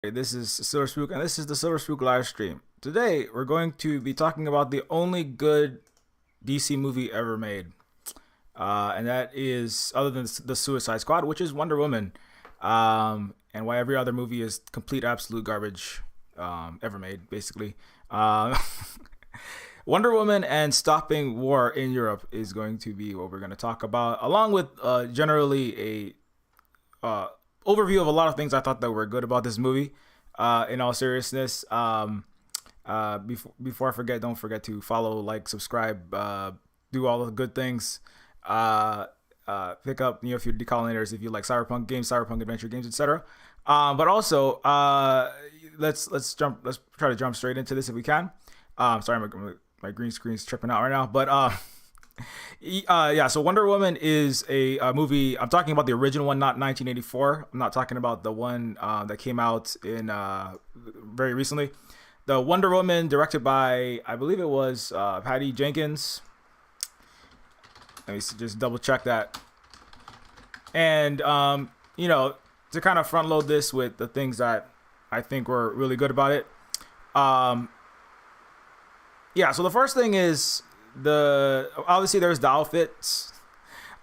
This is Silver Spook, and this is the Silver Spook live stream. Today, we're going to be talking about the only good DC movie ever made, and that is, other than the Suicide Squad, which is Wonder Woman, and why every other movie is complete absolute garbage ever made, basically. Uh, Wonder Woman and stopping war in Europe is going to be what we're going to talk about, along with generally a overview of a lot of things I thought that were good about this movie. In all seriousness, before I forget, don't forget to follow, like, subscribe, do all the good things. Pick up Neofeud decolonators if you like cyberpunk games, cyberpunk adventure games, etc. But also, let's try to jump straight into this if we can. Sorry, my green screen's tripping out right now, but yeah, so Wonder Woman is a movie. I'm talking about the original one, not 1984. I'm not talking about the one that came out in very recently. The Wonder Woman, directed by, I believe it was Patty Jenkins. Let me just double check that. And to kind of front load this with the things that I think were really good about it. Yeah, so the first thing is, obviously there's the outfits.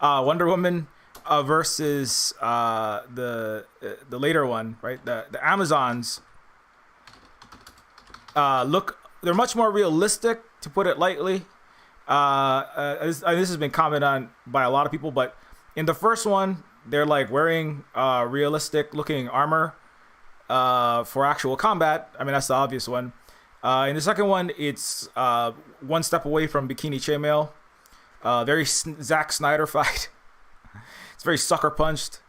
Wonder Woman versus the later one, right? The Amazons they're much more realistic, to put it lightly. This has been commented on by a lot of people, but in the first one, they're like wearing realistic looking armor for actual combat. I mean, that's the obvious one. In the second one, it's one step away from bikini chainmail. Very Zack Snyder fight. It's very sucker punched.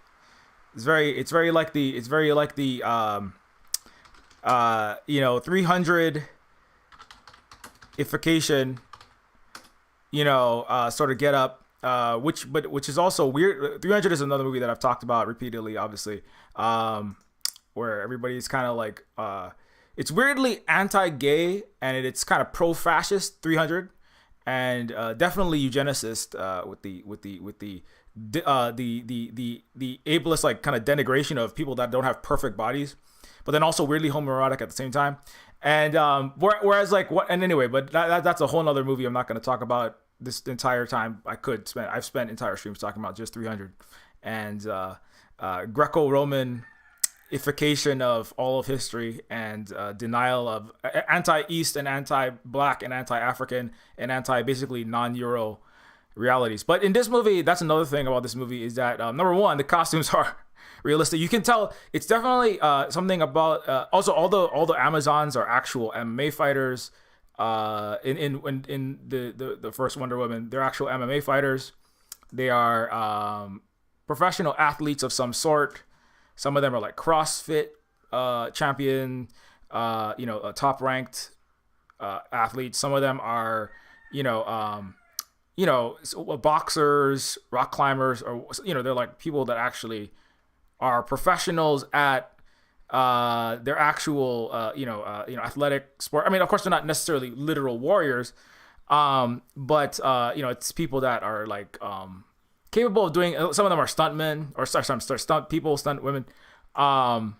It's very like the 300 ification, sort of get up. Which is also weird. 300 is another movie that I've talked about repeatedly, obviously, where everybody's kind of like. It's weirdly anti-gay, and it's kind of pro-fascist. 300, and definitely eugenicist with the ableist, like, kind of denigration of people that don't have perfect bodies, but then also weirdly homoerotic at the same time. And whereas, like, what? And anyway, but that's a whole nother movie I'm not going to talk about this entire time. I've spent entire streams talking about just 300 and Greco-Roman ification of all of history, and denial of anti-East and anti-Black and anti-African and basically non-Euro realities. But in this movie, that's another thing about this movie, is that number one, the costumes are realistic. You can tell it's definitely something about. Also, all the Amazons are actual MMA fighters. In the first Wonder Woman, they're actual MMA fighters. They are professional athletes of some sort. Some of them are like CrossFit champion, top ranked athletes. Some of them are, boxers, rock climbers, or they're like people that actually are professionals at their actual, athletic sport. I mean, of course, they're not necessarily literal warriors, but it's people that are like. Capable of doing. Some of them are stuntmen, or stunt people, stunt women, and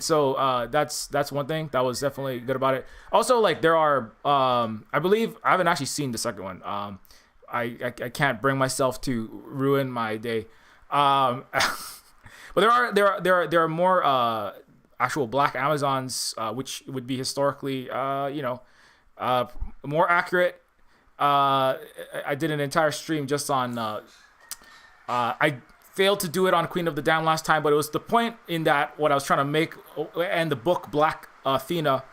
so that's one thing that was definitely good about it. Also, like, there are, I believe, I haven't actually seen the second one. I can't bring myself to ruin my day. But there are more actual Black Amazons, which would be historically, more accurate. I did an entire stream just on. I failed to do it on Queen of the Damned last time, but it was the point in that what I was trying to make, and the book Black Athena.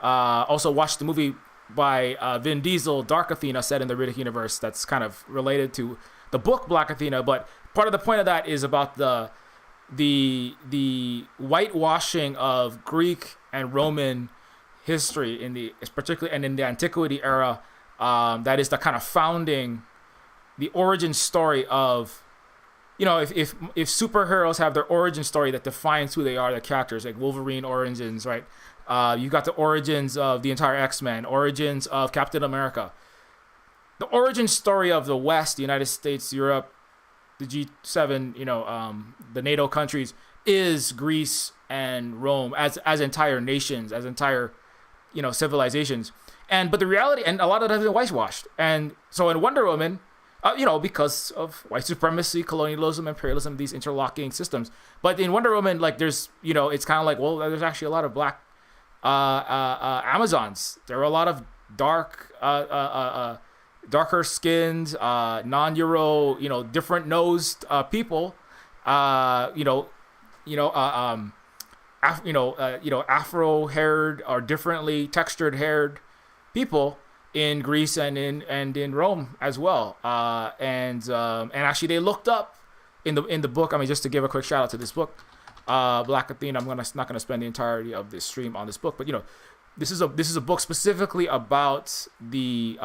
Also watched the movie by Vin Diesel, Dark Athena, set in the Riddick universe. That's kind of related to the book Black Athena, but part of the point of that is about the whitewashing of Greek and Roman history particularly and in the Antiquity era. That is the kind of founding, the origin story of, if superheroes have their origin story that defines who they are, their characters, like Wolverine origins, right? You got the origins of the entire X-Men, origins of Captain America. The origin story of the West, the United States, Europe, the G7, the NATO countries, is Greece and Rome as entire nations, as entire civilizations. But the reality, and a lot of that has been whitewashed. And so in Wonder Woman, because of white supremacy, colonialism, imperialism, these interlocking systems. But in Wonder Woman, like there's, it's kind of like, well, there's actually a lot of black Amazons. There are a lot of darker skinned, non-Euro, different nosed people, Afro haired or differently textured haired people in Greece and in Rome as well. And actually they looked up in the book. I mean, just to give a quick shout out to this book, Black Athena. I'm not gonna spend the entirety of this stream on this book, but this is a book specifically about the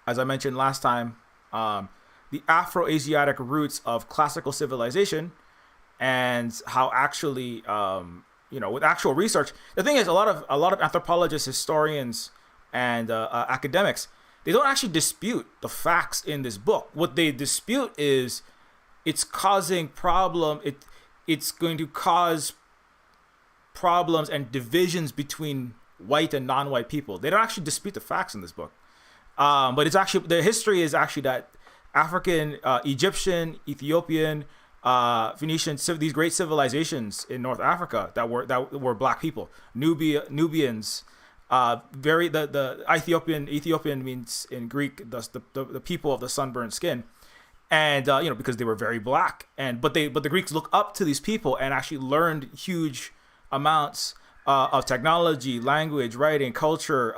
as I mentioned last time, the Afro-Asiatic roots of classical civilization, and how actually with actual research. The thing is, a lot of anthropologists, historians, and academics, they don't actually dispute the facts in this book. What they dispute is it's causing problem. It's going to cause problems and divisions between white and non-white people. They don't actually dispute the facts in this book. But it's actually, the history is actually that African, Egyptian, Ethiopian, Phoenician, these great civilizations in North Africa that were black people, Nubians, the Ethiopian means in Greek the people of the sunburned skin, and because they were very black, but the Greeks look up to these people and actually learned huge amounts of technology, language, writing, culture,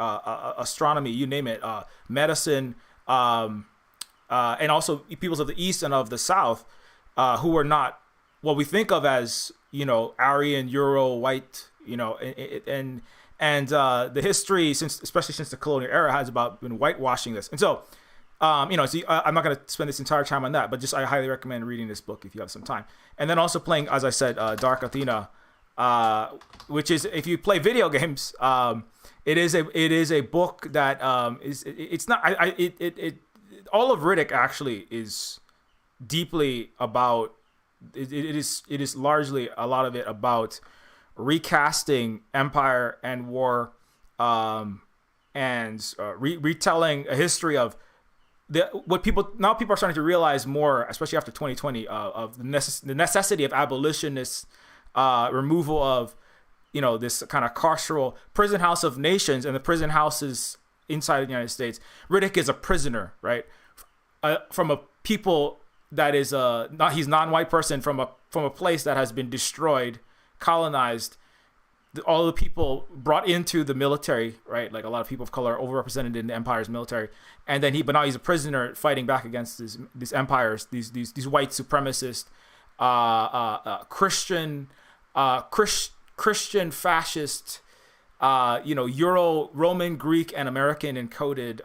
astronomy, you name it, medicine, and also peoples of the East and of the South, who were not what we think of as Aryan, Euro, white, and the history especially since the colonial era has been whitewashing this. And so I'm not going to spend this entire time on that, but just I highly recommend reading this book if you have some time, and then also playing, as I said, Dark Athena, which is, if you play video games, it is a book that it's not all of Riddick actually is deeply about it is largely a lot of it about recasting empire and war, and retelling a history of what people are starting to realize more, especially after 2020, of the necessity of abolitionists, removal of this kind of carceral prison house of nations and the prison houses inside the United States. Riddick is a prisoner, right, from a people that is he's non-white person from a place that has been destroyed, colonized, all the people brought into the military, right? Like a lot of people of color are overrepresented in the empire's military, and then but now he's a prisoner fighting back against these empires, these white supremacist, Christian fascist, Euro, Roman, Greek, and American encoded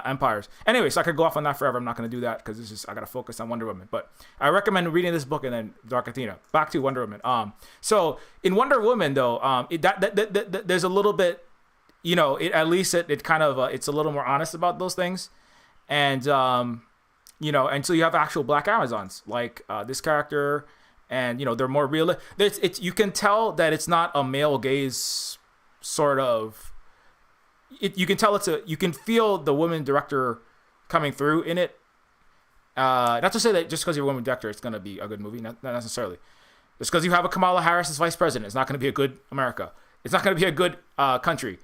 empires. Anyway, so I could go off on that forever. I'm not going to do that because I got to focus on Wonder Woman. But I recommend reading this book and then Dark Athena. Back to Wonder Woman. So in Wonder Woman, though, there's a little bit, at least it kind of it's a little more honest about those things, and and so you have actual black Amazons like this character, and they're more real. It's you can tell that it's not a male gaze sort of. You can tell you can feel the woman director coming through in it. Not to say that just because you're a woman director, it's gonna be a good movie. Not necessarily. Just because you have a Kamala Harris as vice president, it's not gonna be a good America. It's not gonna be a good country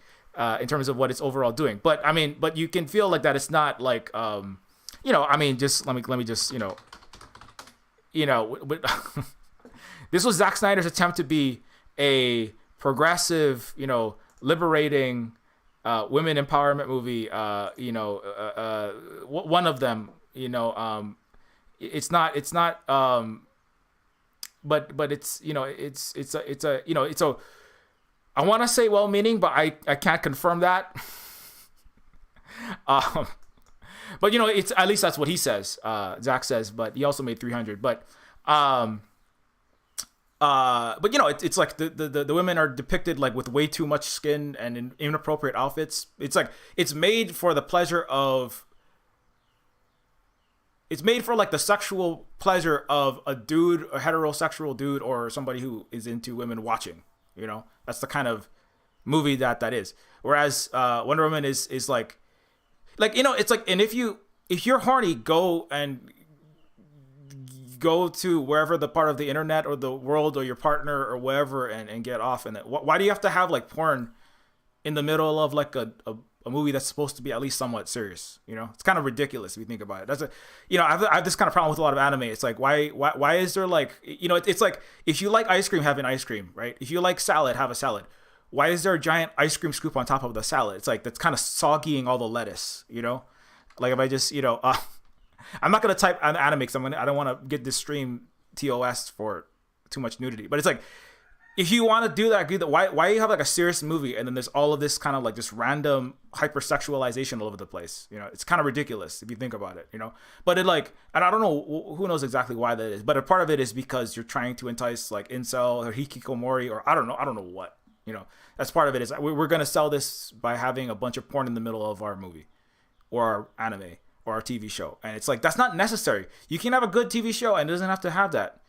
in terms of what it's overall doing. But you can feel like that. It's not like just let me just this was Zack Snyder's attempt to be a progressive, liberating, women empowerment movie. One of them, it's not, but it's a, I want to say well-meaning, but I can't confirm that. But it's, at least that's what he says. Zach says, but he also made 300. But it's like the women are depicted like with way too much skin and in inappropriate outfits. It's like it's made for the pleasure of. it's made for like the sexual pleasure of a dude, a heterosexual dude, or somebody who is into women watching. You know, that's the kind of movie that is. Whereas Wonder Woman is like you know, it's like, and if you're horny, go to wherever the part of the internet or the world or your partner or wherever and get off. And why do you have to have like porn in the middle of like a movie that's supposed to be at least somewhat serious? You know, it's kind of ridiculous if you think about it. That's you know, I have this kind of problem with a lot of anime. It's like, why is there like, you know, it's like, if you like ice cream, have an ice cream, right? If you like salad, have a salad. Why is there a giant ice cream scoop on top of the salad? It's like, that's kind of soggying all the lettuce, you know? Like if I just, you know, I'm not going to type anime because I don't want to get this stream TOS for too much nudity. But it's like, if you want to do that, why you have like a serious movie and then there's all of this kind of like just random hypersexualization all over the place? You know, it's kind of ridiculous if you think about it, you know? But it like, and I don't know, who knows exactly why that is, but a part of it is because you're trying to entice like incel or hikikomori or I don't know what, you know? That's part of it is we're going to sell this by having a bunch of porn in the middle of our movie or our anime or our TV show. And it's like, that's not necessary. You can have a good TV show and it doesn't have to have that.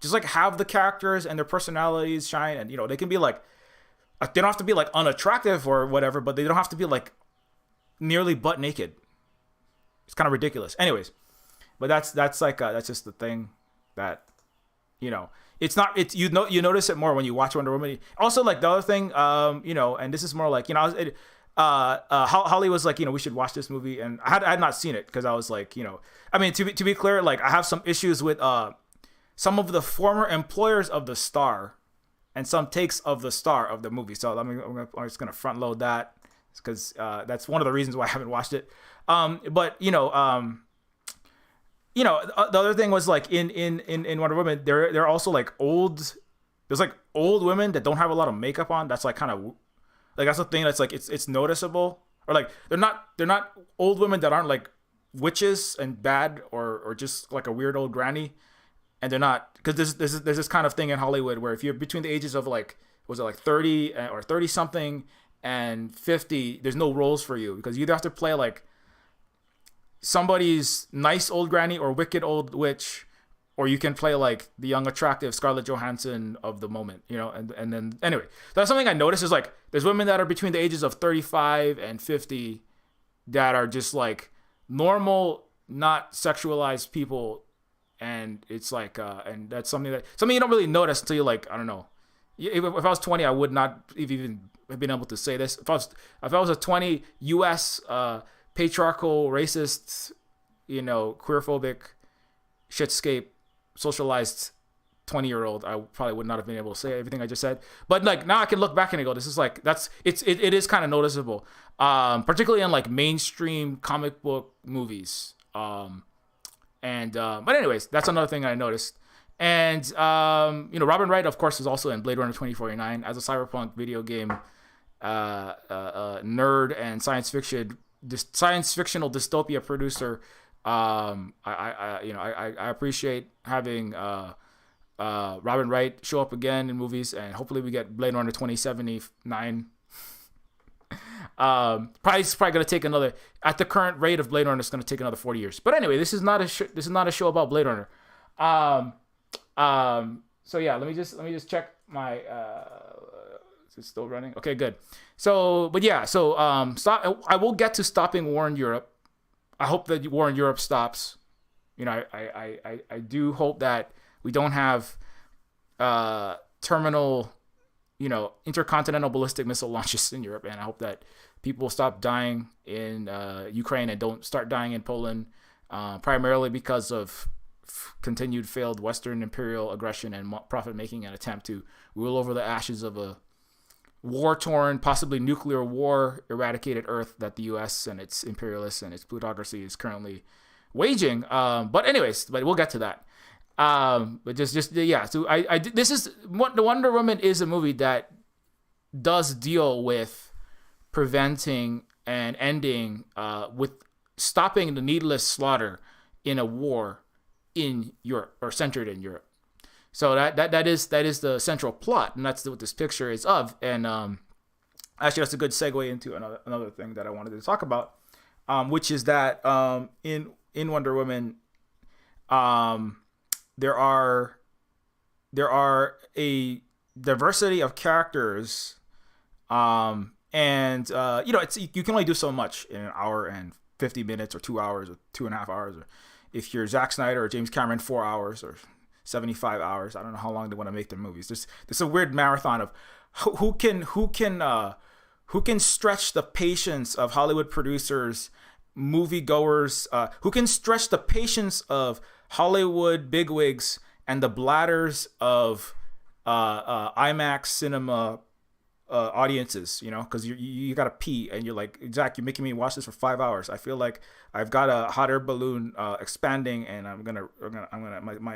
Just like have the characters and their personalities shine. And, you know, they can be like, they don't have to be like unattractive or whatever, but they don't have to be like nearly butt naked. It's kind of ridiculous. Anyways, but that's like, that's just the thing that, you know, it's not, it's, you notice it more when you watch Wonder Woman. Also, like the other thing, you know, and this is more like, you know, Holly was like, you know, we should watch this movie, and I had not seen it because I was like, you know, I mean, to be clear, like I have some issues with some of the former employers of the star and some takes of the star of the movie. So I'm just gonna front load that because that's one of the reasons why I haven't watched it. But you know, the other thing was like in Wonder Woman, there are also like there's like old women that don't have a lot of makeup on. That's like kind of like, that's the thing that's like, it's noticeable, or like they're not old women that aren't like witches and bad or just like a weird old granny. And they're not, because there's this kind of thing in Hollywood where if you're between the ages of like, was it like 30 or 30 something and 50, there's no roles for you, because you either have to play like somebody's nice old granny or wicked old witch, or you can play like the young attractive Scarlett Johansson of the moment, you know. And then anyway, that's something I noticed is like there's women that are between the ages of 35 and 50 that are just like normal, not sexualized people. And it's like, and that's something you don't really notice until you're like, I don't know. If I was 20, I would not even have been able to say this. If I was a 20 U.S. Patriarchal, racist, you know, queerphobic, shitscape, socialized 20-year-old, I probably would not have been able to say everything I just said. But like now I can look back and go, this is like, it is kind of noticeable, particularly in like mainstream comic book movies. But anyways, that's another thing I noticed. And, you know, Robin Wright, of course, is also in Blade Runner 2049 as a cyberpunk video game nerd and science fictional dystopia producer. I appreciate having Robin Wright show up again in movies, and hopefully we get Blade Runner 2079. Probably going to take another, at the current rate of Blade Runner, it's going to take another 40 years. But anyway, this is not a show about Blade Runner. So yeah, let me just check my, is it still running? Okay, good. So, but yeah, so, I will get to stopping war in Europe. I hope that war in Europe stops. You know, I do hope that we don't have, terminal, you know, intercontinental ballistic missile launches in Europe. And I hope that people stop dying in Ukraine and don't start dying in Poland, primarily because of continued failed Western imperial aggression and profit-making and attempt to rule over the ashes of a war-torn, possibly nuclear war eradicated Earth that the U.S. and its imperialists and its plutocracy is currently waging. But anyways, we'll get to that. But yeah. So this is what the Wonder Woman is, a movie that does deal with preventing and ending, with stopping the needless slaughter in a war in Europe, or centered in Europe. So that is the central plot, and that's what this picture is of. And actually, that's a good segue into another thing that I wanted to talk about, which is that in Wonder Woman, Um, there are a diversity of characters, and it's you can only do so much in an hour and 50 minutes or 2 hours or 2.5 hours, or if you're Zack Snyder or James Cameron, 4 hours or 75 hours. I don't know how long they want to make their movies. There's a weird marathon of who can stretch the patience of Hollywood producers, moviegoers, who can stretch the patience of Hollywood bigwigs and the bladders of IMAX cinema audiences, because you gotta pee and you're like, Zach, you're making me watch this for 5 hours. I feel like I've got a hot air balloon expanding, and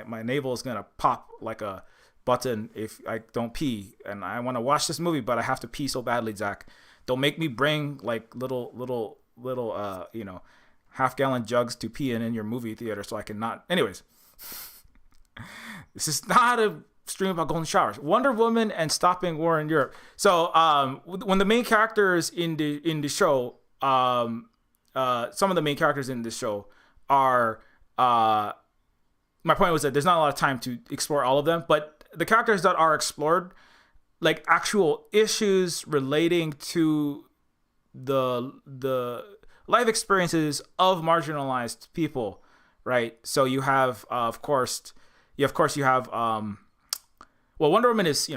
my navel is gonna pop like a button if I don't pee, and I want to watch this movie, but I have to pee so badly, Zach. Don't make me bring like little half-gallon jugs to pee in your movie theater so I can not. Anyways, this is not a stream about golden showers. Wonder Woman and stopping war in Europe. So when the main characters in the show, some of the main characters in this show are, my point was that there's not a lot of time to explore all of them, but the characters that are explored, like actual issues relating to the life experiences of marginalized people, right? So you have, of course, you have Wonder Woman is is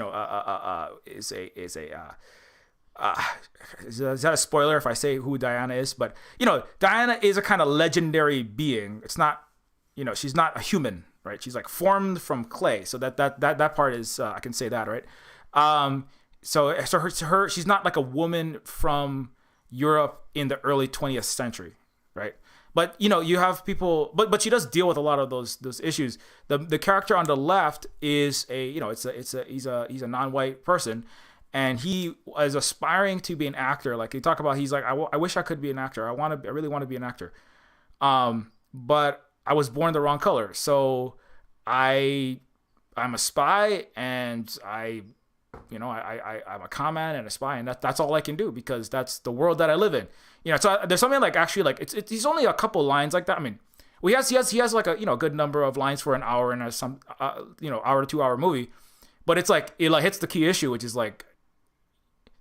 that a spoiler if I say who Diana is? But Diana is a kind of legendary being. It's not, she's not a human, right? She's like formed from clay. So that part is I can say that, right? So her she's not like a woman from Europe in the early 20th century, right? But you have people, but she does deal with a lot of those issues. The character on the left is he's a non-white person, and he is aspiring to be an actor. Like they talk about, he's like, I wish I could be an actor. I really want to be an actor, but I was born the wrong color. So I'm a spy, and I'm a con man and a spy, and that's all I can do because that's the world that I live in. So there's something like actually like he's only a couple lines like that. I mean, he has like a good number of lines for an hour and hour to 2 hour movie, but it's like it like hits the key issue, which is like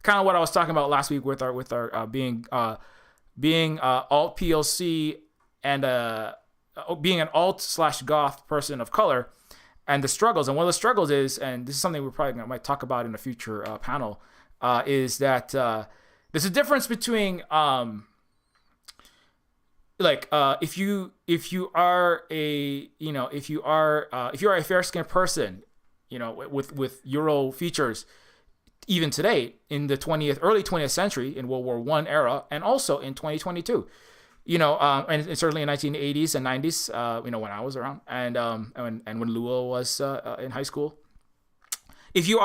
kind of what I was talking about last week with our being alt PLC and being an alt/goth person of color. And the struggles, and one of the struggles is, and this is something we probably might talk about in a future panel, is that there's a difference between if you are a fair skinned person, with Euro features, even today in the early 20th century in World War I era, and also in 2022. And certainly in 1980s and 90s, when I was around, and when Lua was in high school, if you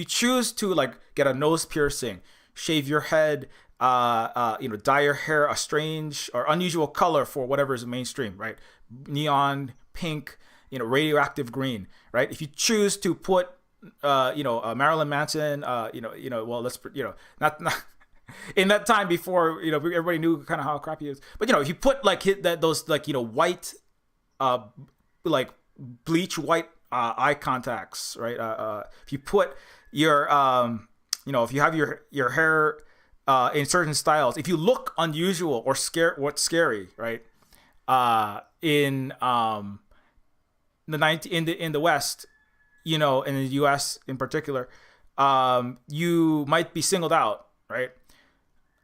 choose to like get a nose piercing, shave your head, dye your hair a strange or unusual color for whatever is mainstream, right? Neon pink, radioactive green, right? If you choose to put, Marilyn Manson, not in that time before, everybody knew kind of how crappy he is. But, if you put like those like, white, like bleach white eye contacts, right? If you put your, if you have your hair in certain styles, if you look unusual or scary, right? In the West, in the U.S. in particular, you might be singled out, right?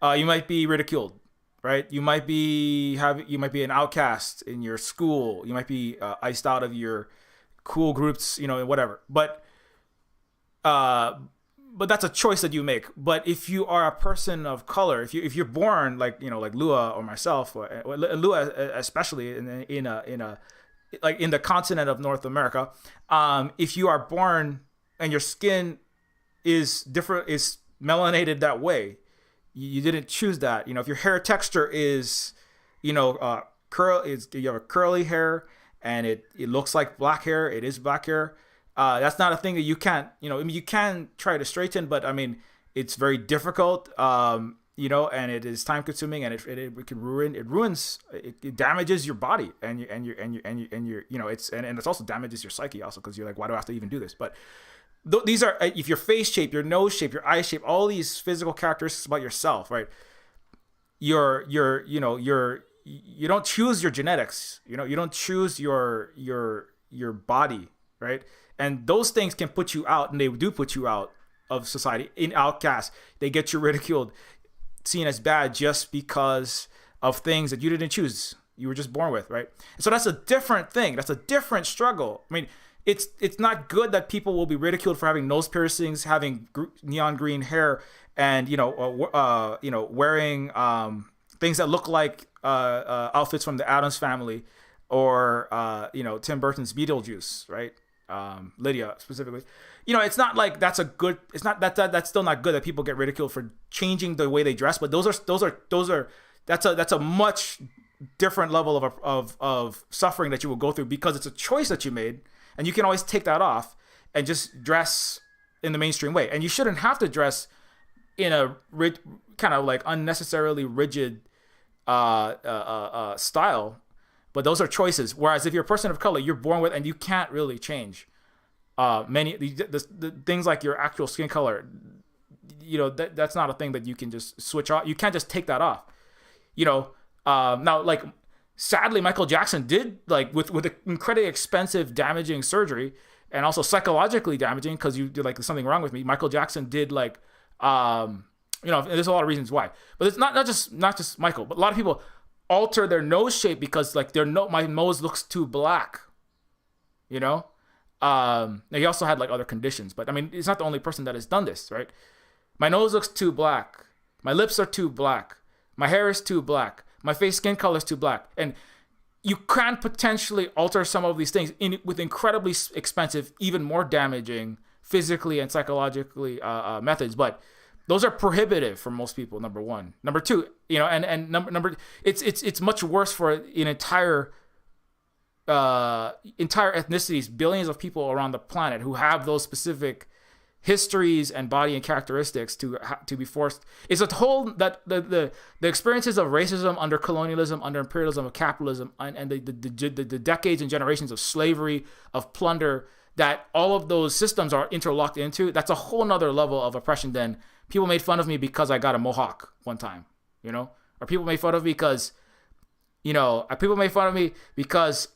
You might be ridiculed, right? You might be an outcast in your school. You might be iced out of your cool groups, whatever. But that's a choice that you make. But if you are a person of color, if you're born like Lua or myself, or Lua especially in the continent of North America, if you are born and your skin is different, is melanated that way. You didn't choose that. If your hair texture is, you have a curly hair and it looks like black hair, it is black hair. That's not a thing that you can't, you can try to straighten, but I mean, it's very difficult. and it is time consuming, and it can it damages your body, and it's also damages your psyche also, because you're like, why do I have to even do this? But these are, if your face shape, your nose shape, your eye shape, all these physical characteristics about yourself, right? You don't choose your genetics, you don't choose your body, right? And those things can put you out, and they do put you out of society, in outcast. They get you ridiculed, seen as bad, just because of things that you didn't choose, you were just born with, right? So that's a different thing. That's a different struggle. I mean, it's not good that people will be ridiculed for having nose piercings, having neon green hair, and wearing things that look like outfits from the Addams Family, or Tim Burton's Beetlejuice, right? Lydia specifically. It's not like that's a good. It's not that's still not good that people get ridiculed for changing the way they dress. But that's a much different level of suffering that you will go through, because it's a choice that you made, and you can always take that off and just dress in the mainstream way. And you shouldn't have to dress in a kind of like unnecessarily rigid style. But those are choices. Whereas if you're a person of color, you're born with, and you can't really change the things like your actual skin color. That's not a thing that you can just switch off. You can't just take that off. Now, like, sadly, Michael Jackson did, like, with incredibly expensive, damaging surgery, and also psychologically damaging, because you did, like, there's something wrong with me. Michael Jackson did, like, there's a lot of reasons why. But it's not just Michael, but a lot of people alter their nose shape because, like, my nose looks too black. Now, he also had, like, other conditions, but I mean, he's not the only person that has done this, right? My nose looks too black. My lips are too black. My hair is too black. My face skin color is too black. And you can potentially alter some of these things with incredibly expensive, even more damaging physically and psychologically methods, but those are prohibitive for most people. Number one. Number two, it's much worse for an entire ethnicities, billions of people around the planet who have those specific histories and body and characteristics to be forced. It's a whole that the experiences of racism under colonialism, under imperialism, of capitalism, and the decades and generations of slavery, of plunder, that all of those systems are interlocked into. That's a whole nother level of oppression than people made fun of me because I got a mohawk one time, or people made fun of me because,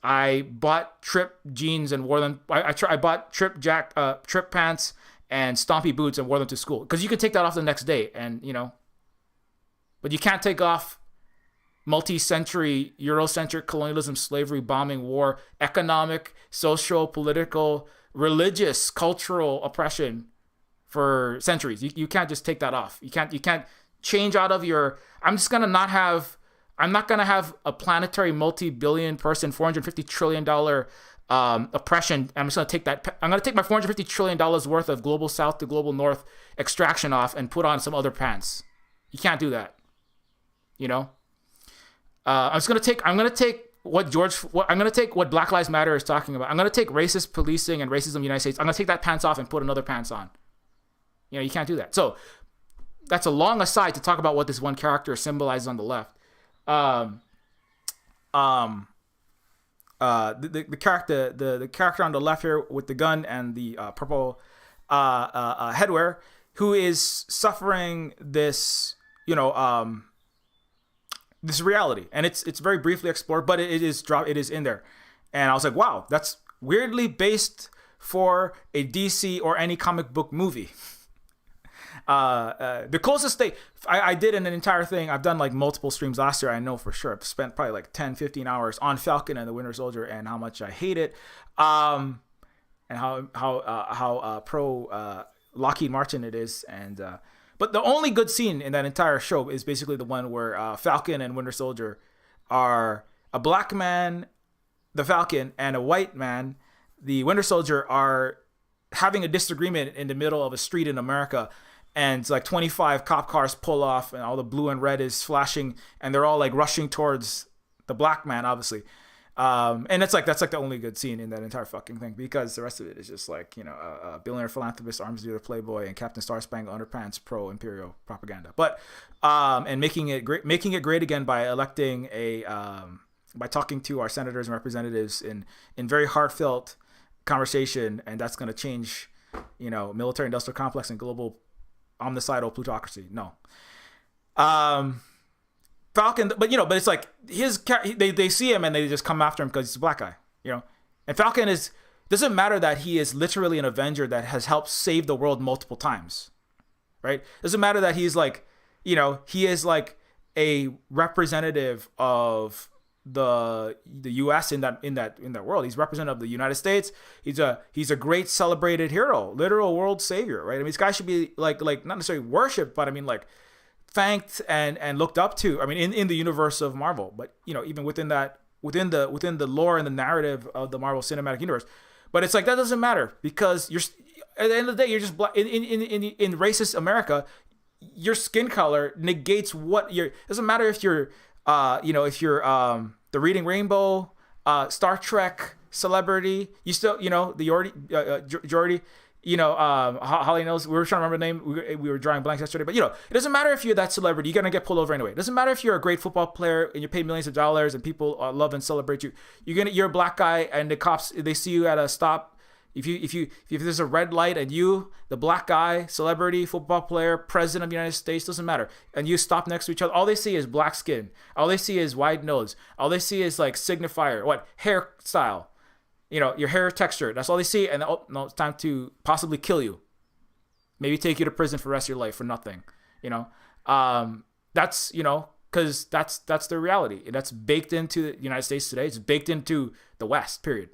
I bought Trip jeans and wore them. I bought Trip pants and Stompy boots and wore them to school, because you can take that off the next day, and but you can't take off multi-century Eurocentric colonialism, slavery, bombing, war, economic, social, political, religious, cultural oppression for centuries. You can't just take that off. You can't change out of your. I'm not gonna have a planetary multi-billion person $450 trillion oppression. I'm just gonna take that. I'm gonna take my $450 trillion worth of global South to global North extraction off and put on some other pants. You can't do that. I'm gonna take what Black Lives Matter is talking about. I'm gonna take racist policing and racism in the United States. I'm gonna take that pants off and put another pants on. You can't do that. So that's a long aside to talk about what this one character symbolizes on the left. The character on the left here with the gun and the purple headwear, who is suffering this, this reality, and it's very briefly explored, but it is in there, and I was like, wow, that's weirdly based for a DC or any comic book movie. The closest thing I did in an entire thing, I've done like multiple streams last year, I know for sure. I've spent probably like 10-15 hours on Falcon and the Winter Soldier, and how much I hate it, and how pro Lockheed Martin it is. And but the only good scene in that entire show is basically the one where Falcon and Winter Soldier are a black man, the Falcon, and a white man, the Winter Soldier, are having a disagreement in the middle of a street in America. And like 25 cop cars pull off, and all the blue and red is flashing, and they're all like rushing towards the black man, obviously. And that's like the only good scene in that entire fucking thing, because the rest of it is just like, a billionaire philanthropist, arms dealer, playboy, and Captain Star Spangled Underpants pro imperial propaganda. But and making it great again by electing by talking to our senators and representatives in very heartfelt conversation, and that's going to change, military industrial complex and global omnicidal plutocracy. No. Falcon, but it's like they see him and they just come after him because he's a black guy, And Falcon doesn't matter that he is literally an Avenger that has helped save the world multiple times, right? Doesn't matter that he's like, he is like a representative of the U.S. in that world. He's representative of the United States. He's a great celebrated hero, literal world savior, right? I mean, this guy should be like not necessarily worshipped, but I mean like thanked and looked up to. I mean, in the universe of Marvel, but even within the lore and the narrative of the Marvel Cinematic Universe. But it's like that doesn't matter, because you're at the end of the day you're just black. In racist America, your skin color negates what you're. It doesn't matter if you're if you're the Reading Rainbow, Star Trek celebrity. You still the Jordy. Holly knows. We were trying to remember the name. We were drawing blanks yesterday. But, it doesn't matter if you're that celebrity. You're going to get pulled over anyway. It doesn't matter if you're a great football player and you're paid millions of dollars and people love and celebrate you. You're a black guy and the cops, they see you at a stop. If there's a red light and you, the black guy, celebrity, football player, president of the United States, doesn't matter, and you stop next to each other, all they see is black skin. All they see is wide nose. All they see is like signifier, hairstyle. Your hair texture. That's all they see. And no, it's time to possibly kill maybe take you to prison for the rest of your life for nothing. That's because that's the reality. And that's baked into the United States today. It's baked into the West, period.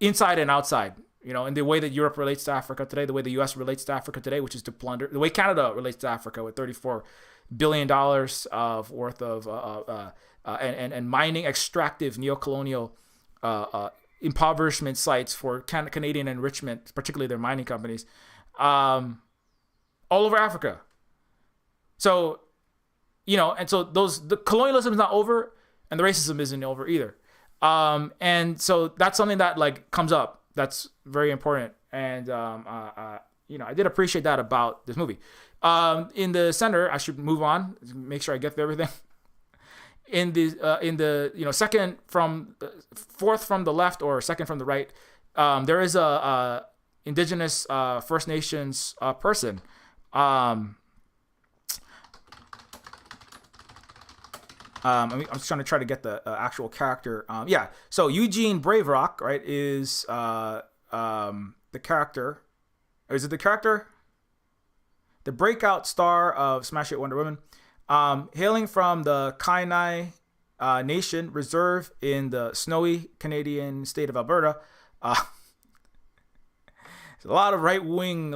Inside and outside, in the way that Europe relates to Africa today, the way the US relates to Africa today, which is to plunder, the way Canada relates to Africa with $34 billion of worth of and mining extractive neocolonial impoverishment sites for Canadian enrichment, particularly their mining companies, all over Africa. So, and so the colonialism is not over, and the racism isn't over either. And so that's something that like comes up. That's very important. And, I did appreciate that about this movie. In the center, I should move on, make sure I get through everything. In the second from fourth from the left or second from the right, there is a indigenous First Nations person. I'm just trying to get the actual character. So Eugene Braverock, right, is the character. Is it the character? The breakout star of Smash Hit Wonder Woman. Hailing from the Kainai Nation reserve in the snowy Canadian state of Alberta. There's a lot of right-wing,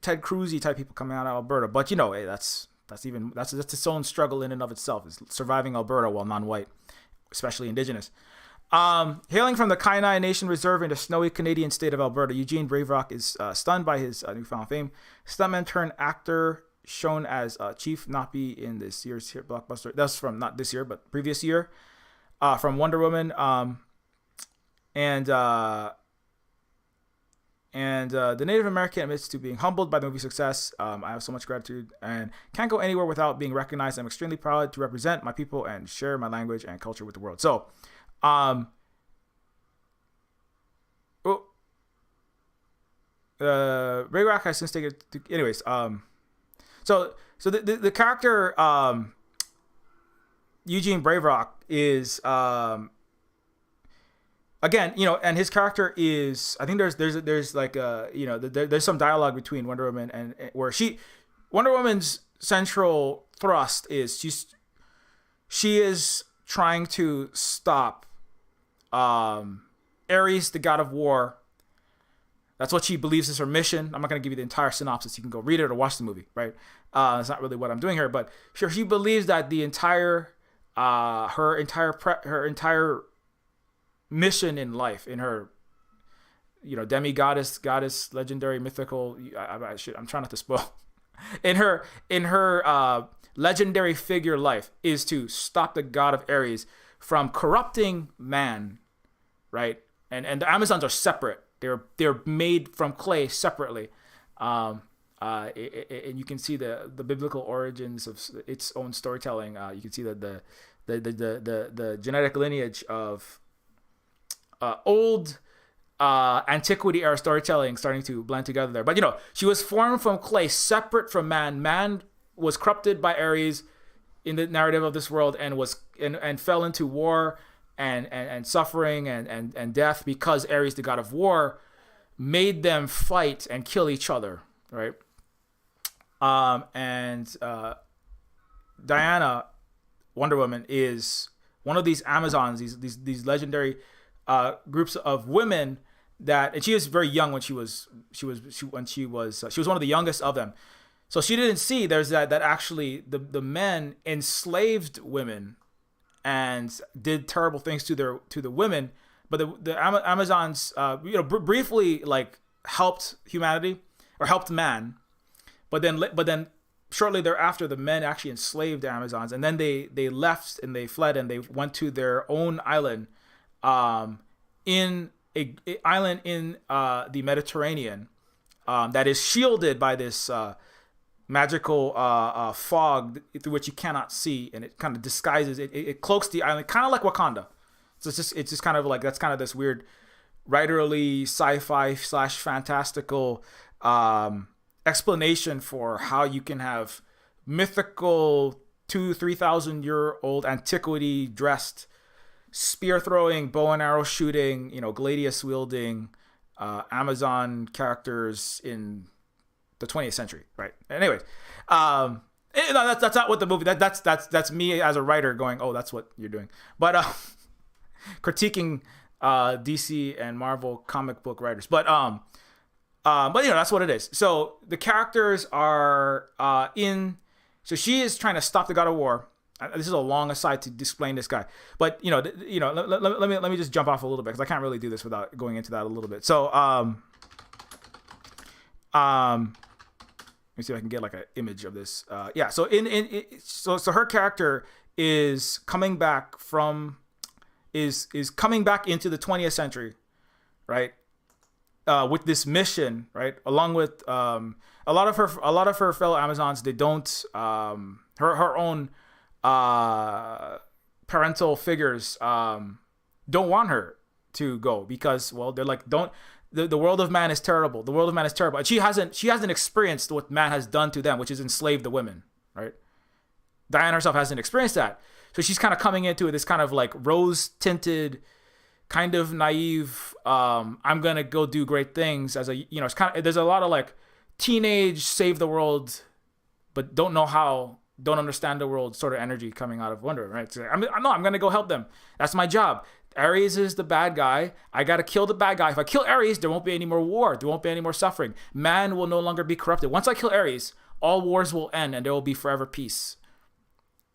Ted Cruz-y type people coming out of Alberta. But, hey, that's its own struggle in and of itself, is surviving Alberta while non-white, especially indigenous. Hailing from the Kainai Nation reserve in the snowy Canadian state of Alberta, Eugene Braverock is stunned by his newfound fame. Stuntman turned actor, shown as Chief Napi in this year's blockbuster. That's from not this year, but previous year, from Wonder Woman. And the Native American admits to being humbled by the movie's success. I have so much gratitude and can't go anywhere without being recognized. I'm extremely proud to represent my people and share my language and culture with the world. So, Ray Rock has since taken. Anyways, So the character Eugene Braverock is again, and his character is, I think there's like there's some dialogue between Wonder Woman and where Wonder Woman's central thrust is she is trying to stop Ares, the god of war. That's what she believes is her mission. I'm not going to give you the entire synopsis. You can go read it or watch the movie, right? That's not really what I'm doing here, but she believes that the entire her entire mission in life, in her demigoddess, goddess, legendary, mythical. I'm trying not to spoil. In her legendary figure life is to stop the god of Ares from corrupting man, right? And the Amazons are separate. They're made from clay separately. And you can see the biblical origins of its own storytelling. You can see that the genetic lineage of old antiquity era storytelling starting to blend together there. But she was formed from clay, separate from man. Man was corrupted by Ares in the narrative of this world, and fell into war and suffering and death, because Ares, the god of war, made them fight and kill each other, right? Diana, Wonder Woman, is one of these Amazons, these legendary groups of women and she was very young when she was one of the youngest of them. So she didn't see that actually the men enslaved women and did terrible things to the women, but the Amazons briefly like helped humanity or helped man, but then shortly thereafter the men actually enslaved the Amazons, and then they left and they fled and they went to their own island, in a island in the Mediterranean, that is shielded by this magical fog through which you cannot see, and it kind of disguises it cloaks the island, kind of like Wakanda. So it's just kind of like, that's kind of this weird writerly sci-fi / fantastical explanation for how you can have mythical 2,000-3,000 year old antiquity dressed, spear throwing, bow and arrow shooting, gladius wielding Amazon characters in the 20th century, right? Anyways, that's not what the movie. That's me as a writer going, oh, that's what you're doing. But critiquing DC and Marvel comic book writers. But that's what it is. So the characters are So she is trying to stop the God of War. This is a long aside to explain this guy, but let me just jump off a little bit, because I can't really do this without going into that a little bit. So let me see if I can get like an image of this. So her character is coming back is coming back into the 20th century, right? With this mission, right? Along with a lot of her fellow Amazons, they don't her own parental figures don't want her to go, because, well, they're like, the world of man is terrible. The world of man is terrible. And she hasn't experienced what man has done to them, which is enslave the women, right? Diana herself hasn't experienced that. So she's kind of coming into this kind of like rose tinted, kind of naive, I'm going to go do great things as a, it's kind of, there's a lot of like teenage save the world, but don't know how, don't understand the world sort of energy coming out of Wonder Woman, right? So I'm going to go help them. That's my job. Ares is the bad guy. I got to kill the bad guy. If I kill Ares, there won't be any more war. There won't be any more suffering. Man will no longer be corrupted. Once I kill Ares, all wars will end and there will be forever peace.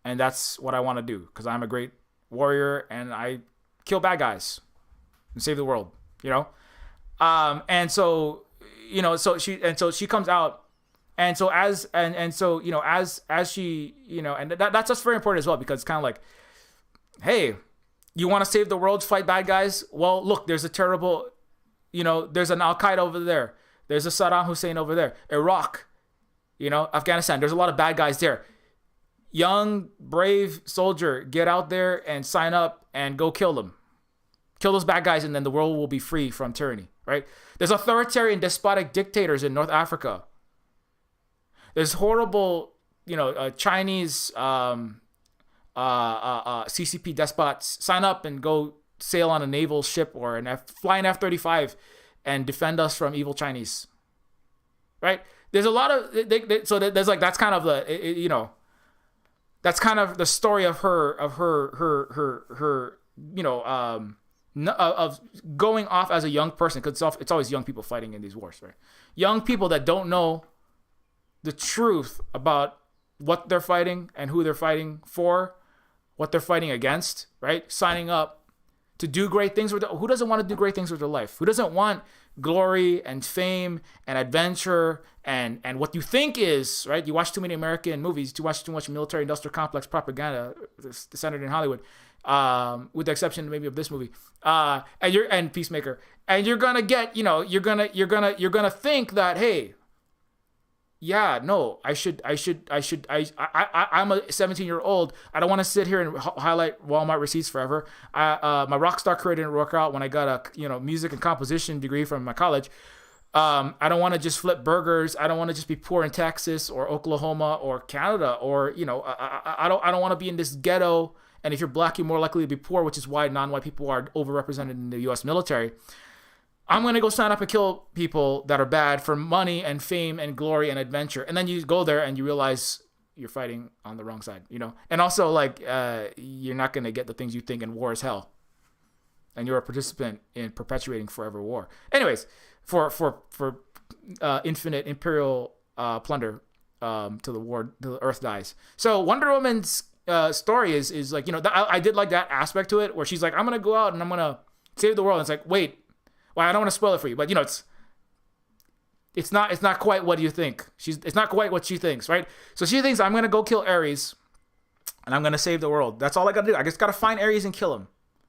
And that's what I want to do, because I'm a great warrior and I kill bad guys and save the world, and so she comes out, and so as she, and that's just very important as well, because it's kind of like, hey, you want to save the world, fight bad guys? Well, look, there's a terrible, there's an Al-Qaeda over there, there's a Saddam Hussein over there, Iraq, Afghanistan, there's a lot of bad guys there. Young, brave soldier, get out there and sign up and go kill them. Kill those bad guys, and then the world will be free from tyranny, right? There's authoritarian, despotic dictators in North Africa. There's horrible, Chinese CCP despots. Sign up and go sail on a naval ship or fly an F-35 and defend us from evil Chinese, right? There's a lot of so there's like, that's kind of the that's kind of the story of her of going off as a young person, because it's always young people fighting in these wars, right? Young people that don't know the truth about what they're fighting and who they're fighting for, what they're fighting against, right? Signing up to do great things who doesn't want to do great things with their life? Who doesn't want glory and fame and adventure and what you think is, right? You watch too many American movies, you watch too much military industrial complex propaganda centered in Hollywood, with the exception maybe of this movie, and Peacemaker, and you're gonna get, you're gonna think that, hey, yeah, no, I'm a 17-year-old. I don't want to sit here and highlight Walmart receipts forever. My Rockstar career didn't work out when I got a music and composition degree from my college. I don't want to just flip burgers. I don't want to just be poor in Texas or Oklahoma or Canada, or I don't want to be in this ghetto. And if you're black, you're more likely to be poor, which is why non-white people are overrepresented in the U.S. military. I'm going to go sign up and kill people that are bad for money and fame and glory and adventure. And then you go there and you realize you're fighting on the wrong side, And also, you're not going to get the things you think, and war is hell. And you're a participant in perpetuating forever war. Anyways, for infinite imperial plunder till the earth dies. So Wonder Woman's story is like, I did like that aspect to it, where she's like, I'm going to go out and I'm going to save the world. And it's like, wait. Well, I don't want to spoil it for you, but it's not quite what you think. It's not quite what she thinks, right? So she thinks, I'm gonna go kill Ares, and I'm gonna save the world. That's all I gotta do. I just gotta find Ares and kill him,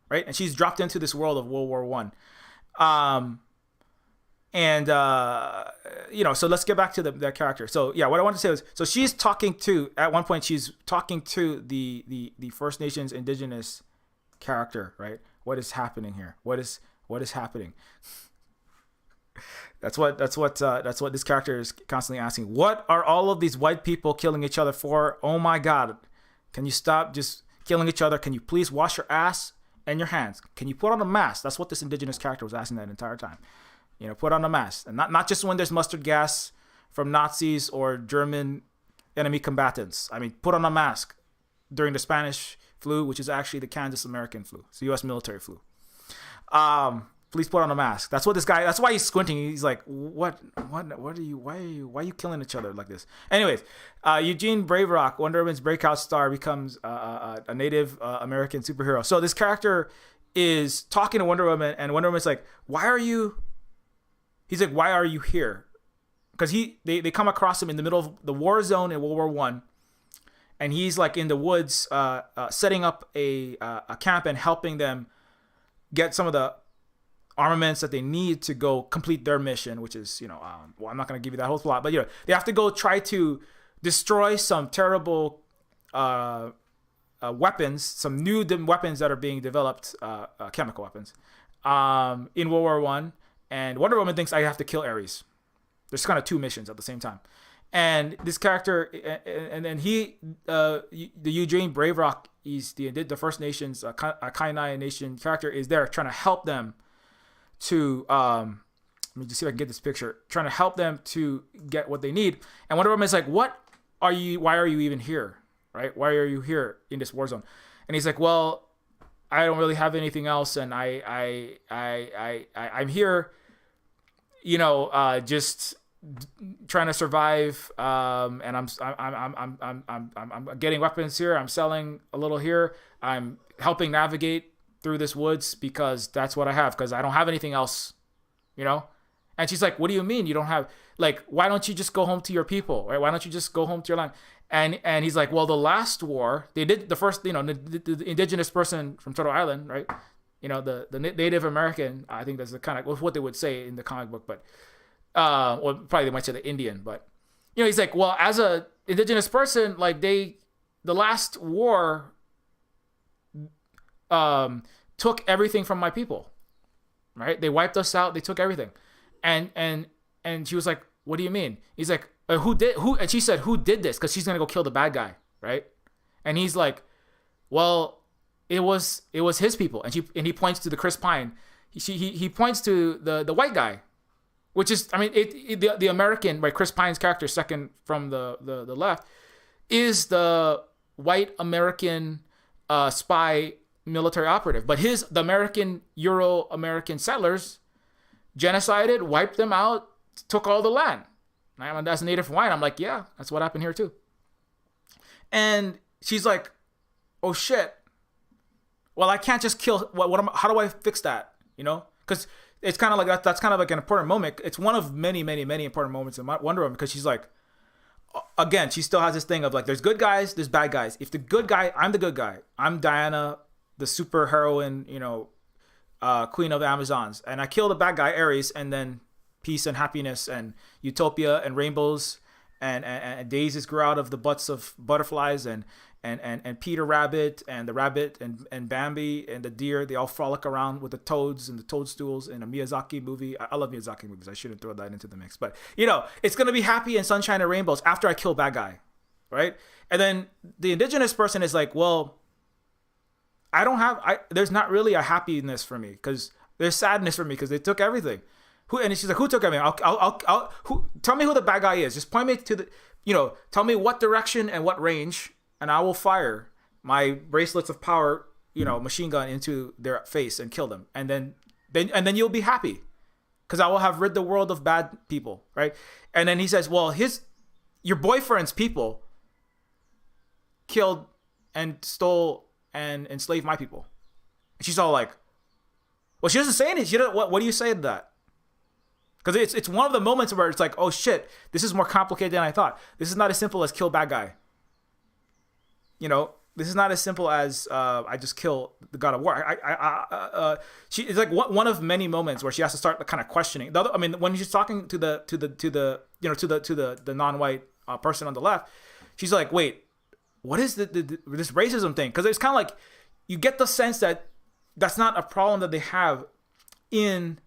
right? And she's dropped into this world of World War One, so let's get back to that character. So yeah, what I want to say was, so she's talking to, at one point she's talking to the First Nations indigenous character, right? What is happening here? What is happening? That's what this character is constantly asking. What are all of these white people killing each other for? Oh my God. Can you stop just killing each other? Can you please wash your ass and your hands? Can you put on a mask? That's what this indigenous character was asking that entire time. Put on a mask. And not just when there's mustard gas from Nazis or German enemy combatants. I mean, put on a mask during the Spanish flu, which is actually the Kansas American flu. It's the U.S. military flu. Please put on a mask. That's what this guy, that's why he's squinting. He's like, why are you killing each other like this? Anyways, Eugene Braverock, Wonder Woman's breakout star, becomes a Native American superhero. So this character is talking to Wonder Woman, and Wonder Woman's like, why are you here? Because they come across him in the middle of the war zone in World War One, and he's like in the woods, setting up a camp and helping them get some of the armaments that they need to go complete their mission, which is, I'm not going to give you that whole plot, but they have to go try to destroy some terrible weapons, some new weapons that are being developed, chemical weapons, in World War One. And Wonder Woman thinks, I have to kill Ares. There's kind of two missions at the same time. And this character, and then the Eugene Braverock, he's the First Nations, Kainai Nation character, is there trying to help them to, let me just see if I can get this picture, trying to help them to get what they need. And Wonder Woman's like, why are you even here? Right? Why are you here in this war zone? And he's like, well, I don't really have anything else. And I'm here, just trying to survive, and I'm getting weapons here. I'm selling a little here. I'm helping navigate through this woods because that's what I have, because I don't have anything else, And she's like, what do you mean you don't have, why don't you just go home to your people, right? Why don't you just go home to your land? And he's like, well, the last war, they did the first, the indigenous person from Turtle Island, right? The Native American, I think that's the kind of what they would say in the comic book, but or probably they might say the Indian, but he's like, well, as a indigenous person, the last war took everything from my people, right? They wiped us out. They took everything, and she was like, what do you mean? He's like, who? And she said, who did this? Because she's gonna go kill the bad guy, right? And he's like, well, it was his people, and he points to the Chris Pine. He points to the white guy, which is, I mean, the American, right? Chris Pine's character, second from the left, is the white American spy military operative. But the American, Euro-American settlers genocided, wiped them out, took all the land. And as a native Hawaiian, I'm like, yeah, that's what happened here too. And she's like, oh shit. Well, I can't just kill. How do I fix that? Because it's kind of like that's kind of like an important moment. It's one of many, many, many important moments in Wonder Woman, because she's like, again, she still has this thing of there's good guys, there's bad guys. If the good guy, I'm the good guy. I'm Diana, the super heroine, queen of the Amazons, and I kill the bad guy Ares, and then peace and happiness and utopia and rainbows and daisies grow out of the butts of butterflies, and Peter Rabbit and the rabbit and Bambi and the deer, they all frolic around with the toads and the toadstools in a Miyazaki movie. I love Miyazaki movies. I shouldn't throw that into the mix. But, it's going to be happy and sunshine and rainbows after I kill bad guy, right? And then the indigenous person is like, well, there's not really a happiness for me because there's sadness for me because they took everything. And she's like, who took everything? Tell me who the bad guy is. Just point me to tell me what direction and what range, and I will fire my bracelets of power, machine gun into their face and kill them. And then you'll be happy because I will have rid the world of bad people, right? And then he says, well, your boyfriend's people killed and stole and enslaved my people. And she's all like, well, she doesn't say anything. What do you say to that? Because it's one of the moments where it's like, oh shit, this is more complicated than I thought. This is not as simple as kill bad guy. This is not as simple as I just kill the god of war. It's like one of many moments where she has to start kind of questioning. When she's talking to the non-white person on the left, she's like, wait, what is this racism thing? Because it's kind of like you get the sense that that's not a problem that they have in.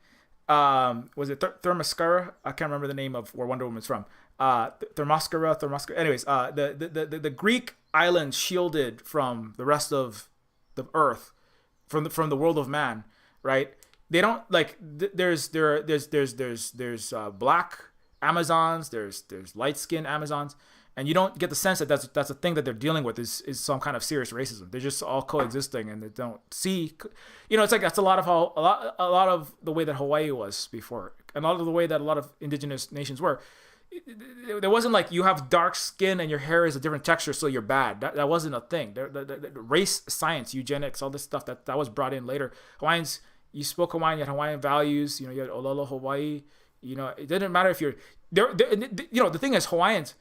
Was it Themyscira? I can't remember the name of where Wonder Woman's from. Themyscira. Anyways, the Greek island shielded from the rest of the earth, from the world of man, right? They don't like. There's black Amazons. There's light skinned Amazons, and you don't get the sense that that's a thing that they're dealing with is some kind of serious racism. They're just all coexisting, and they don't see. It's like that's a lot of the way that Hawaii was before, and a lot of the way that a lot of indigenous nations were. There wasn't like you have dark skin and your hair is a different texture, so you're bad. That wasn't a thing. The race science, eugenics, all this stuff that was brought in later. Hawaiians, you spoke Hawaiian, you had Hawaiian values. You had Olelo Hawaii. It didn't matter if you're there. The thing is, Hawaiians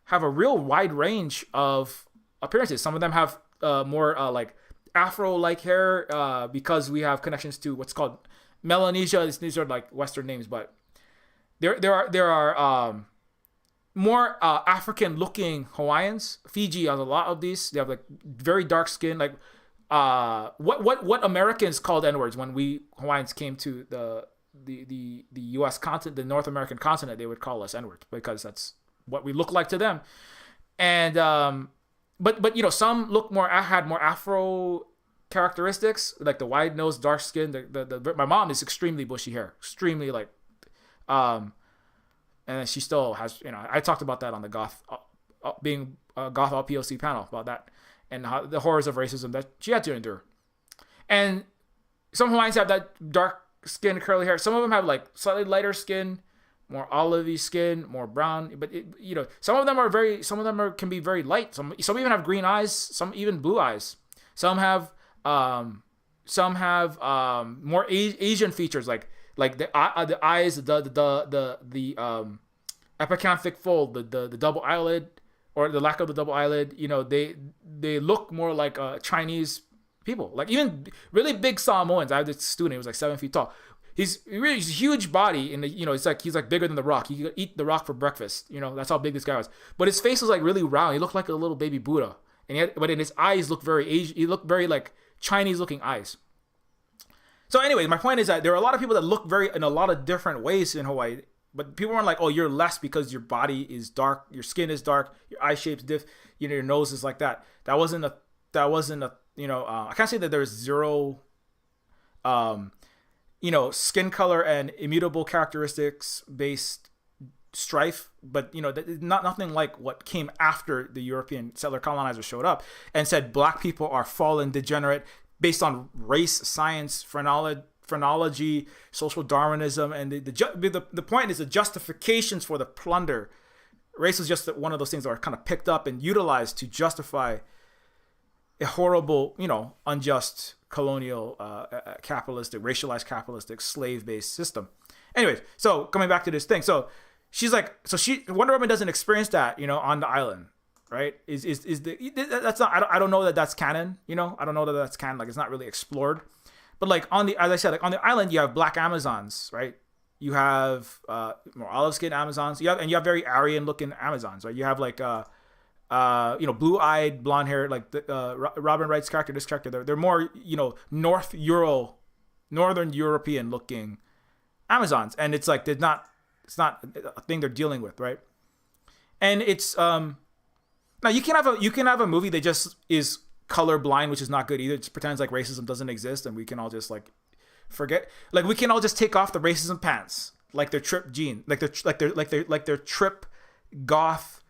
have a real wide range of appearances. Some of them have more like Afro-like hair because we have connections to what's called Melanesia. These are like Western names, but there are more African-looking Hawaiians. Fiji has a lot of these. They have like very dark skin. Like what Americans called N-words when we Hawaiians came to the U.S. continent, the North American continent, they would call us N-words because that's what we look like to them. And but some had more Afro characteristics, like the wide nose, dark skin. My mom is extremely bushy hair, extremely like and she still has, I talked about that on the goth being a goth all POC panel about that and how the horrors of racism that she had to endure. And some Hawaiians have that dark skin, curly hair. Some of them have like slightly lighter skin, more olivey skin, more brown. But some of them can be very light. Some even have green eyes. Some even blue eyes. Some have more Asian features like the eyes, the epicanthic fold, the double eyelid, or the lack of the double eyelid. They look more like Chinese people. Like even really big Samoans. I had this student. He was like 7 feet tall. He's a huge body, and it's like he's like bigger than the Rock. He could eat the Rock for breakfast. That's how big this guy was. But his face was like really round. He looked like a little baby Buddha, but in his eyes looked very Asian. He looked very like Chinese looking eyes. So anyway, my point is that there are a lot of people that look in a lot of different ways in Hawaii, but people weren't like, oh, you're less because your body is dark, your skin is dark, your eye shape's diff, your nose is like that. That wasn't a I can't say that there's zero, skin color and immutable characteristics based strife, but nothing like what came after the European settler colonizers showed up and said black people are fallen, degenerate, based on race, science, phrenology, social Darwinism, and the point is the justifications for the plunder. Race is just one of those things that are kind of picked up and utilized to justify a horrible, unjust, colonial, capitalistic, racialized, capitalistic, slave-based system. Anyways, so coming back to this thing, so she's like, Wonder Woman doesn't experience that, on the island, right? That's not, I don't know that that's canon, you know? I don't know that that's canon. Like, it's not really explored. But like as I said, like on the island, you have black Amazons, right? You have more olive skinned Amazons. You have very Aryan looking Amazons, right? You have like blue eyed, blonde hair, like the Robin Wright's character. This character, they're more Northern European looking Amazons, and it's like it's not a thing they're dealing with, right? And it's now you can have a movie that just is colorblind, which is not good either. It just pretends like racism doesn't exist, and we can all just like forget. Like, we can all just take off the racism pants, like their trip jean, like their trip goth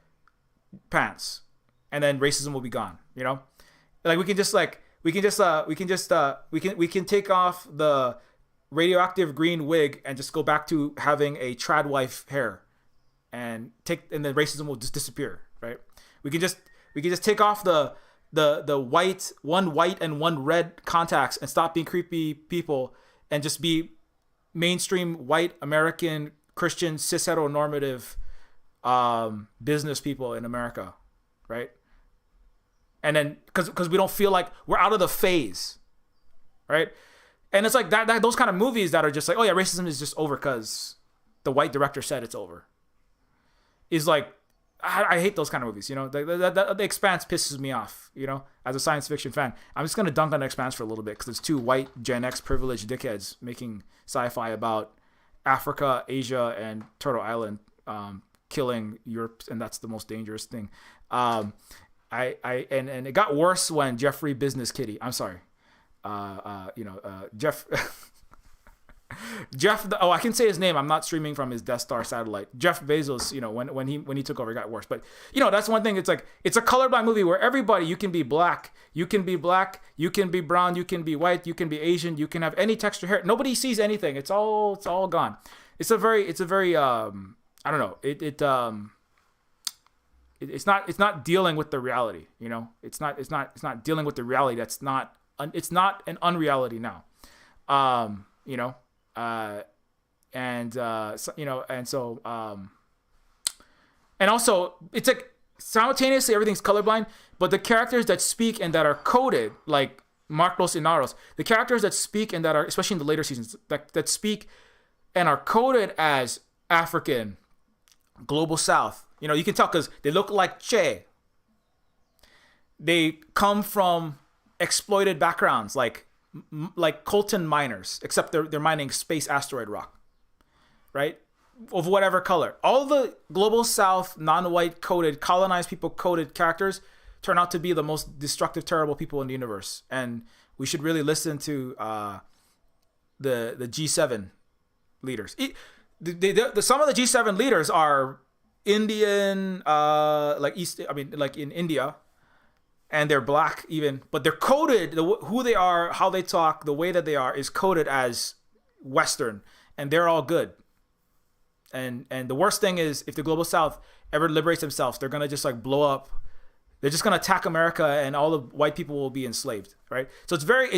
pants, and then racism will be gone. You know, like we can take off the radioactive green wig and just go back to having a trad wife hair, and then racism will just disappear, right? We can just take off the one white and one red contacts and stop being creepy people and just be mainstream white American Christian cis heteronormative business people in America, right? And then because we don't feel like we're out of the phase, right? And it's like that those kind of movies that are just like, oh yeah, racism is just over because the white director said it's over, is like, I hate those kind of movies, you know. The Expanse pisses me off, you know, as a science fiction fan. I'm just going to dunk on the Expanse for a little bit because there's two white Gen X privileged dickheads making sci-fi about Africa, Asia, and Turtle Island killing Europe, and that's the most dangerous thing. And it got worse when Jeffrey Business Kitty, I'm sorry, Jeff... I can say his name. I'm not streaming from his Death Star satellite. Jeff Bezos, you know, when he took over, it got worse. But you know, that's one thing. It's like, it's a colorblind movie where everybody, you can be black, you can be brown, you can be white, you can be Asian, you can have any texture hair. Nobody sees anything. It's all gone. It's a very I don't know. It's not dealing with the reality. You know, it's not dealing with the reality. It's not an unreality now. You know. And also it's like simultaneously everything's colorblind, but the characters that speak and that are coded, like Marcos Inaros, the characters that speak and that are, especially in the later seasons, that speak and are coded as African, Global South, you know, you can tell because they look like Che. They come from exploited backgrounds, like Colton miners, except they're mining space asteroid rock, right? Of whatever color. All the Global South, non-white coded, colonized people coded characters turn out to be the most destructive, terrible people in the universe. And we should really listen to the G7 leaders. Some of the G7 leaders are Indian, like in India. And they're black even, but they're coded, who they are, how they talk, the way that they are is coded as Western, and they're all good. And the worst thing is, if the Global South ever liberates themselves, they're gonna just like blow up. They're just gonna attack America, and all the white people will be enslaved, right? So it's very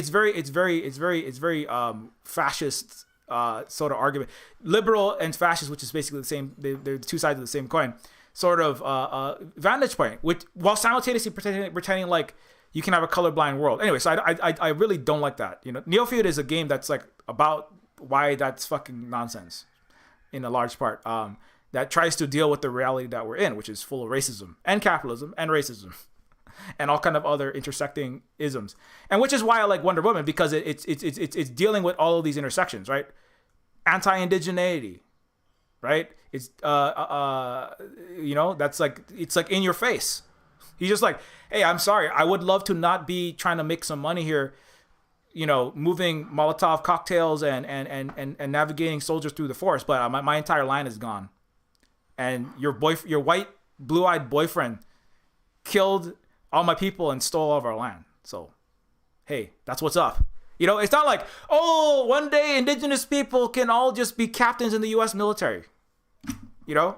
fascist sort of argument, liberal and fascist, which is basically the same. They're two sides of the same coin. Sort of vantage point, while simultaneously pretending like you can have a colorblind world. Anyway, so I really don't like that. You know, Neofeud is a game that's like about why that's fucking nonsense, in a large part. That tries to deal with the reality that we're in, which is full of racism and capitalism and racism, and all kind of other intersecting isms. And which is why I like Wonder Woman, because it's dealing with all of these intersections, right? Anti-indigeneity. Right? It's that's like, it's like in your face. He's just like, hey, I'm sorry, I would love to not be trying to make some money here, you know, moving Molotov cocktails and navigating soldiers through the forest, but my entire line is gone. And your white blue-eyed boyfriend killed all my people and stole all of our land. So, hey, that's what's up. You know, it's not like, oh, one day indigenous people can all just be captains in the U.S. military. You know,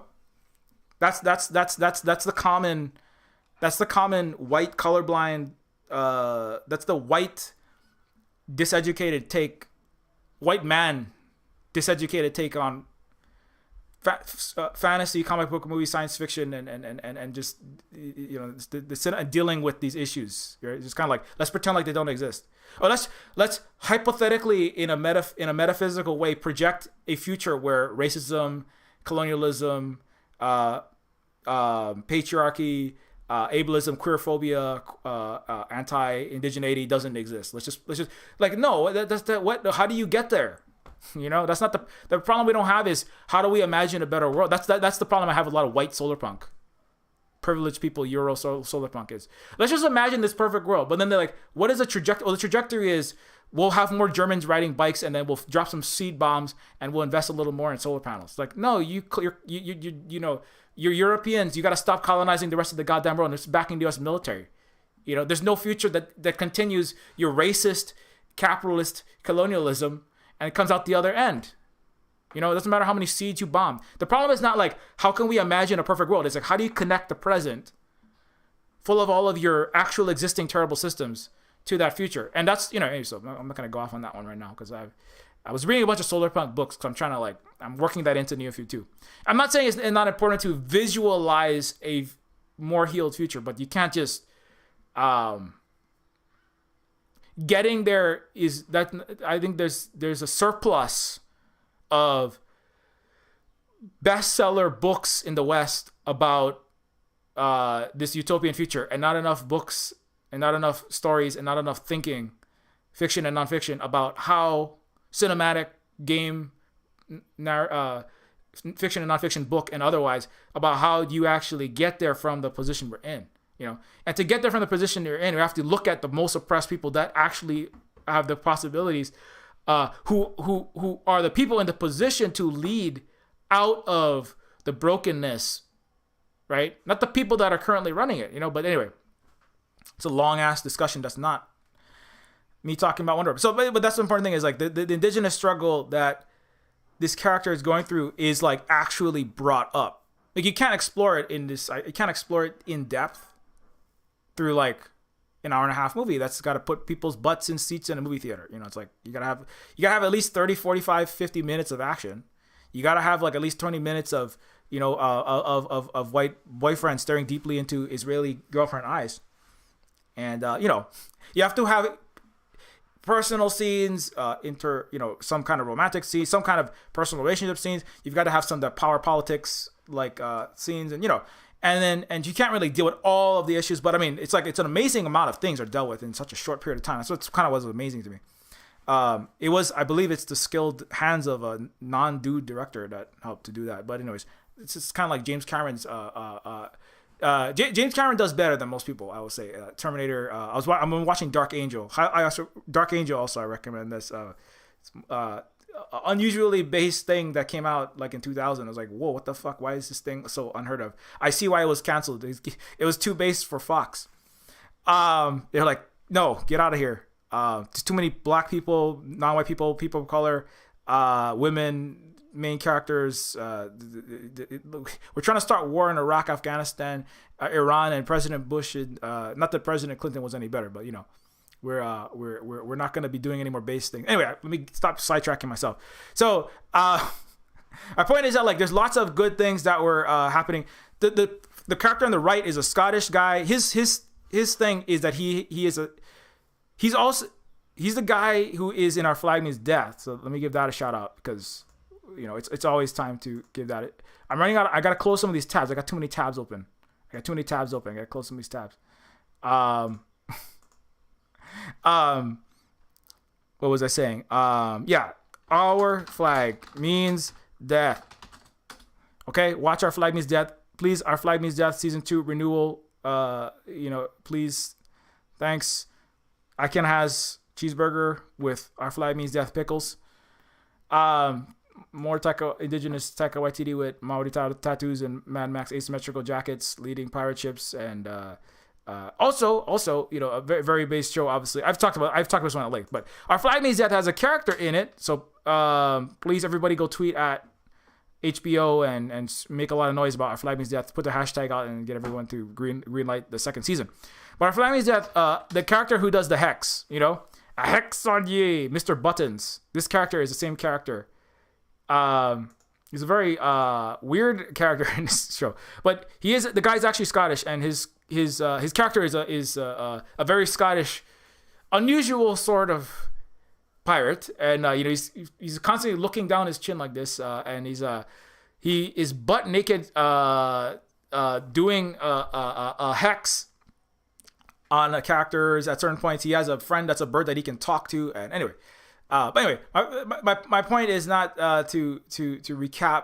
that's the common white colorblind. That's the white diseducated take, white man diseducated take on fantasy, comic book, movie, science fiction, and just dealing with these issues. Right? It's kind of like, let's pretend like they don't exist, or let's hypothetically in a metaphysical way project a future where racism, colonialism, patriarchy, ableism, queerphobia, anti-indigeneity doesn't exist. Let's just like, no, that's that. What? How do you get there? That's not the problem we don't have is how do we imagine a better world? That's the problem I have with a lot of white solar punk. Privileged people, Euro solar punk is. Let's just imagine this perfect world. But then they're like, what is the trajectory? Well, the trajectory is we'll have more Germans riding bikes and then we'll drop some seed bombs and we'll invest a little more in solar panels. Like, no, you're Europeans. You got to stop colonizing the rest of the goddamn world and just backing the U.S. military. There's no future that continues your racist, capitalist colonialism and it comes out the other end. It doesn't matter how many seeds you bomb. The problem is not like, how can we imagine a perfect world? It's like, how do you connect the present, full of all of your actual existing terrible systems, to that future? And that's, anyway, so I'm not going to go off on that one right now because I was reading a bunch of solar punk books because I'm trying to I'm working that into Neofeud too. I'm not saying it's not important to visualize a more healed future, but you can't just, getting there is that I think there's a surplus of bestseller books in the West about this utopian future, and not enough books and not enough stories and not enough thinking, fiction and nonfiction, about how cinematic, game, fiction and nonfiction, book and otherwise, about how you actually get there from the position we're in. And to get there from the position you're in, you have to look at the most oppressed people that actually have the possibilities, who are the people in the position to lead out of the brokenness, right? Not the people that are currently running it, But anyway, it's a long ass discussion. That's not me talking about Wonder Woman. So, but that's the important thing is like the indigenous struggle that this character is going through is like actually brought up. Like you can't explore it in depth through like an hour and a half movie that's got to put people's butts in seats in a movie theater. It's like you gotta have at least 30, 45, 50 minutes of action. You gotta have like at least 20 minutes of of white boyfriend staring deeply into Israeli girlfriend eyes, and you have to have personal scenes, some kind of romantic scenes, some kind of personal relationship scenes. You've got to have some of the power politics scenes, and and you can't really deal with all of the issues, but I mean, it's an amazing amount of things are dealt with in such a short period of time. That's what kind of was amazing to me. I believe it's the skilled hands of a non-dude director that helped to do that. But anyways, it's just kind of like James Cameron's. James Cameron does better than most people, I would say. Terminator. I'm watching Dark Angel. Dark Angel also I recommend this. Unusually based thing that came out like in 2000. I was like, whoa, what the fuck? Why is this thing so unheard of? I see why it was canceled. It was too based for Fox. They're like, no, get out of here. There's too many black people, non-white people, people of color, women, main characters. We're trying to start war in Iraq, Afghanistan, Iran, and President Bush. Not that President Clinton was any better, but we're not going to be doing any more base things. Anyway, let me stop sidetracking myself. So my point is that like there's lots of good things that were happening. The character on the right is a Scottish guy. His thing is that he's the guy who is in Our Flag Means Death. So let me give that a shout out because it's always time to give that. I'm running out. I gotta close some of these tabs. I got too many tabs open. I gotta close some of these tabs. What was I saying? Yeah, Our Flag Means Death. Okay, watch Our Flag Means Death, please. Our Flag Means Death season 2 renewal. Please, thanks. Iken has cheeseburger with Our Flag Means Death pickles. More indigenous Taika Waititi with Maori tattoos and Mad Max asymmetrical jackets leading pirate ships, and also a very, very base show. Obviously, I've talked about this one at length, but Our Flag Means Death has a character in it. So please, everybody, go tweet at HBO and make a lot of noise about Our Flag Means Death. Put the hashtag out and get everyone to green light the second season. But Our Flag Means Death, the character who does the hex, a hex on ye, Mr. Buttons. This character is the same character. He's a very weird character in this show, but the guy's actually Scottish, and his character is a very Scottish, unusual sort of pirate, and he's constantly looking down his chin like this, and he is butt naked, doing a hex on characters at certain points. He has a friend that's a bird that he can talk to, and anyway. But anyway, my point is not to recap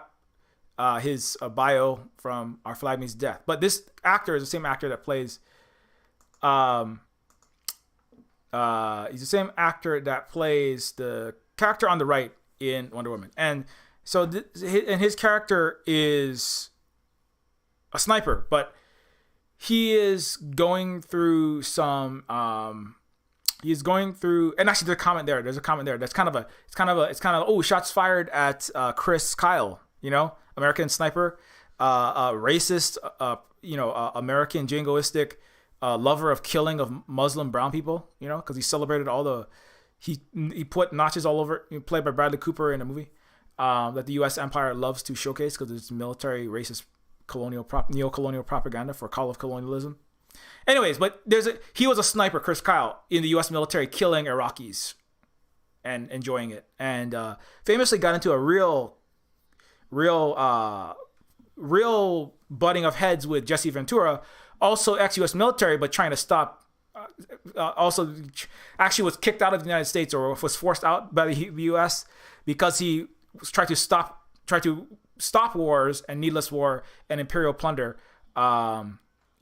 his bio from Our Flag Means Death, but this actor is the same actor that plays. He's the same actor that plays the character on the right in Wonder Woman, and so his character is a sniper, but he is going through some. He's going through, and actually, there's a comment there. That's kind of oh, shots fired at Chris Kyle, American sniper, racist, American jingoistic, lover of killing of Muslim brown people, because he celebrated he put notches all over, played by Bradley Cooper in a movie that the U.S. empire loves to showcase because it's military racist neo-colonial propaganda for call of colonialism. Anyways, but he was a sniper, Chris Kyle, in the U.S. military, killing Iraqis and enjoying it, and famously got into a real butting of heads with Jesse Ventura, also ex-U.S. military, but trying to stop. Also, actually was kicked out of the United States or was forced out by the U.S. because he was trying to stop wars and needless war and imperial plunder.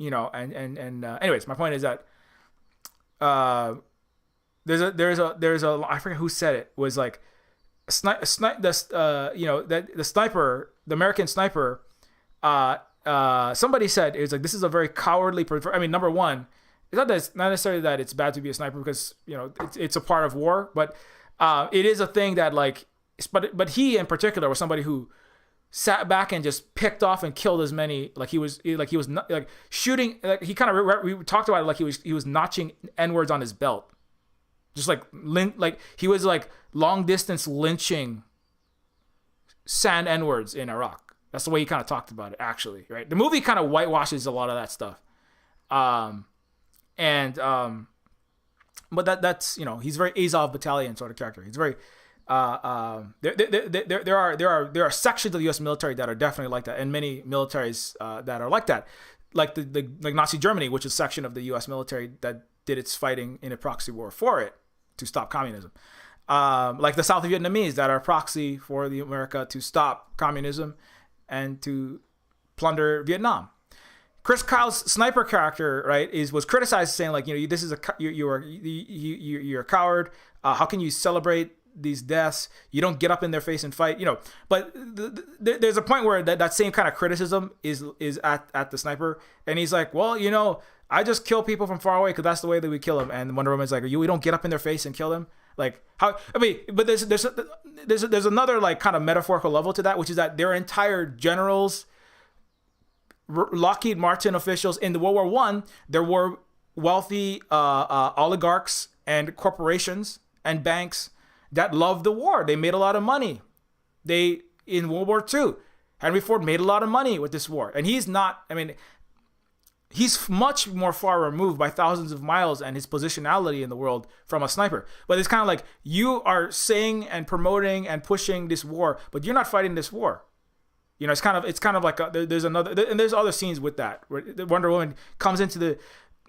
Anyways, my point is that there's a I forget who said it, was like the sniper, the American sniper, somebody said it was like, this is a very cowardly. I mean, number one, it's not necessarily that it's bad to be a sniper because it's a part of war, but it is a thing that but he in particular was somebody who sat back and just picked off and killed as many, he was not, shooting, he kind of, we talked about it like he was notching N-words on his belt, just he was long distance lynching sand N-words in Iraq. That's the way he kind of talked about it, actually, right? The movie kind of whitewashes a lot of that stuff, but that's he's very Azov Battalion sort of character. He's very there are sections of the U.S. military that are definitely like that, and many militaries that are like that, like Nazi Germany, which is a section of the U.S. military that did its fighting in a proxy war for it to stop communism, like the South Vietnamese that are proxy for the America to stop communism and to plunder Vietnam. Chris Kyle's sniper character, right, was criticized, saying this is you're a coward. How can you celebrate these deaths? You don't get up in their face and fight, but there's a point where that same kind of criticism is at the sniper, and he's like, well, I just kill people from far away because that's the way that we kill them. And Wonder Woman's like, we don't get up in their face and kill them. Like, how? I mean, but there's another kind of metaphorical level to that, which is that their entire generals, Lockheed Martin officials in the World War I, there were wealthy oligarchs and corporations and banks that loved the war. They made a lot of money. In World War II, Henry Ford made a lot of money with this war. And he's not, he's much more far removed by thousands of miles and his positionality in the world from a sniper. But it's kind of like, you are saying and promoting and pushing this war, but you're not fighting this war. It's kind of like there's another, and there's other scenes with that where Wonder Woman comes into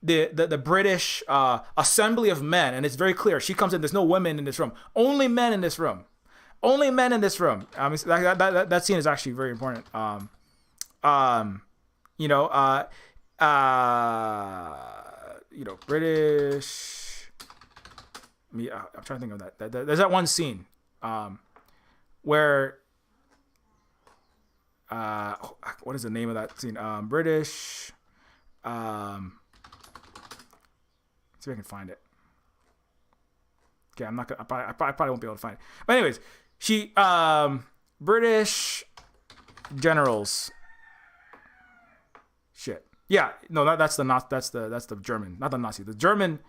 the British assembly of men, and it's very clear. She comes in, there's no women in this room, only men in this room. That scene is actually very important. British. I'm trying to think of that. There's that one scene where what is the name of that scene? British. See if I can find it. Okay, I'm not gonna. I probably won't be able to find it. But anyways, she British generals. Shit. Yeah, no, that's the German, not the Nazi. The German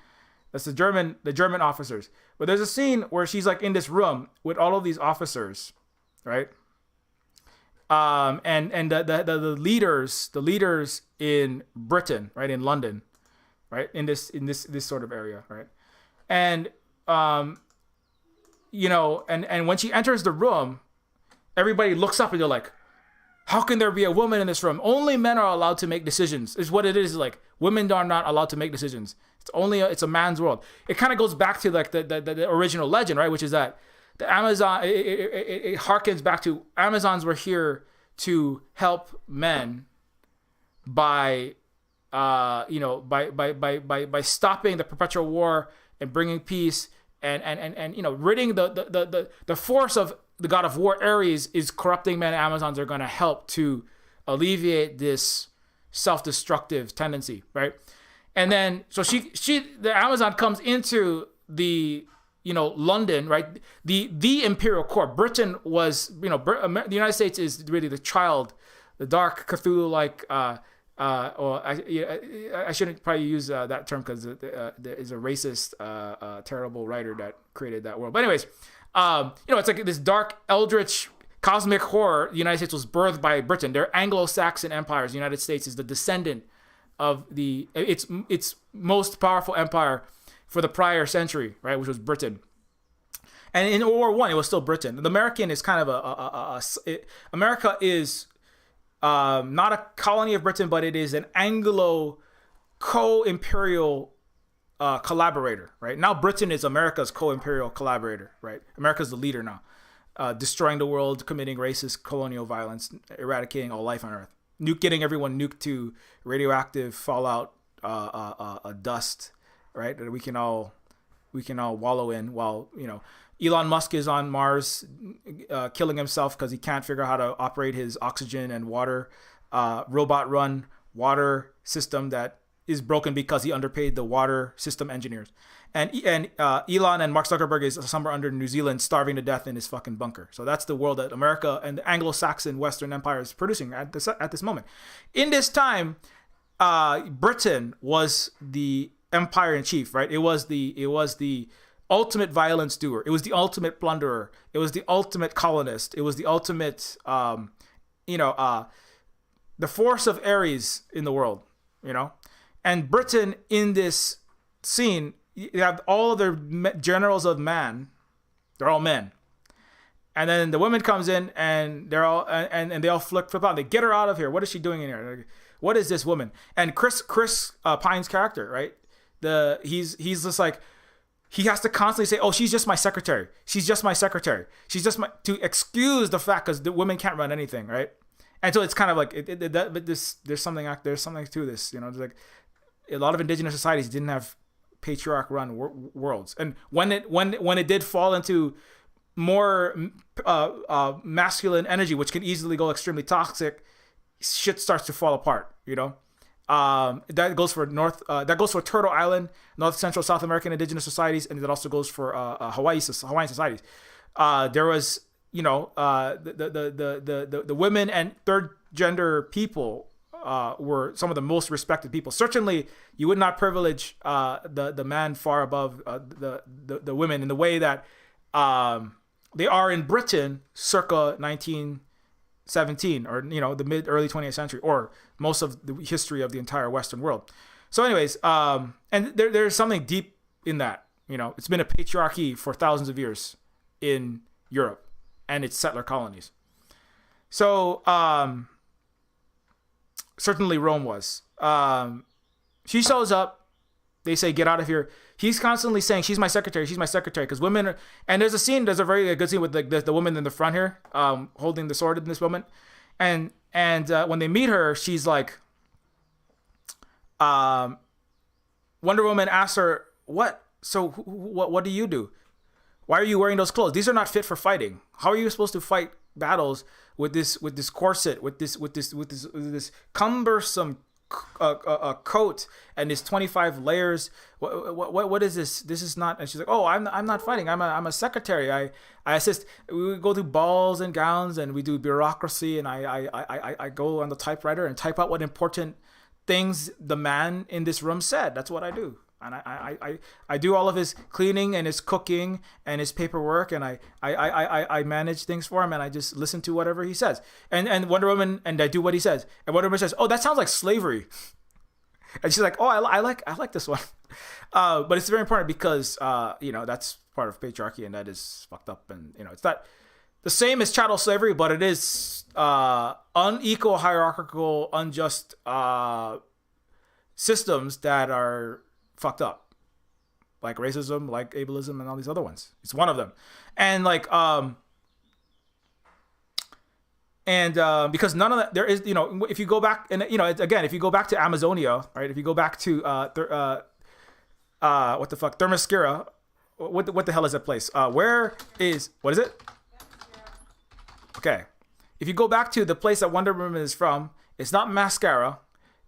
officers. But there's a scene where she's in this room with all of these officers, right? And the leaders in Britain, right, in London, right, in this sort of area, right, and and when she enters the room, everybody looks up and they're like, how can there be a woman in this room? Only men are allowed to make decisions. Is what it is. Like, women are not allowed to make decisions. It's a man's world. It kind of goes back to like the original legend, right? Which is that the Amazon, it harkens back to Amazons were here to help men by stopping the perpetual war and bringing peace and ridding the force of the god of war. Ares is corrupting men. Amazons are going to help to alleviate this self-destructive tendency, right? And then so the Amazon comes into the London, right? The imperial court. Britain was, the United States is really the child, the dark Cthulhu-like. Or I shouldn't probably use that term because there is a racist, terrible writer that created that world. But anyways, it's like this dark, eldritch, cosmic horror. The United States was birthed by Britain. They're Anglo-Saxon empires. The United States is the descendant of its most powerful empire for the prior century, right, which was Britain. And in World War One, it was still Britain. The American is kind of America is not a colony of Britain, but it is an Anglo co-imperial collaborator, right? Now Britain is America's co-imperial collaborator, right? America's the leader now, destroying the world, committing racist colonial violence, eradicating all life on Earth, getting everyone nuked to radioactive fallout, dust, right? That we can all wallow in while Elon Musk is on Mars, killing himself because he can't figure out how to operate his oxygen and water robot-run water system that is broken because he underpaid the water system engineers. And Elon and Mark Zuckerberg is somewhere under New Zealand, starving to death in his fucking bunker. So that's the world that America and the Anglo-Saxon Western Empire is producing at this moment. In this time, Britain was the empire in chief, right? It was the ultimate violence doer. It was the ultimate plunderer. It was the ultimate colonist. It was the ultimate, the force of Ares in the world, And Britain in this scene, you have all of their generals of man. They're all men. And then the woman comes in and they're all, and they all flip out. They get her out of here. What is she doing in here? What is this woman? And Chris Pine's character, right? He's just like, he has to constantly say, oh, she's just my secretary. She's just my secretary. She's just to excuse the fact because the women can't run anything, right? And so it's kind of like, but there's something to this, There's like a lot of indigenous societies didn't have patriarch run worlds. And when it did fall into more masculine energy, which can easily go extremely toxic, shit starts to fall apart, That goes for Turtle Island, North Central South American indigenous societies, and that also goes for Hawaiian societies. There was, the women and third gender people were some of the most respected people. Certainly, you would not privilege the man far above the women in the way that they are in Britain, circa 1917, or the early 20th century, or most of the history of the entire Western world. So anyways, and there's something deep in that. It's been a patriarchy for thousands of years in Europe and its settler colonies. So certainly Rome was. She shows up. They say, get out of here. He's constantly saying, she's my secretary, because women are, and there's a very good scene with the woman in the front here, holding the sword in this moment. And when they meet her, she's like, Wonder Woman asks her, what do you do? Why are you wearing those clothes? These are not fit for fighting. How are you supposed to fight battles with this corset, with this cumbersome coat and his 25 layers? What is this? This is not. And she's like, oh, I'm not fighting. I'm a secretary. I assist. We go through balls and gowns and we do bureaucracy, and I go on the typewriter and type out what important things the man in this room said. That's what I do. and I do all of his cleaning and his cooking and his paperwork, and I manage things for him, and I just listen to whatever he says. And Wonder Woman, and I do what he says. And Wonder Woman says, "Oh, that sounds like slavery," and she's like, "Oh, I like this one." But it's very important because that's part of patriarchy, and that is fucked up, and it's not the same as chattel slavery, but it is unequal, hierarchical, unjust systems that are fucked up, like racism, like ableism, and all these other ones. It's one of them, and because none of that, there is, if you go back, and again, if you go back to Amazonia, right? If you go back to what the fuck, Themyscira, what the hell is that place? What is it? Okay, if you go back to the place that Wonder Woman is from, it's not Mascara,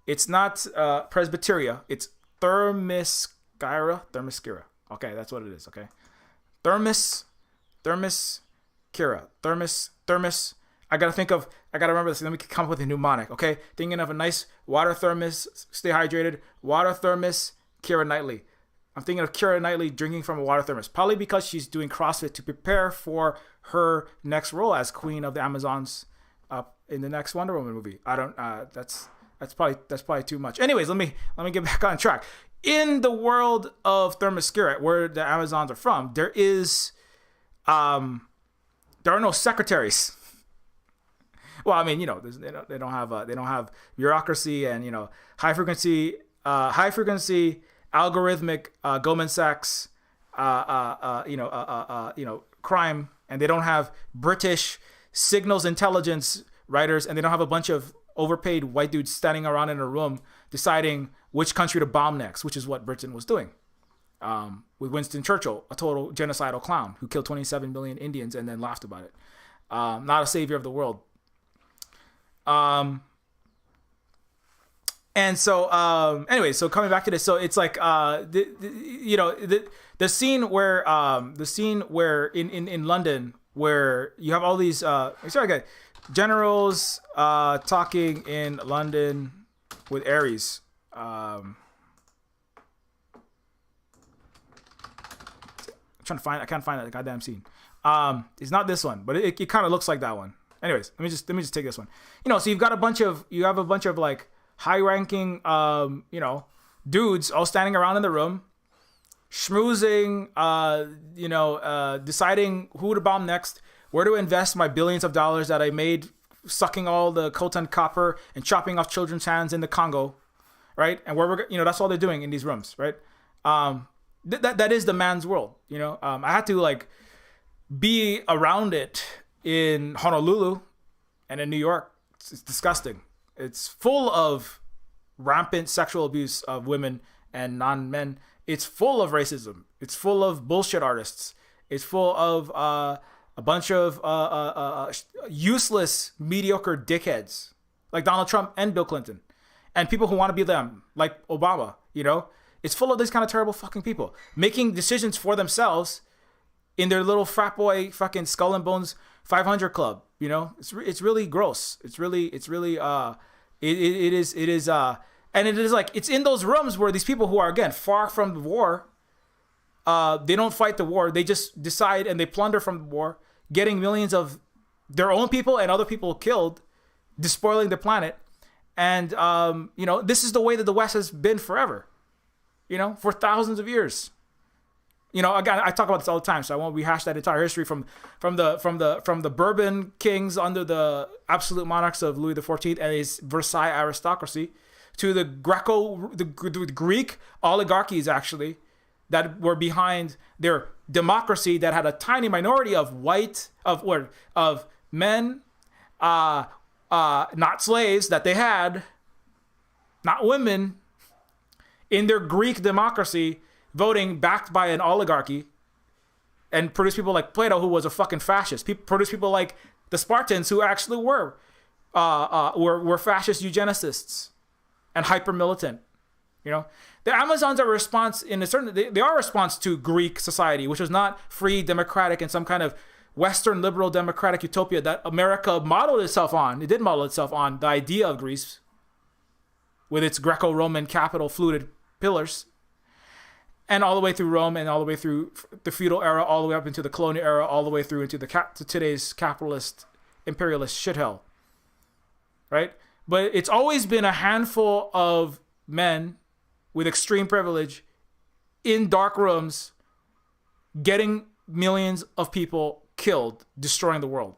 it's not Presbyteria, it's Themyscira. Okay, that's what it is. Okay, Thermos. I gotta remember this. Let me come up with a mnemonic. Okay, thinking of a nice water thermos, stay hydrated. Water thermos, Keira Knightley. I'm thinking of Keira Knightley drinking from a water thermos, probably because she's doing CrossFit to prepare for her next role as Queen of the Amazons in the next Wonder Woman movie. I don't. That's probably too much. Anyways, let me get back on track. In the world of Themyscira, where the Amazons are from, there are no secretaries. Well, I mean, they don't have bureaucracy and high frequency algorithmic Goldman Sachs crime, and they don't have British signals intelligence writers, and they don't have a bunch of overpaid white dudes standing around in a room deciding which country to bomb next, which is what Britain was doing with Winston Churchill, a total genocidal clown who killed 27 million Indians and then laughed about it. Not a savior of the world. And so, anyway, so coming back to this, so it's like, the scene where in London, where you have all these, generals, talking in London with Ares. I can't find that goddamn scene. It's not this one, but it kind of looks like that one. Anyways, let me just take this one. So you have a bunch of like high-ranking, dudes all standing around in the room, schmoozing, deciding who to bomb next, where to invest my billions of dollars that I made sucking all the coltan copper and chopping off children's hands in the Congo, right? And where that's all they're doing in these rooms, right? That is the man's world, I had to like be around it in Honolulu and in New York. It's disgusting. It's full of rampant sexual abuse of women and non-men. It's full of racism. It's full of bullshit artists. It's full of a bunch of useless, mediocre dickheads like Donald Trump and Bill Clinton, and people who want to be them, like Obama. It's full of these kind of terrible fucking people making decisions for themselves in their little frat boy fucking skull and bones 500 club. It's really gross. It is and it is like, it's in those rooms where these people who are, again, far from the war, they don't fight the war. They just decide and they plunder from the war, getting millions of their own people and other people killed, despoiling the planet. And, this is the way that the West has been forever, for thousands of years. Again, I talk about this all the time, so I won't rehash that entire history from the Bourbon kings under the absolute monarchs of Louis XIV and his Versailles aristocracy, to the Greek oligarchies, actually, that were behind their democracy, that had a tiny minority of men, not slaves, that they had, not women, in their Greek democracy, voting backed by an oligarchy, and produce people like Plato, who was a fucking fascist. Produce people like the Spartans, who actually were fascist eugenicists and hyper militant. The Amazons are a response they are a response to Greek society, which was not free, democratic, and some kind of Western liberal democratic utopia that America modeled itself on. It did model itself on the idea of Greece with its Greco-Roman capital fluted pillars. and all the way through Rome, and all the way through the feudal era, all the way up into the colonial era, all the way through into to today's capitalist, imperialist shithell, right? But it's always been a handful of men with extreme privilege in dark rooms getting millions of people killed, destroying the world.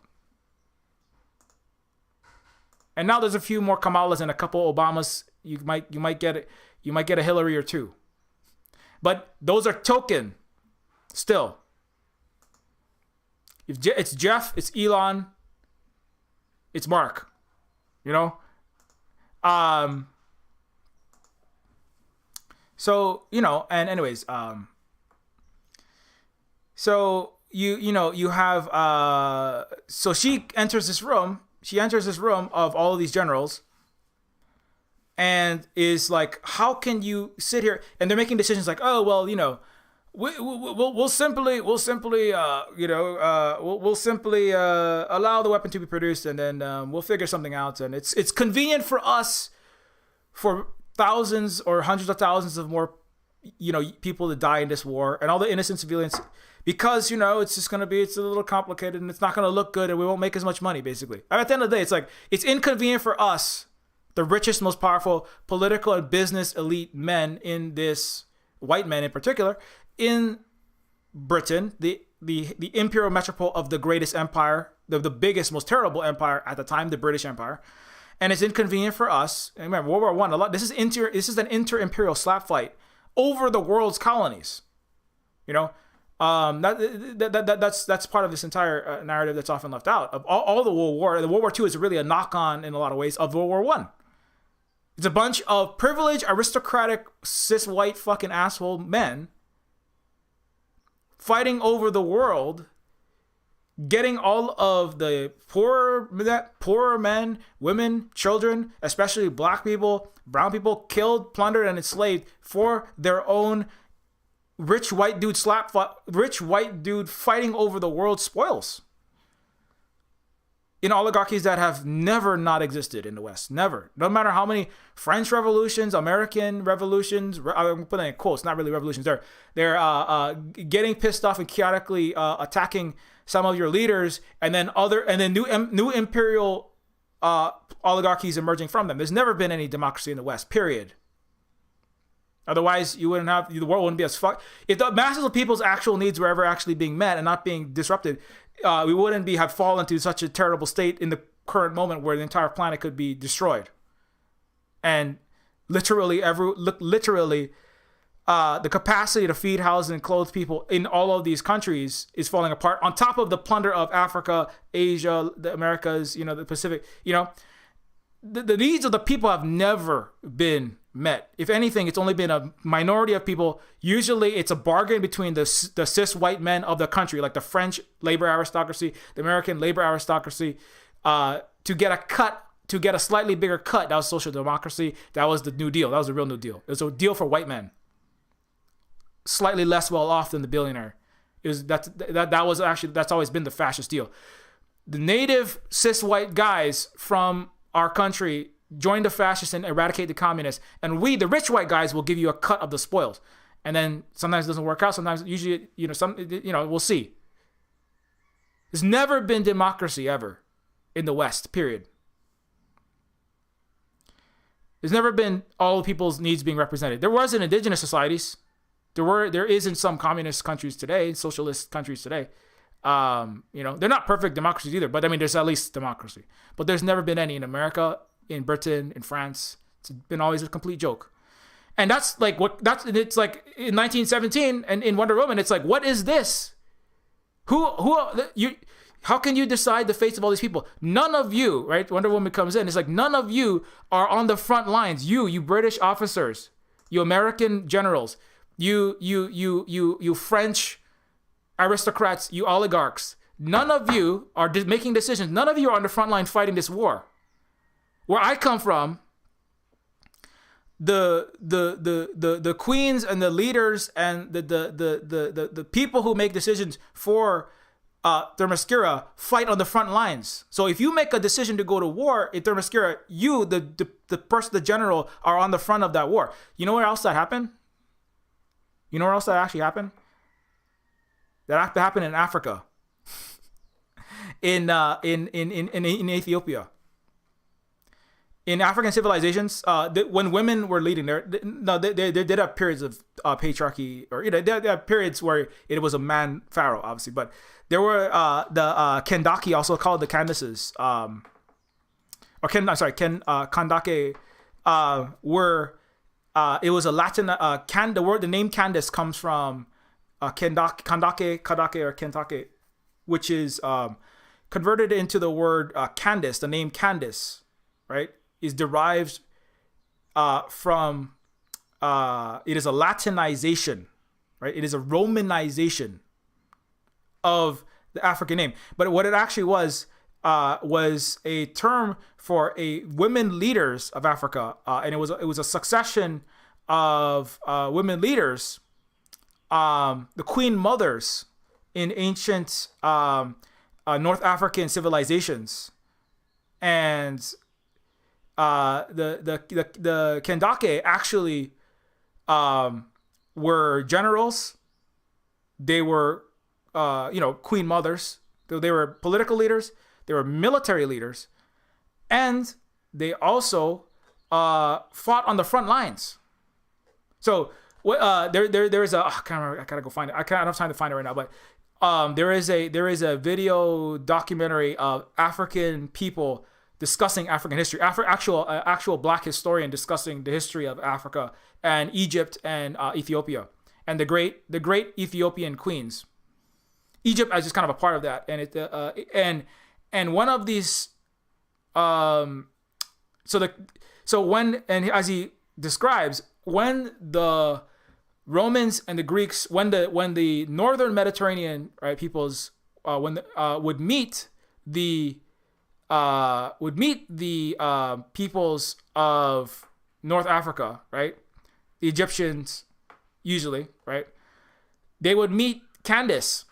And now there's a few more Kamalas and a couple Obamas. You might get it. You might get a Hillary or two. But those are token still. If it's Jeff, it's Elon, it's Mark. You know? So, you know, and anyways, so you have so she enters this room of all of these generals and is like, how can you sit here? And they're making decisions like, oh, well, you know, we'll simply allow the weapon to be produced, and then we'll figure something out, and it's convenient for us for thousands or hundreds of thousands of more, you know, people to die in this war, and all the innocent civilians, because, you know, it's a little complicated, and it's not going to look good, and we won't make as much money, basically. At the end of the day, it's like, it's inconvenient for us, the richest, most powerful political and business elite men in this, white men in particular, in Britain, the imperial metropole of the greatest empire, the biggest, most terrible empire at the time, the British Empire. And it's inconvenient for us. And remember, World War I, this is an inter-imperial slap fight over the world's colonies. You know, that's part of this entire narrative that's often left out of all the World War. The World War II is really a knock-on in a lot of ways of World War I. It's a bunch of privileged, aristocratic, cis white fucking asshole men fighting over the world, getting all of the poorer men, women, children, especially black people, brown people, killed, plundered, and enslaved for their own rich white dude fighting over the world's spoils. In oligarchies that have never not existed in the West. Never. No matter how many French revolutions, American revolutions, I'm putting in quotes, not really revolutions. They're getting pissed off and chaotically attacking some of your leaders, and then new imperial oligarchies emerging from them. There's never been any democracy in the West, period. Otherwise, the world wouldn't be as fucked. If the masses of people's actual needs were ever actually being met and not being disrupted, we wouldn't have fallen to such a terrible state in the current moment where the entire planet could be destroyed. And literally, the capacity to feed, house, and clothe people in all of these countries is falling apart. On top of the plunder of Africa, Asia, the Americas, you know, the Pacific, you know, the needs of the people have never been met. If anything, it's only been a minority of people. Usually it's a bargain between the cis white men of the country, like the French labor aristocracy, the American labor aristocracy, to get a slightly bigger cut. That was social democracy. That was the New Deal. That was the real New Deal. It was a deal for white men, slightly less well off than the billionaire. That's always been the fascist deal. The native cis white guys from our country join the fascists and eradicate the communists, and we, the rich white guys, will give you a cut of the spoils. And then sometimes it doesn't work out. Sometimes, usually, we'll see. There's never been democracy ever in the West, period. There's never been all people's needs being represented. There was in indigenous societies. There is in some communist countries today, socialist countries today. They're not perfect democracies either, but I mean, there's at least democracy. But there's never been any in America, in Britain, in France. It's been always a complete joke. And it's like in 1917 and in Wonder Woman, it's like, what is this? How can you decide the fates of all these people? None of you, right? Wonder Woman comes in. It's like, none of you are on the front lines. You British officers, you American generals, you French aristocrats, you oligarchs. None of you are making decisions. None of you are on the front line fighting this war. Where I come from, the queens and the leaders and the people who make decisions for Themyscira fight on the front lines. So if you make a decision to go to war in Themyscira, you, the general, are on the front of that war. You know where else that happened? You know where else that actually happened? That happened in Africa, in Ethiopia. In African civilizations, when women were leading, they did have periods of patriarchy, or they had periods where it was a man pharaoh, obviously, but there were the Kendaki, also called the Candaces, Kandake, were it was a Latin the name Candace comes from Kadake or Kentake, which is converted into the word Candace. The name Candace, right, is derived from it is a Latinization, right? It is a Romanization of the African name. But what it actually was a term for women leaders of Africa, and it was a succession of women leaders, the queen mothers in ancient North African civilizations, and the Kendake actually were generals. They were queen mothers. They were political leaders. They were military leaders, and they also fought on the front lines. So there is a I can't remember, I gotta go find it. I don't have time to find it right now, but there is a video documentary of African people discussing African history, actual black historian discussing the history of Africa and Egypt and Ethiopia and the great Ethiopian queens. Egypt as just kind of a part of that, and and one of these as he describes, when the Romans and the Greeks, when the northern Mediterranean, right, peoples would meet the peoples of North Africa, right, the Egyptians usually, right, they would meet Candace,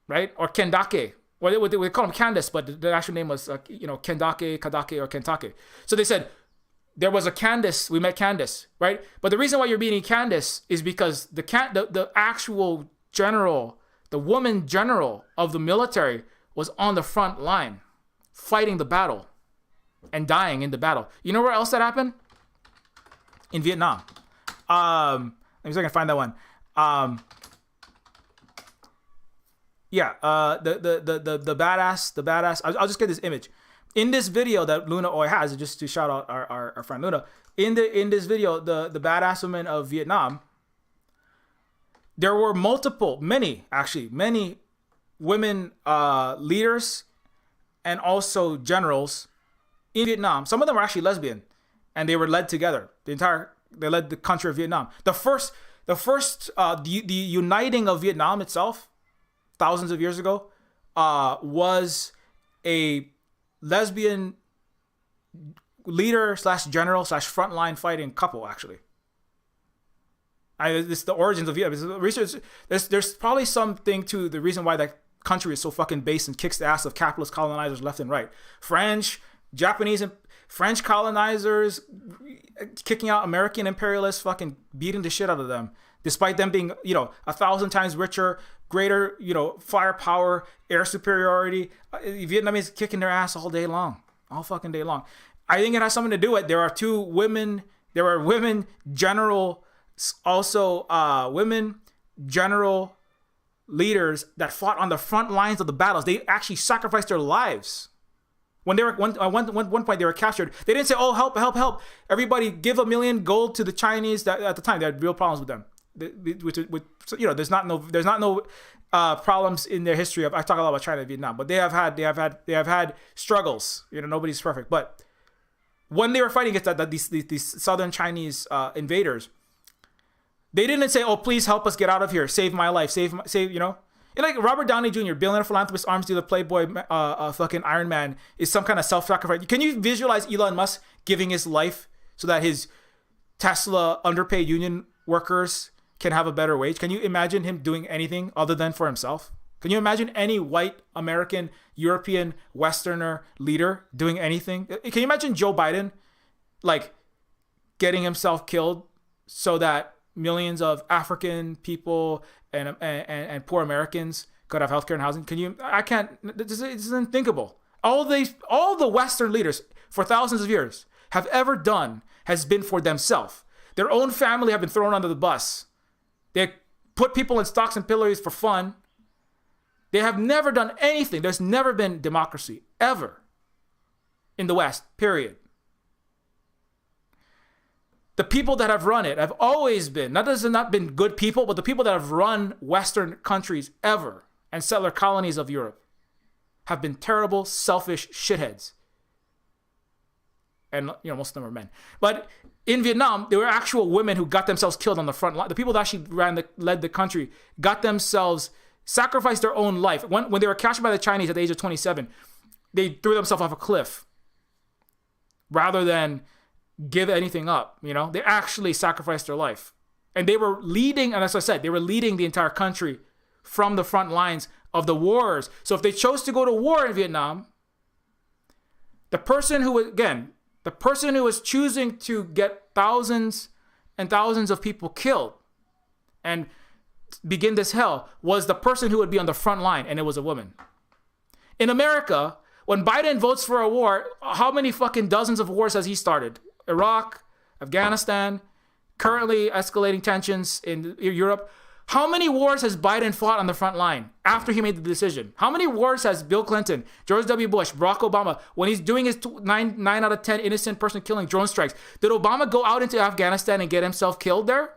right, or Kendake. Well, they would call him Candace, but the actual name was Kendake, Kadake, or Kentake. So they said there was a Candace. We met Candace, right? But the reason why you're meeting Candace is because the actual general, the woman general of the military, was on the front line, fighting the battle, and dying in the battle. You know where else that happened? In Vietnam. Let me see if I can find that one. The badass. I'll just get this image. In this video that Luna Oi has, just to shout out our friend Luna, in this video, the badass women of Vietnam, there were many women leaders and also generals in Vietnam. Some of them were actually lesbian, and they were led together. They led the country of Vietnam. The uniting of Vietnam itself, thousands of years ago, was a lesbian leader / general / frontline fighting couple. Actually, this is the origins of Vietnam. Research. There's probably something to the reason why that country is so fucking based and kicks the ass of capitalist colonizers left and right. French, Japanese, and French colonizers kicking out American imperialists, fucking beating the shit out of them, despite them being 1,000 times richer, greater, firepower, air superiority. Vietnamese kicking their ass all day long, all fucking day long. I think it has something to do with, there are women general, also women general leaders that fought on the front lines of the battles. They actually sacrificed their lives. When they were one point they were captured, they didn't say, "Oh, help, help, help! Everybody, give $1 million gold to the Chinese." That at the time they had real problems with them. There's not no problems in their history of. I talk a lot about China and Vietnam, but they have had struggles. Nobody's perfect. But when they were fighting against these southern Chinese invaders, they didn't say, "Oh, please help us get out of here, save my life, save." Like Robert Downey Jr., billionaire philanthropist, arms dealer, playboy, fucking Iron Man, is some kind of self-sacrifice. Can you visualize Elon Musk giving his life so that his Tesla underpaid union workers can have a better wage? Can you imagine him doing anything other than for himself? Can you imagine any white American, European, Westerner leader doing anything? Can you imagine Joe Biden, like, getting himself killed so that millions of African people and poor Americans could have healthcare and housing. This is unthinkable. All the Western leaders for thousands of years have ever done has been for themselves. Their own family have been thrown under the bus. They put people in stocks and pillories for fun. They have never done anything. There's never been democracy, ever, in the West, period. The people that have run it have always been, not that not been good people, but the people that have run Western countries ever and settler colonies of Europe have been terrible, selfish shitheads. And, most of them are men. But in Vietnam, there were actual women who got themselves killed on the front line. The people that actually led the country sacrificed their own life. When they were captured by the Chinese at the age of 27, they threw themselves off a cliff rather than give anything up. They actually sacrificed their life. And they were leading, and as I said, they were leading the entire country from the front lines of the wars. So if they chose to go to war in Vietnam, the person who was choosing to get thousands and thousands of people killed and begin this hell was the person who would be on the front line, and it was a woman. In America, when Biden votes for a war, how many fucking dozens of wars has he started? Iraq, Afghanistan, currently escalating tensions in Europe. How many wars has Biden fought on the front line after he made the decision? How many wars has Bill Clinton, George W. Bush, Barack Obama, when he's doing his 9 out of 10 innocent person killing drone strikes, did Obama go out into Afghanistan and get himself killed there?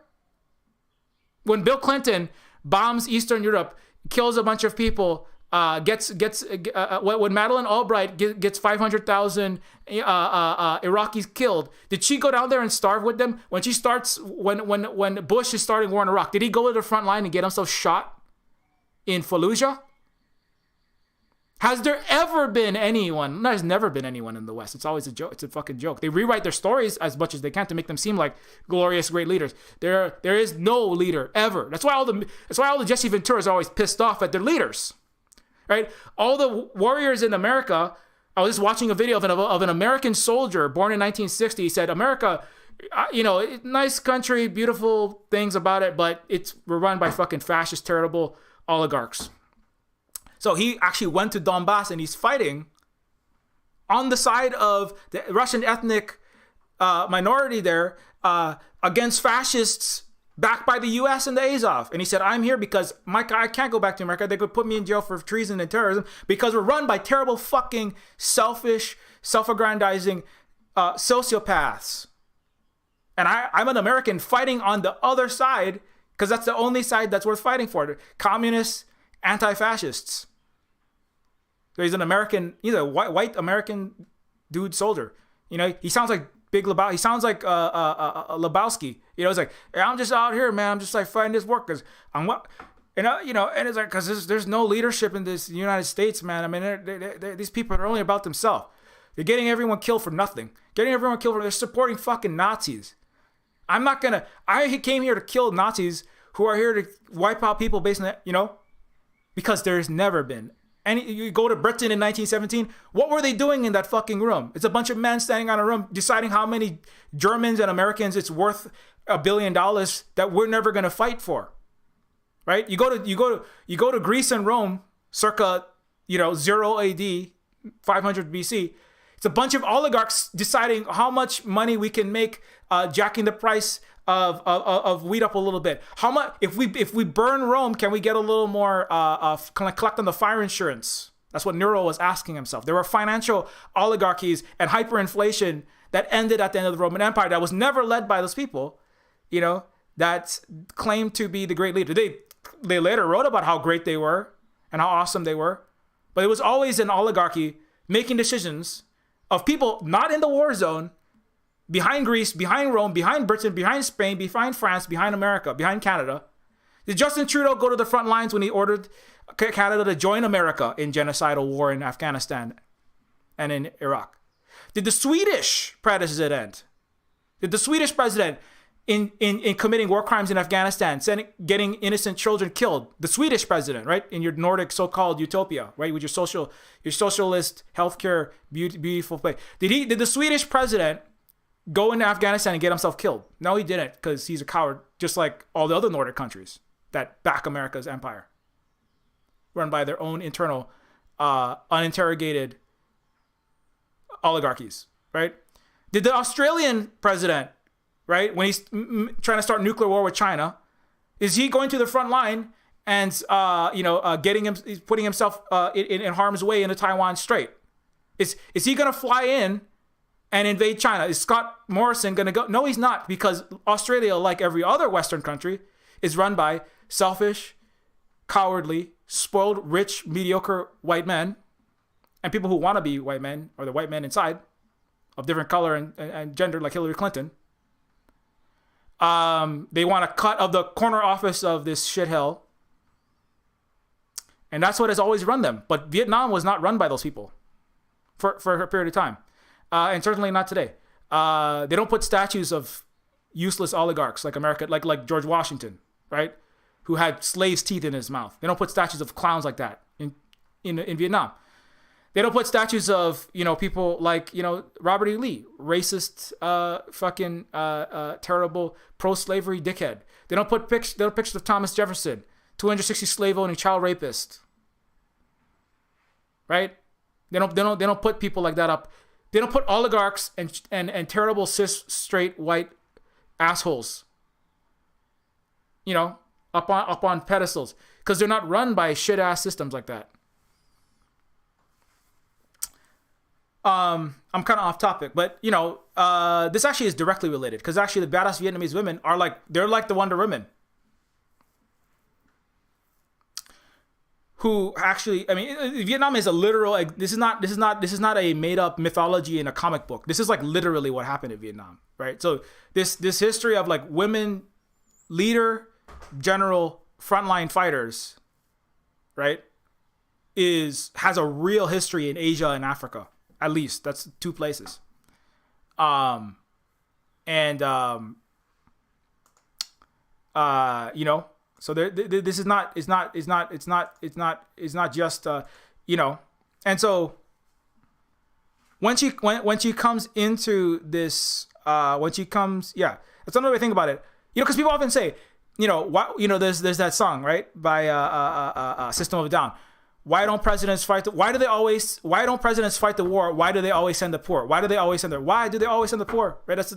When Bill Clinton bombs Eastern Europe, kills a bunch of people, when Madeleine Albright gets 500,000 Iraqis killed, did she go down there and starve with them? When Bush is starting war in Iraq, did he go to the front line and get himself shot in Fallujah? Has there ever been anyone? There's never been anyone in the West. It's always a joke. It's a fucking joke. They rewrite their stories as much as they can to make them seem like glorious, great leaders. There is no leader ever. That's why all the Jesse Venturas are always pissed off at their leaders. Right? All the warriors in America, I was just watching a video of an American soldier born in 1960. He said, America, nice country, beautiful things about it, but we're run by fucking fascist, terrible oligarchs. So he actually went to Donbass and he's fighting on the side of the Russian ethnic minority there against fascists backed by the U.S. and the Azov. And he said, I'm here because I can't go back to America. They could put me in jail for treason and terrorism because we're run by terrible fucking selfish, self-aggrandizing sociopaths. And I'm an American fighting on the other side because that's the only side that's worth fighting for. Communists, anti-fascists. So he's an American, he's a white American dude soldier. He sounds like Big Lebowski. He sounds like Lebowski. It's like, hey, I'm just out here, man. I'm just like fighting this war because I'm what, and it's like because there's no leadership in this United States, man. I mean, these people are only about themselves. They're getting everyone killed for nothing. They're supporting fucking Nazis. I came here to kill Nazis who are here to wipe out people based on that, because there's never been. And you go to Britain in 1917, what were they doing in that fucking room? It's a bunch of men standing on a room deciding how many Germans and Americans it's worth $1 billion that we're never going to fight for. Right? You go to Greece and Rome circa, 0 AD, 500 BC. It's a bunch of oligarchs deciding how much money we can make, jacking the price of wheat up a little bit. How much if we burn Rome, can we get a little more? Can I collect on the fire insurance? That's what Nero was asking himself. There were financial oligarchies and hyperinflation that ended at the end of the Roman Empire that was never led by those people, that claimed to be the great leader. They later wrote about how great they were and how awesome they were, but it was always an oligarchy making decisions of people not in the war zone, behind Greece, behind Rome, behind Britain, behind Spain, behind France, behind America, behind Canada. Did Justin Trudeau go to the front lines when he ordered Canada to join America in genocidal war in Afghanistan and in Iraq? Did the Swedish president, in committing war crimes in Afghanistan, getting innocent children killed, the Swedish president, right, in your Nordic so-called utopia, right, with your socialist healthcare beautiful place, did the Swedish president go into Afghanistan and get himself killed? No, he didn't, because he's a coward just like all the other Nordic countries that back America's empire, run by their own internal, uninterrogated oligarchies, right? Did the Australian president, right, when he's trying to start nuclear war with China, is he going to the front line and he's putting himself in harm's way in the Taiwan Strait? Is he going to fly in and invade China? Is Scott Morrison going to go? No, he's not, because Australia, like every other Western country, is run by selfish, cowardly, spoiled, rich, mediocre white men, and people who want to be white men, or the white men inside, of different color and gender, like Hillary Clinton. They want a cut of the corner office of this shithell. And that's what has always run them. But Vietnam was not run by those people for a period of time. And certainly not today. They don't put statues of useless oligarchs like America, like George Washington, right? Who had slaves' teeth in his mouth. They don't put statues of clowns like that in Vietnam. They don't put statues of, people like, Robert E. Lee, racist, terrible pro-slavery dickhead. They don't put pictures of Thomas Jefferson, 260 slave-owning child rapist. Right? They don't put people like that up. They don't put oligarchs and terrible cis straight white assholes, up on pedestals, because they're not run by shit ass systems like that. I'm kind of off topic, but this actually is directly related, because actually the badass Vietnamese women they're like the Wonder Women, who actually, Vietnam is a literal. This is not a made up mythology in a comic book. This is like literally what happened in Vietnam, right? So this history of like women, leader, general, frontline fighters, right, has a real history in Asia and Africa. At least that's two places. So this is not just and so when she comes into this, that's another way to think about it, because people often say, there's that song, right, by System of a Down. Why don't presidents fight the war? Why do they always send the poor? Why do they always send the poor? Right? This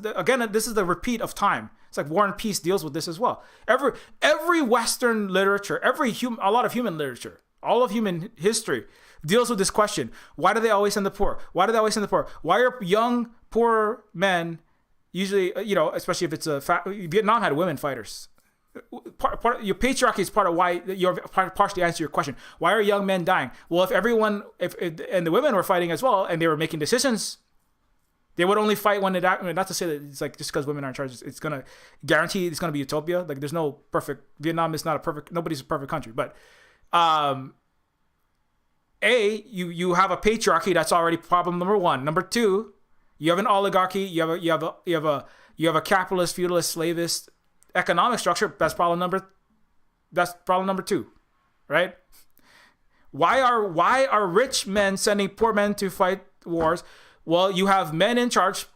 is the repeat of time. It's like War and Peace deals with this as well. Every Western literature, a lot of human literature, all of human history deals with this question. Why do they always send the poor? Why do they always send the poor? Why are young, poor men usually, especially if it's Vietnam had women fighters. Part your patriarchy is part of why you're partially answer your question. Why are young men dying? Well, if and the women were fighting as well, and they were making decisions, they would only fight when not to say that it's like just because women are in charge, it's gonna guarantee it's gonna be utopia. Like there's no perfect. Vietnam is not a perfect. Nobody's a perfect country, but you have a patriarchy. That's already problem number one. Number two, you have an oligarchy. You have a capitalist, feudalist, slavist economic structure. That's problem number two, right? Why are rich men sending poor men to fight wars? Well, you have men in charge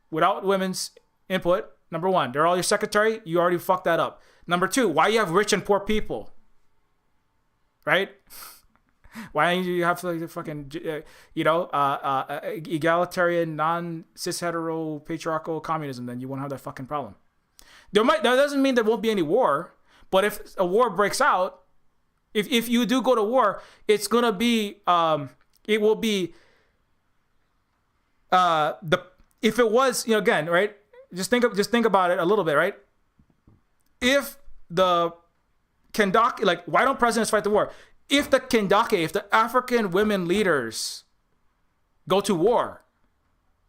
without women's input. Number one, they're all your secretary. You already fucked that up. Number two, why you have rich and poor people, right? Why don't you have like fucking egalitarian, non-cis hetero patriarchal communism? Then you won't have that fucking problem. That doesn't mean there won't be any war, but if a war breaks out, if you do go to war, it's gonna be it will be if it was again, right? Just think about it a little bit, right? If the Kendake, like, why don't presidents fight the war? If the Kendake, if the African women leaders go to war,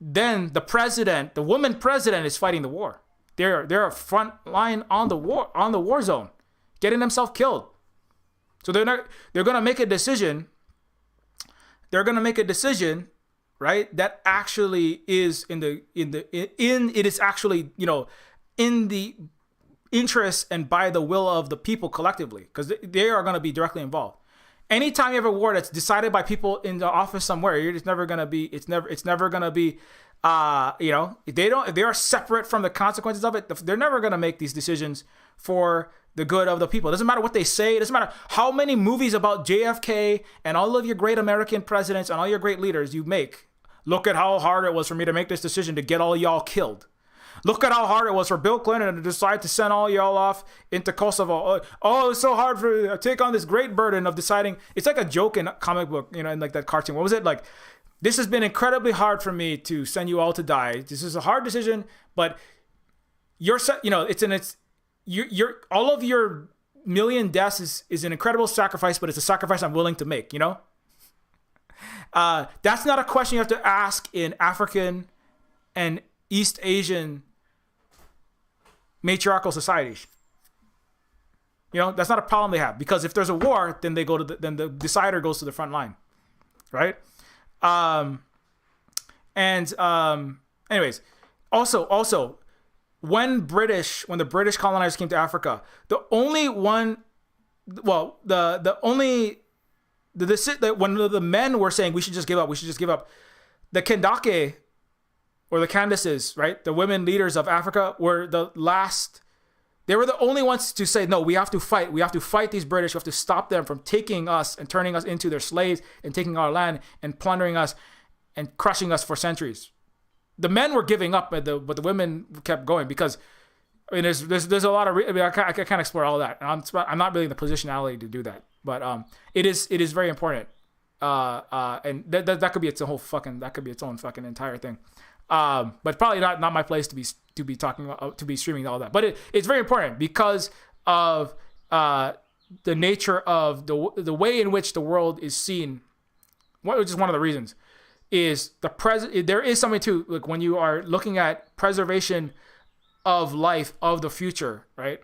then the woman president is fighting the war. They're a front line on the war zone, getting themselves killed. So they're gonna make a decision. They're gonna make a decision, right? That actually is it is actually in the interest and by the will of the people collectively, because they are gonna be directly involved. Anytime you have a war that's decided by people in the office somewhere, it's never gonna be If they are separate from the consequences of it, they're never going to make these decisions for the good of the people. It doesn't matter what they say. It doesn't matter how many movies about JFK and all of your great American presidents and all your great leaders you make. Look at how hard it was for me to make this decision to get all y'all killed. Look at how hard it was for Bill Clinton to decide to send all y'all off into Kosovo. Oh, it's so hard to take on this great burden of deciding. It's like a joke in a comic book, in like that cartoon. What was it? Like, this has been incredibly hard for me to send you all to die. This is a hard decision, but you're all of your million deaths is an incredible sacrifice, but it's a sacrifice I'm willing to make, That's not a question you have to ask in African and East Asian matriarchal societies. That's not a problem they have, because if there's a war, then then the decider goes to the front line, right? Anyways, also, when the British colonizers came to Africa, when the men were saying we should just give up, the Kendake, or the Candaces, right? The women leaders of Africa were the last. They were the only ones to say, no, we have to fight. We have to fight these British. We have to stop them from taking us and turning us into their slaves and taking our land and plundering us and crushing us for centuries. The men were giving up, but the women kept going, because there's a lot of. I can't explore all that. I'm not really in the positionality to do that, but it is very important. And that could be its whole fucking entire thing. But probably not my place to be talking about, to be streaming all that. But it's very important because of the nature of the way in which the world is seen. Which is one of the reasons is there is something too, like when you are looking at preservation of life of the future, right?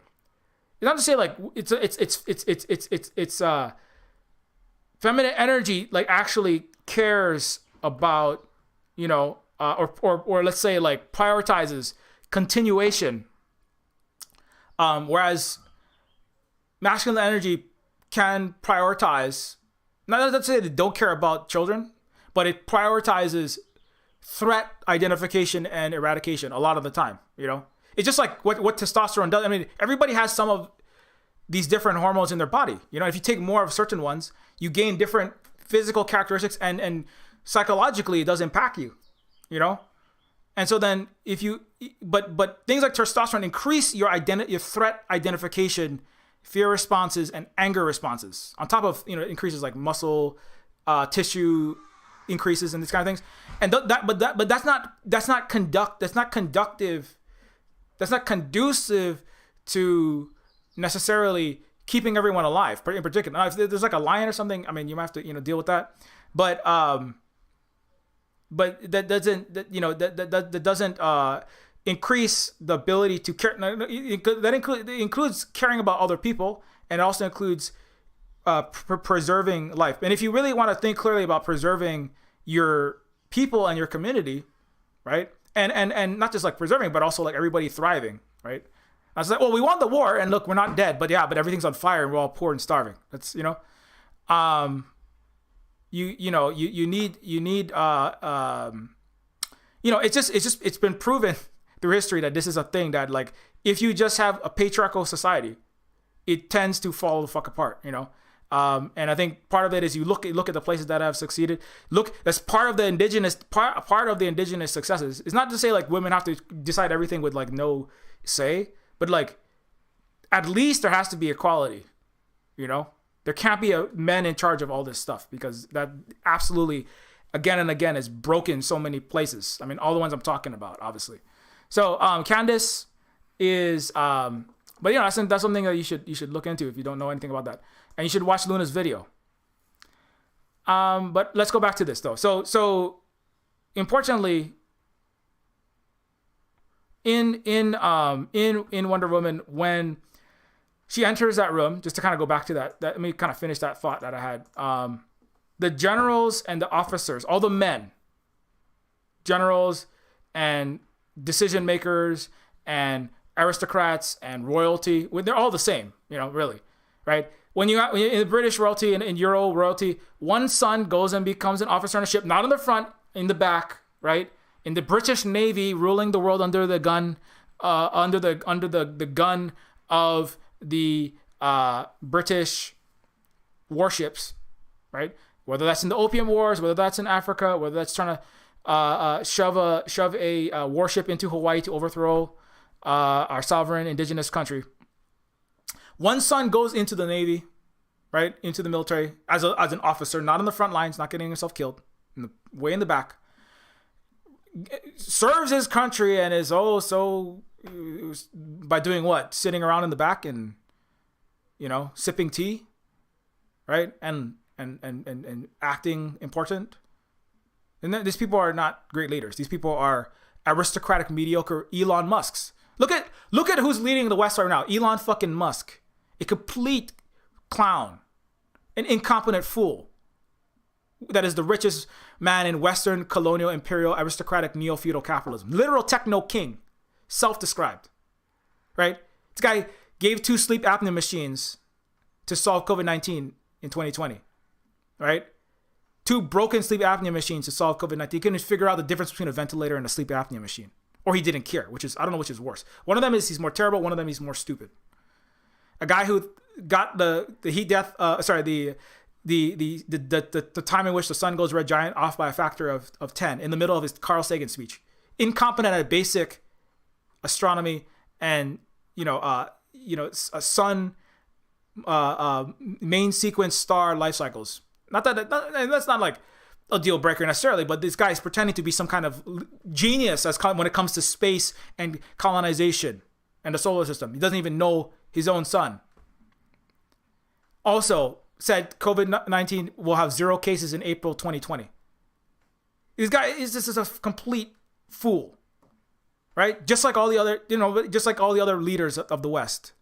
It's not to say like it's feminine energy like actually cares about, or let's say like prioritizes continuation, whereas masculine energy can prioritize, not to say they don't care about children, but it prioritizes threat identification and eradication a lot of the time. It's just like what testosterone does. I mean, everybody has some of these different hormones in their body. If you take more of certain ones, you gain different physical characteristics, and psychologically it does impact you. And so then but things like testosterone increase your threat identification, fear responses, and anger responses, on top of increases like muscle tissue increases and these kind of things. And that's not conducive to necessarily keeping everyone alive in particular. Now, if there's like a lion or something, I mean, you might have to deal with that, but that doesn't increase the ability to care. That includes caring about other people, and it also includes preserving life. And if you really want to think clearly about preserving your people and your community, right? And not just like preserving, but also like everybody thriving, right? I was like, well, we won the war, and look, we're not dead, but everything's on fire, and we're all poor and starving. That's you need it's been proven through history that this is a thing that, like, if you just have a patriarchal society, it tends to fall the fuck apart, and I think part of it is you look at the places that have succeeded. Look, that's part of the indigenous successes. It's not to say like women have to decide everything with like no say, but like at least there has to be equality. There can't be a men in charge of all this stuff, because that absolutely again and again is broken so many places. I mean, all the ones I'm talking about, obviously. So Candace is but that's something that you should look into if you don't know anything about that. And you should watch Luna's video. But let's go back to this though. So importantly, in Wonder Woman, when she enters that room, just to kind of go back to that, let me kind of finish that thought that I had. The generals and the officers, all the men, generals and decision makers and aristocrats and royalty, they're all the same, really, right? When you in the British royalty and in Euro royalty, one son goes and becomes an officer on a ship, not in the front, in the back, right? in the British Navy, ruling the world under the gun, under the gun of the British warships, right? Whether that's in the Opium Wars, whether that's in Africa, whether that's trying to shove a warship into Hawaii to overthrow our sovereign indigenous country. One son goes into the Navy, right, into the military as an officer, not on the front lines, not getting himself killed, way in the back. Serves his country and is by doing what? Sitting around in the back and, sipping tea, right, and acting important. And these people are not great leaders. These people are aristocratic, mediocre Elon Musks. Look at who's leading the West right now. Elon fucking Musk. A complete clown. An incompetent fool. That is the richest man in Western colonial imperial aristocratic neo-feudal capitalism. Literal techno king. Self-described. Right? This guy gave 2 sleep apnea machines to solve COVID-19 in 2020. Right? 2 broken sleep apnea machines to solve COVID-19. He couldn't figure out the difference between a ventilator and a sleep apnea machine. Or he didn't care, I don't know which is worse. One of them is he's more terrible, one of them he's more stupid. A guy who got the heat death, the time in which the sun goes red giant off by a factor of 10 in the middle of his Carl Sagan speech. Incompetent at basic astronomy and, a sun main sequence star life cycles. That's not like a deal breaker necessarily, but this guy is pretending to be some kind of genius when it comes to space and colonization and the solar system. He doesn't even know his own son. Also said COVID-19 will have 0 cases in April 2020. This guy is just a complete fool, right? Just like all the other leaders of the West,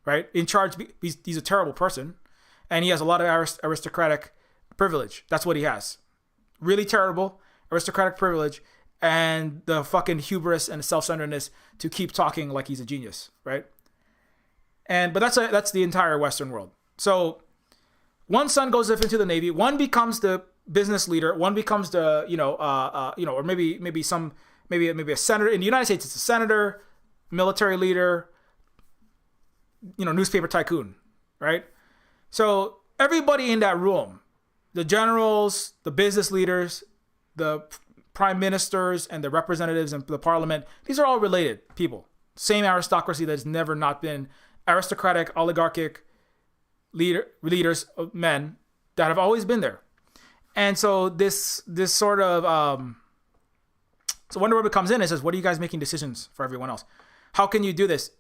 right? In charge, he's a terrible person, and he has a lot of aristocratic privilege. That's what he has. Really terrible aristocratic privilege and the fucking hubris and self-centeredness to keep talking like he's a genius, right? But that's the entire Western world. So one son goes into the Navy, one becomes the business leader, one becomes the or maybe a senator in the United States. It's a senator, military leader, newspaper tycoon, right? So everybody in that room, the generals, the business leaders, the prime ministers, and the representatives in the parliament, these are all related people. Same aristocracy that has never not been aristocratic, oligarchic leaders of men that have always been there. And so this sort of so Wonder Woman comes in and says, what are you guys making decisions for everyone else? How can you do this?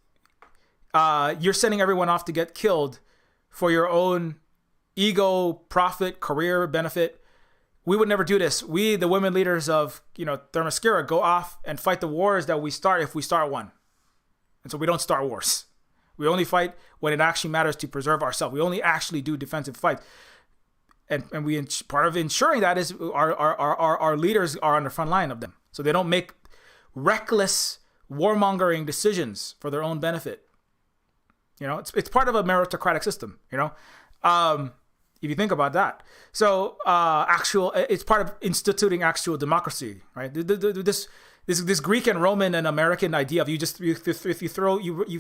You're sending everyone off to get killed for your own ego, profit, career benefit. We would never do this. We, the women leaders of, Themyscira, go off and fight the wars that we start if we start one. And so we don't start wars. We only fight when it actually matters to preserve ourselves. We only actually do defensive fights. And part of ensuring that is our leaders are on the front line of them. So they don't make reckless warmongering decisions for their own benefit. It's part of a meritocratic system, if you think about that. So it's part of instituting actual democracy, right? This Greek and Roman and American idea of you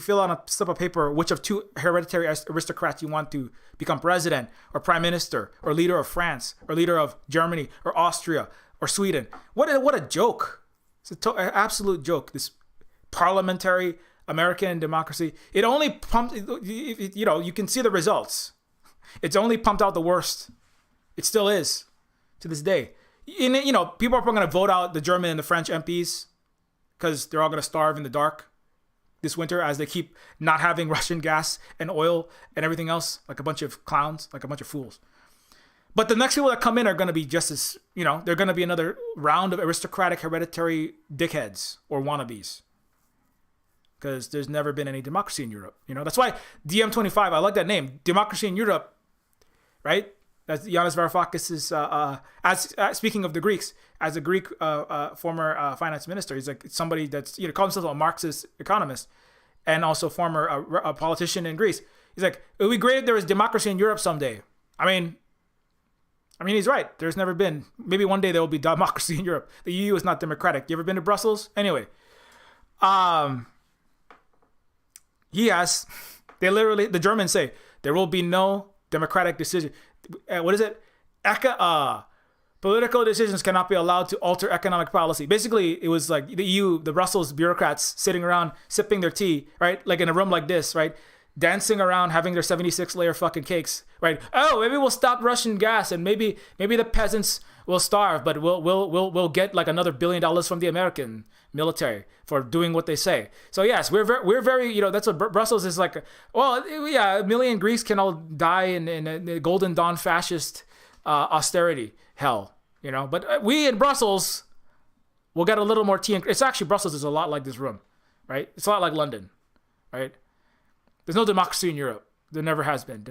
fill on a slip of paper which of 2 hereditary aristocrats you want to become president or prime minister or leader of France or leader of Germany or Austria or Sweden. What a joke. It's an absolute joke. This parliamentary American democracy. It only pumped, you can see the results. It's only pumped out the worst. It still is to this day. People are going to vote out the German and the French MPs because they're all going to starve in the dark this winter as they keep not having Russian gas and oil and everything else, like a bunch of clowns, like a bunch of fools. But the next people that come in are going to be just as, they're going to be another round of aristocratic hereditary dickheads or wannabes. Because there's never been any democracy in Europe. That's why DM25, I like that name, Democracy in Europe, right? That's Yanis Varoufakis speaking of the Greeks, as a Greek former finance minister. He's like somebody that's, calls himself a Marxist economist and also former a politician in Greece. He's like, it would be great if there was democracy in Europe someday. I mean, I mean, he's right. There's never been. Maybe one day there will be democracy in Europe. The EU is not democratic. You ever been to Brussels? Anyway, he has. The Germans say there will be no democratic decision. What is it? Political decisions cannot be allowed to alter economic policy. Basically, it was like the EU, the Brussels bureaucrats sitting around sipping their tea, right? Like in a room like this, right? Dancing around, having their 76-layer fucking cakes, right? Oh, maybe we'll stop Russian gas, and maybe the peasants will starve, but we'll get like another $1 billion from the American military for doing what they say. So yes, we're very that's what Brussels is like. Well, yeah, 1 million Greeks can all die in a Golden Dawn fascist austerity hell, But we in Brussels will get a little more tea. It's actually Brussels is a lot like this room, right? It's a lot like London, right? There's no democracy in Europe. There never has been.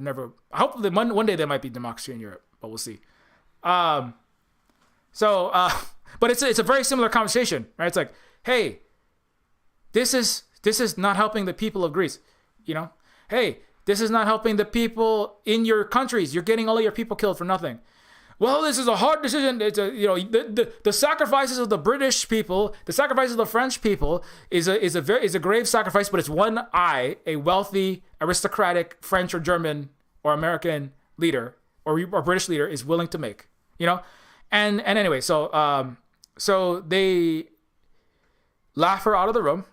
Hopefully one day there might be democracy in Europe, but we'll see. But it's a very similar conversation, right? It's like, hey, this is not helping the people of Greece, Hey, this is not helping the people in your countries. You're getting all of your people killed for nothing. Well, this is a hard decision. It's the sacrifices of the British people, the sacrifices of the French people is a grave sacrifice, but it's one a wealthy, aristocratic French or German or American leader or British leader is willing to make, And anyway, so they laugh her out of the room.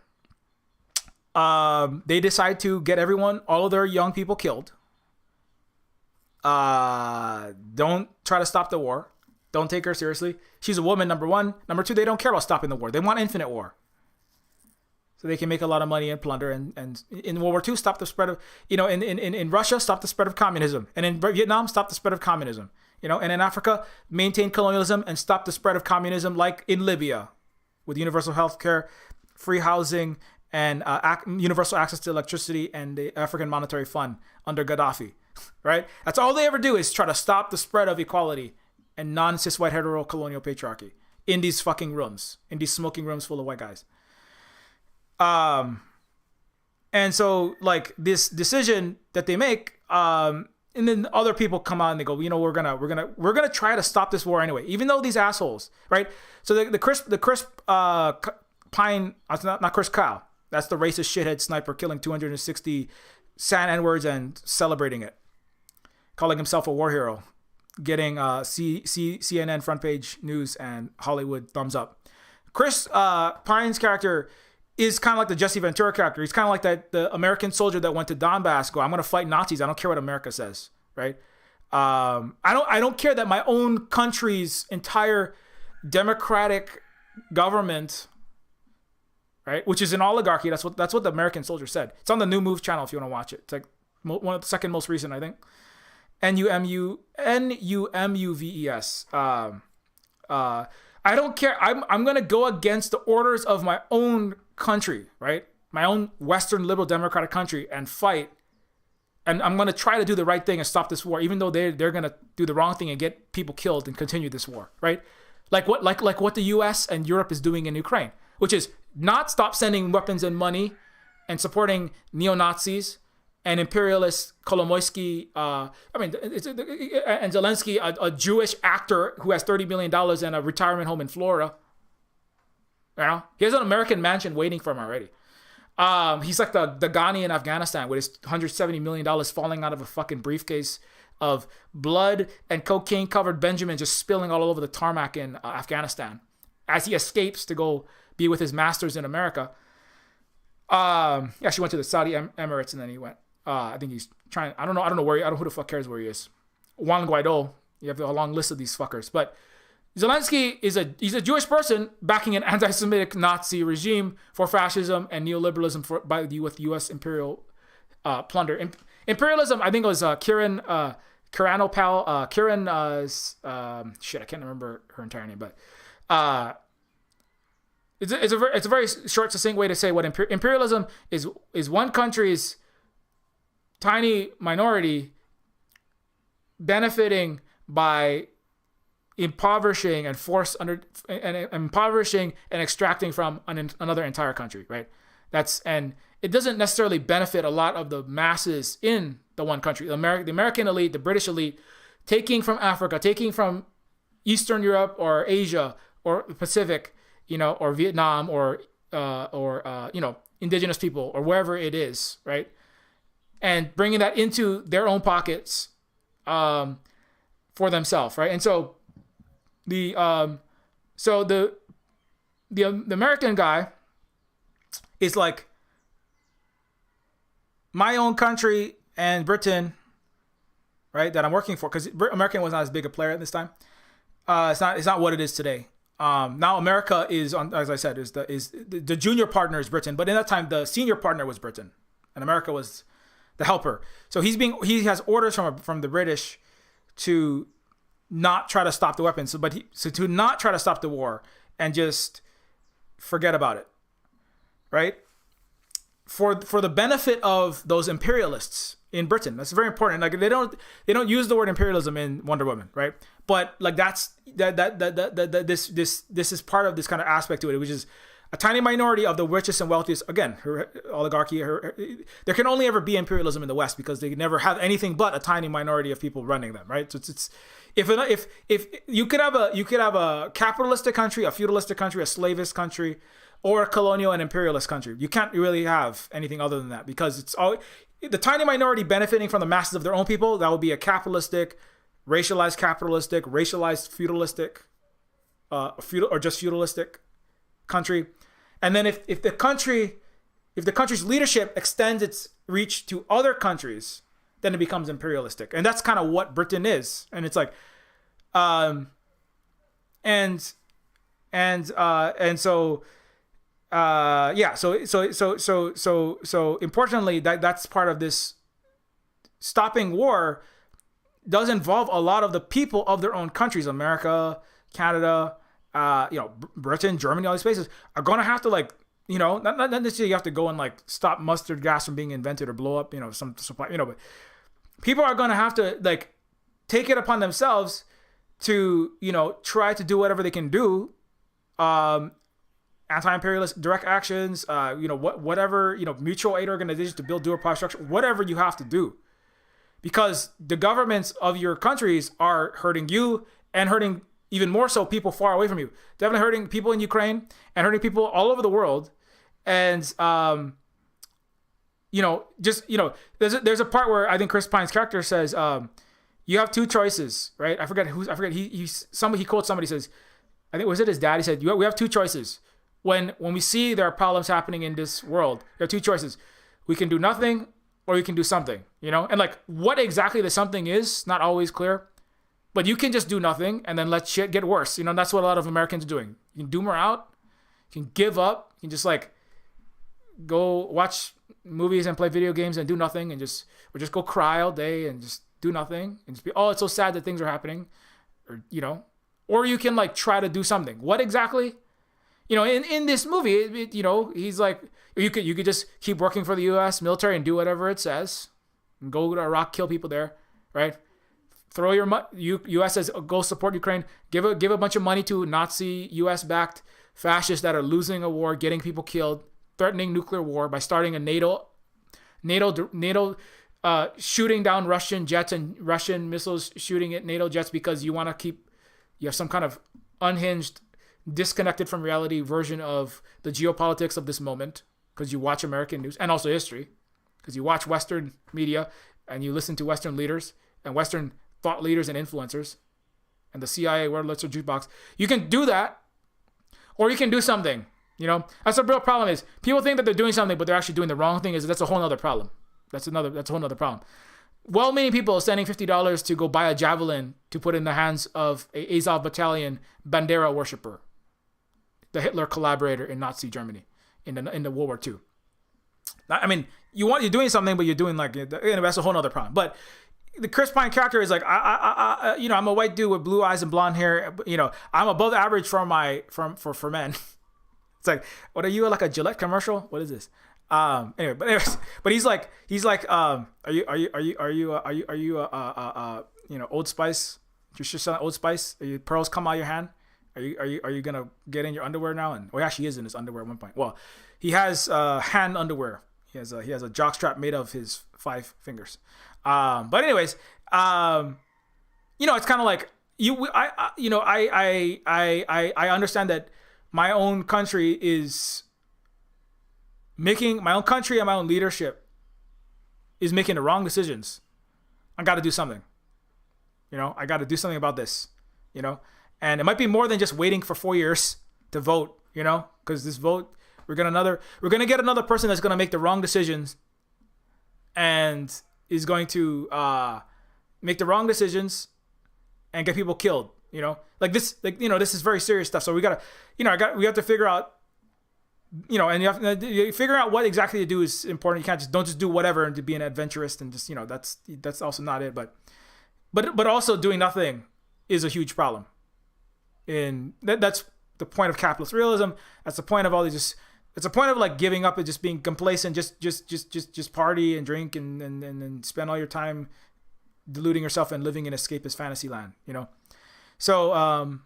They decide to get all of their young people killed. Don't try to stop the war. Don't take her seriously. She's a woman, number one. Number two, they don't care about stopping the war. They want infinite war. So they can make a lot of money and plunder. And in World War II, stop the spread of, in Russia, stop the spread of communism. And in Vietnam, stop the spread of communism. And in Africa, maintain colonialism and stop the spread of communism, like in Libya, with universal health care, free housing, and universal access to electricity and the African Monetary Fund under Gaddafi. Right? That's all they ever do is try to stop the spread of equality and non-cis white hetero colonial patriarchy in these fucking rooms, in these smoking rooms full of white guys. And so like this decision that they make, and then other people come out and they go, we're gonna try to stop this war anyway, even though these assholes, right? So the Chris Pine, not Chris Kyle, that's the racist shithead sniper killing 260 San N-words and celebrating it, calling himself a war hero, getting CNN front page news and Hollywood thumbs up. Chris Pine's character is kind of like the Jesse Ventura character. He's kind of like the American soldier that went to Donbass. I'm going to fight Nazis. I don't care what America says, right? I don't care that my own country's entire democratic government, right, which is an oligarchy. That's what the American soldier said. It's on the New Move channel if you want to watch it. It's like one of the second most recent, I think. N-U-M-U-V-E-S. I don't care. I'm going to go against the orders of my own country, right? My own Western liberal democratic country and fight. And I'm going to try to do the right thing and stop this war, even though they're going to do the wrong thing and get people killed and continue this war, right? Like what the US and Europe is doing in Ukraine, which is not stop sending weapons and money and supporting neo-Nazis and imperialist Kolomoisky, and Zelensky, a Jewish actor who has $30 million and a retirement home in Florida. He has an American mansion waiting for him already. He's like the Ghani in Afghanistan with his $170 million falling out of a fucking briefcase of blood and cocaine-covered Benjamin just spilling all over the tarmac in Afghanistan as he escapes to go be with his masters in America. He actually went to the Saudi Emirates and then he went. I think he's trying. I don't know where. I don't know who the fuck cares where he is. Juan Guaido. You have a long list of these fuckers. But Zelensky he's a Jewish person backing an anti-Semitic Nazi regime for fascism and neoliberalism with U.S. imperial plunder. Imperialism. I think it was Kieran Kiranopal. Shit, I can't remember her entire name, but it's a very short, succinct way to say what imperialism is one country's tiny minority benefiting by impoverishing and impoverishing and extracting from another entire country, right? And it doesn't necessarily benefit a lot of the masses in the one country. The American elite, the British elite, taking from Africa, taking from Eastern Europe or Asia or the Pacific, or Vietnam or indigenous people or wherever it is, right? And bringing that into their own pockets for themselves, right? And so the American guy is like, my own country and Britain, right, that I'm working for, because American was not as big a player at this time. It's not what it is today. Now America is, as I said, is the junior partner is Britain, but in that time the senior partner was Britain, and America was the helper. So he has orders from the British to not try to stop the weapons, to not try to stop the war and just forget about it, right? For the benefit of those imperialists in Britain. That's very important. Like they don't use the word imperialism in Wonder Woman, right? But like this is part of this kind of aspect to it, which is a tiny minority of the richest and wealthiest. Again, her oligarchy. There can only ever be imperialism in the West because they never have anything but a tiny minority of people running them, right? So it's if you could have a capitalistic country, a feudalistic country, a slavist country, or a colonial and imperialist country. You can't really have anything other than that, because it's all the tiny minority benefiting from the masses of their own people. That would be a capitalistic, racialized feudalistic, or just feudalistic country. And then if the country's leadership extends its reach to other countries, then it becomes imperialistic. And that's kind of what Britain is. And it's like, so importantly, that's part of this stopping war does involve a lot of the people of their own countries. America, Canada, Britain, Germany, all these places are going to have to, like, not necessarily you have to go and like stop mustard gas from being invented or blow up, some supply, but people are going to have to like take it upon themselves to, try to do whatever they can do. Anti-imperialist direct actions, whatever, mutual aid organizations to build dual power structure, whatever you have to do. Because the governments of your countries are hurting you and hurting even more so people far away from you. Definitely hurting people in Ukraine and hurting people all over the world. And, there's a part where I think Chris Pine's character says, you have two choices, right? I forget, he quotes somebody, says, I think, was it his dad? He said, we have two choices. When we see there are problems happening in this world, there are two choices. We can do nothing or we can do something, And like what exactly the something is, not always clear. But you can just do nothing and then let shit get worse. That's what a lot of Americans are doing. You can doom her out. You can give up. You can just like go watch movies and play video games and do nothing and just go cry all day and just do nothing and just be, oh, it's so sad that things are happening. Or you can like try to do something. What exactly? In this movie, he's like, you could just keep working for the U.S. military and do whatever it says, and go to Iraq, kill people there, right? Throw your U.S. says go support Ukraine, give a bunch of money to Nazi U.S.-backed fascists that are losing a war, getting people killed, threatening nuclear war by starting a NATO shooting down Russian jets and Russian missiles shooting at NATO jets because you have some kind of unhinged, disconnected from reality version of the geopolitics of this moment, because you watch American news and also history, because you watch Western media and you listen to Western leaders and Western thought leaders and influencers and the CIA World Literature Jukebox. You can do that, or you can do something. That's the real problem. Is people think that they're doing something, but they're actually doing the wrong thing. That's a whole other problem. That's a whole other problem. Well-meaning people sending $50 to go buy a javelin to put in the hands of a Azov battalion Bandera worshiper, the Hitler collaborator in Nazi Germany in the World War II. I mean, you're doing something, but you're doing like, that's a whole other problem. But the Chris Pine character is like, I'm a white dude with blue eyes and blonde hair. I'm above average for men. It's like, what are you, like a Gillette commercial? What is this? But he's like, are you Old Spice? You're just selling Old Spice? Are you pearls come out of your hand? Are you gonna get in your underwear now? And actually, he is in his underwear at one point. Well, he has hand underwear. He has a jockstrap made of his 5 fingers. But anyways, it's kind of like I understand that my own country is making my own country and my own leadership is making the wrong decisions. I got to do something. I got to do something about this. And it might be more than just waiting for 4 years to vote. Because this vote, we're gonna get another person that's gonna make the wrong decisions, and is going to make the wrong decisions and get people killed. This is very serious stuff. So we gotta, we have to figure out. And you have to figure out what exactly to do is important. You can't don't just do whatever and to be an adventurist and just that's also not it. But also doing nothing is a huge problem. And that's the point of capitalist realism. That's the point of all these. It's a point of like giving up and just being complacent. Just party and drink and spend all your time deluding yourself and living in escapist fantasy land. So.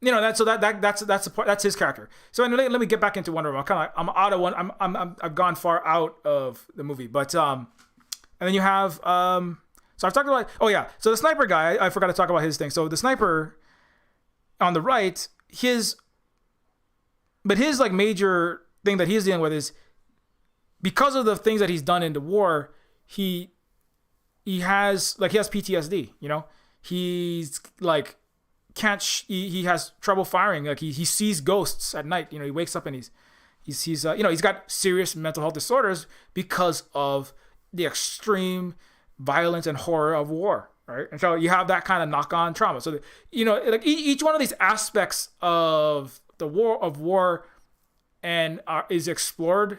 That's the part. That's his character. So anyway, let me get back into Wonder Woman. I'm out of one. I've gone far out of the movie, but and then you have so I've talked about so the sniper guy. I forgot to talk about his thing. So the sniper on the right, his like major thing that he's dealing with is because of the things that he's done in the war. He has PTSD. He's like. He has trouble firing. Like he sees ghosts at night. He wakes up and he's got serious mental health disorders because of the extreme violence and horror of war, right? And so you have that kind of knock-on trauma. So each one of these aspects of the war and is explored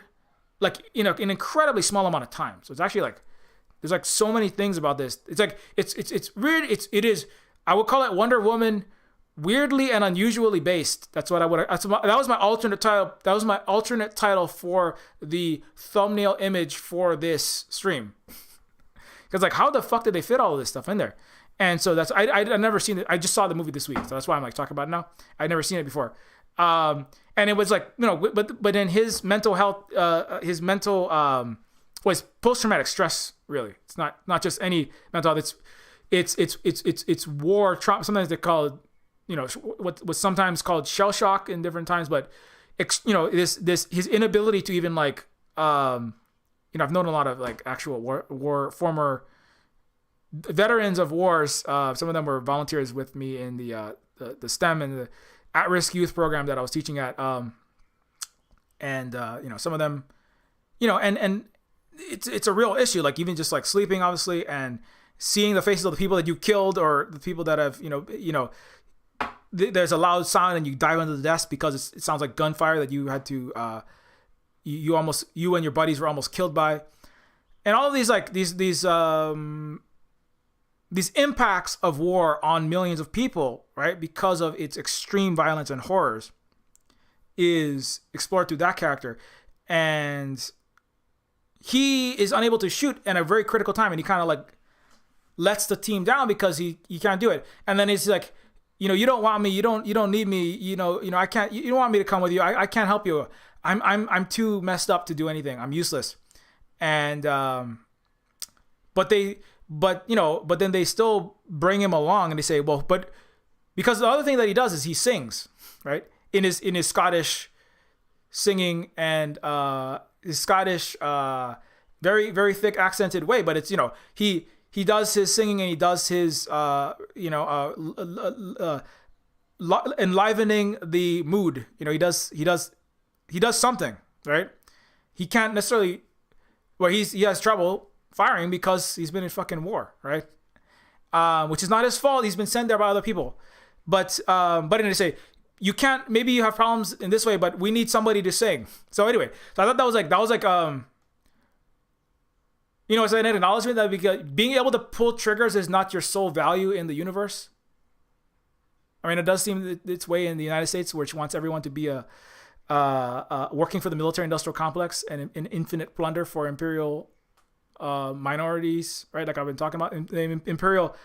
like in an incredibly small amount of time. So it's actually like there's like so many things about this. It's like it's weird. It is. I would call it Wonder Woman weirdly and unusually based. That was my alternate title. That was my alternate title for the thumbnail image for this stream. Because like, how the fuck did they fit all of this stuff in there? And so I'd never seen it. I just saw the movie this week, so that's why I'm like talking about it now. I'd never seen it before. And it was like but in his mental health, was post-traumatic stress. Really, it's not just any mental health. It's war trauma. Sometimes they call it, what's sometimes called shell shock in different times. But this his inability to even like I've known a lot of like actual war former veterans of wars. Some of them were volunteers with me in the STEM and the at-risk youth program that I was teaching at. And some of them, and it's a real issue. Like even just like sleeping, obviously, and seeing the faces of the people that you killed or the people that have, there's a loud sound and you dive under the desk because it sounds like gunfire that you had to, you and your buddies were almost killed by. And all of these, like these impacts of war on millions of people, right? Because of its extreme violence and horrors is explored through that character. And he is unable to shoot in a very critical time. And he kind of like, lets the team down because he can't do it. And then he's like, you don't want me, you don't need me, I can't, you don't want me to come with you. I can't help you. I'm too messed up to do anything. I'm useless. And but then they still bring him along and they say, well, but because the other thing that he does is he sings, right? In his Scottish singing and his Scottish very, very thick accented way, but it's he does his singing and he does his enlivening the mood. He does something, right? He can't necessarily, he has trouble firing because he's been in fucking war, right? Which is not his fault. He's been sent there by other people. But anyway, say you can't. Maybe you have problems in this way, but we need somebody to sing. So anyway, so I thought that was like it's an acknowledgement that because being able to pull triggers is not your sole value in the universe. I mean, it does seem its way in the United States, which wants everyone to be working for the military-industrial complex and an infinite plunder for imperial minorities, right? Like I've been talking about, the imperial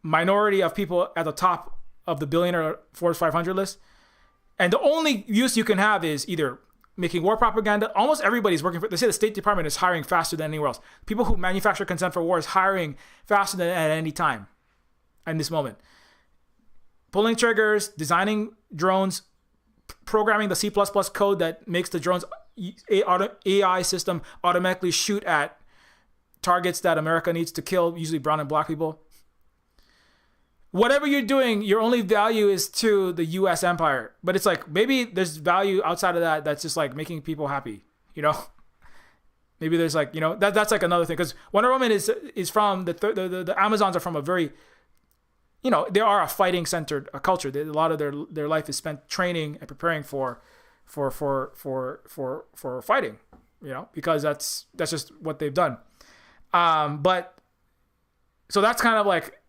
minority of people at the top of the billionaire Forbes 500 list. And the only use you can have is either making war propaganda. Almost everybody's working for, they say the State Department is hiring faster than anywhere else. People who manufacture consent for war is hiring faster than at any time. in this moment. Pulling triggers, designing drones, programming the C++ code that makes the drone's AI system automatically shoot at targets that America needs to kill, usually brown and black people. Whatever you're doing, your only value is to the U.S. empire. But it's like, maybe there's value outside of that that's just like making people happy, you know? Maybe there's like, you know, that's like another thing. Because Wonder Woman is from, the Amazons are from a very, you know, they are a fighting centered culture. A lot of their life is spent training and preparing for fighting, you know, because that's just what they've done. But so that's kind of like,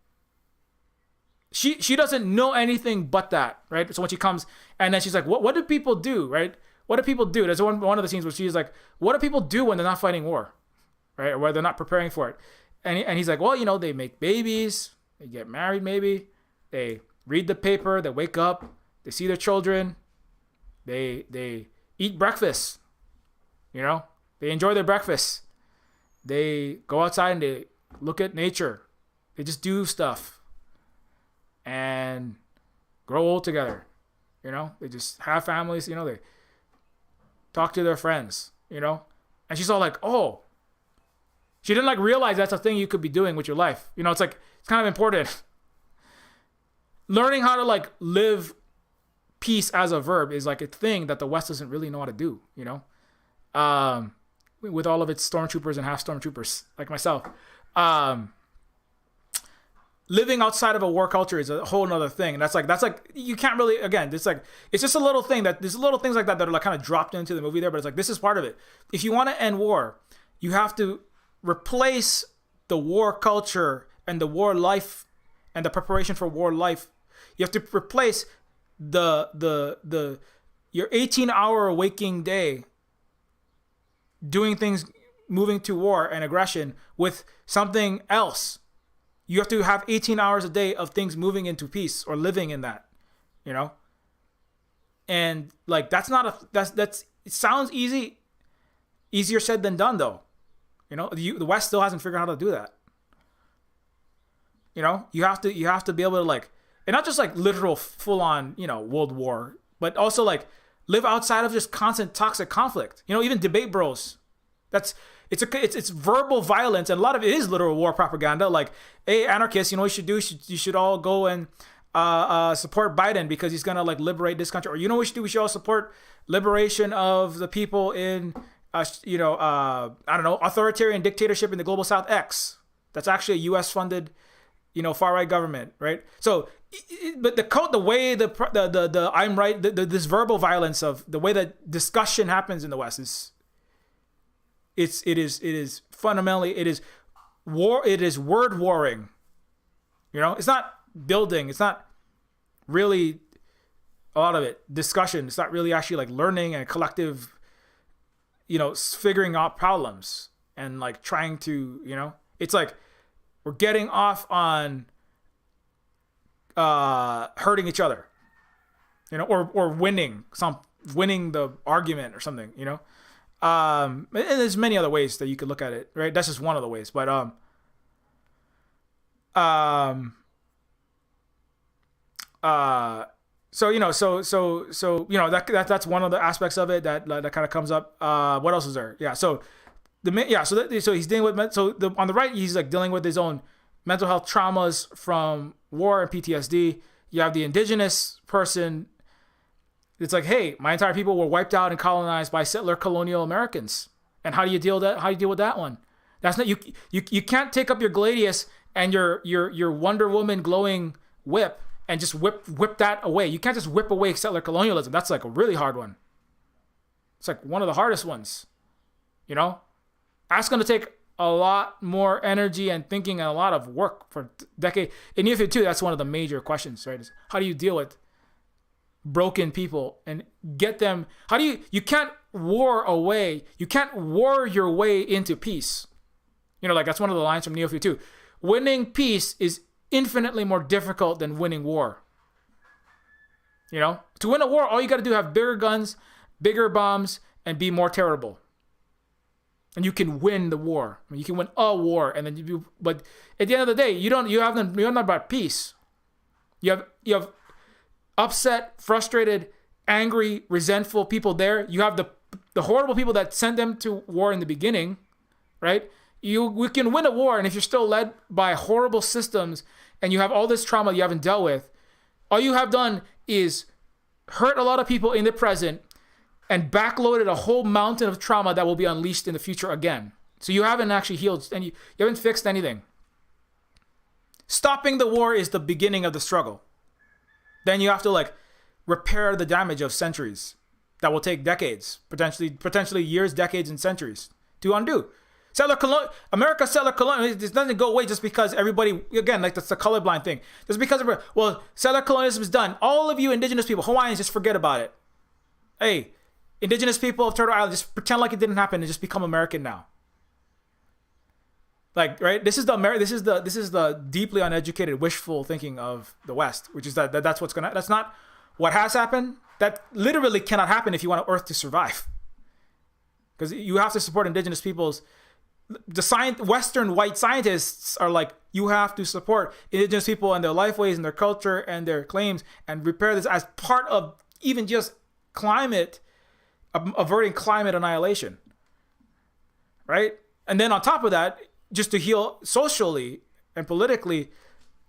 she doesn't know anything but that, right? So when she comes and then she's like, what do people do, right? What do people do? There's one of the scenes where she's like, what do people do when they're not fighting war, right? Or where they're not preparing for it. And he's like, well, you know, they make babies, they get married maybe, they read the paper, they wake up, they see their children, they eat breakfast, you know, they enjoy their breakfast. They go outside and they look at nature. They just do stuff and grow old together, you know, they just have families, you know, they talk to their friends, you know, and she's all like, oh, she didn't like realize that's a thing you could be doing with your life. You know, it's like, it's kind of important. Learning how to like live peace as a verb is like a thing that the West doesn't really know how to do, you know, with all of its stormtroopers and half stormtroopers like myself. Living outside of a war culture is a whole nother thing. And that's like, you can't really, again, it's like, it's just a little thing that there's little things like that are like kind of dropped into the movie there, but it's like, this is part of it. If you want to end war, you have to replace the war culture and the war life and the preparation for war life. You have to replace your 18-hour waking day doing things, moving to war and aggression with something else. You have to have 18 hours a day of things moving into peace or living in that, you know? And like, it sounds easier said than done though. You know, the West still hasn't figured out how to do that. You know, you have to be able to like, and not just like literal full on, you know, world war, but also like live outside of just constant toxic conflict. You know, even debate bros. It's verbal violence, and a lot of it is literal war propaganda. Like, hey, anarchists, you know what you should do? You should all go and support Biden because he's gonna like liberate this country. Or you know what we should do? We should all support liberation of the people in, I don't know, authoritarian dictatorship in the global South X. That's actually a U.S. funded, you know, far right government, right? So, but the way the I'm right, this verbal violence of the way that discussion happens in the West is. It is fundamentally, it is war. It is word warring. You know, it's not building. It's not really a lot of it discussion. It's not really actually like learning and collective, you know, figuring out problems and like trying to, you know, it's like we're getting off on hurting each other, you know, or winning the argument or something, you know. And there's many other ways that you could look at it, right? That's just one of the ways, but so you know, so you know that's one of the aspects of it that kind of comes up. What else is there? Yeah, so so he's dealing with on the right he's like dealing with his own mental health traumas from war and PTSD. You have the indigenous person. It's like, hey, my entire people were wiped out and colonized by settler colonial Americans. And how do you deal with that? How do you deal with that one? That's not you can't take up your Gladius and your Wonder Woman glowing whip and just whip that away. You can't just whip away settler colonialism. That's like a really hard one. It's like one of the hardest ones. You know? That's going to take a lot more energy and thinking and a lot of work for decades. In Neofeud too, that's one of the major questions, right? Is how do you deal with broken people and get them? How do you can't war your way into peace. You know, like that's one of the lines from Neofeud too. Winning peace is infinitely more difficult than winning war. You know, to win a war, all you got to do is have bigger guns, bigger bombs, and be more terrible. and you can win the war. I mean, you can win a war, and then but at the end of the day, you're not about peace. You have upset, frustrated, angry, resentful people there. You have the horrible people that sent them to war in the beginning, right? We can win a war, and if you're still led by horrible systems and you have all this trauma you haven't dealt with, all you have done is hurt a lot of people in the present and backloaded a whole mountain of trauma that will be unleashed in the future again. So you haven't actually healed, and you haven't fixed anything. Stopping the war is the beginning of the struggle. Then you have to repair the damage of centuries that will take decades, potentially years, decades, and centuries to undo. America's settler colonialism, it doesn't go away just because everybody, again, that's the colorblind thing. Just because, settler colonialism is done. All of you indigenous people, Hawaiians, just forget about it. Hey, indigenous people of Turtle Island, just pretend like it didn't happen and just become American now. Right? This is the deeply uneducated, wishful thinking of the West, which is that's what's gonna. That's not what has happened. That literally cannot happen if you want Earth to survive. Because you have to support indigenous peoples. Western white scientists are like, you have to support indigenous people and their lifeways and their culture and their claims and repair this as part of even just averting climate annihilation. Right? And then on top of that, just to heal socially and politically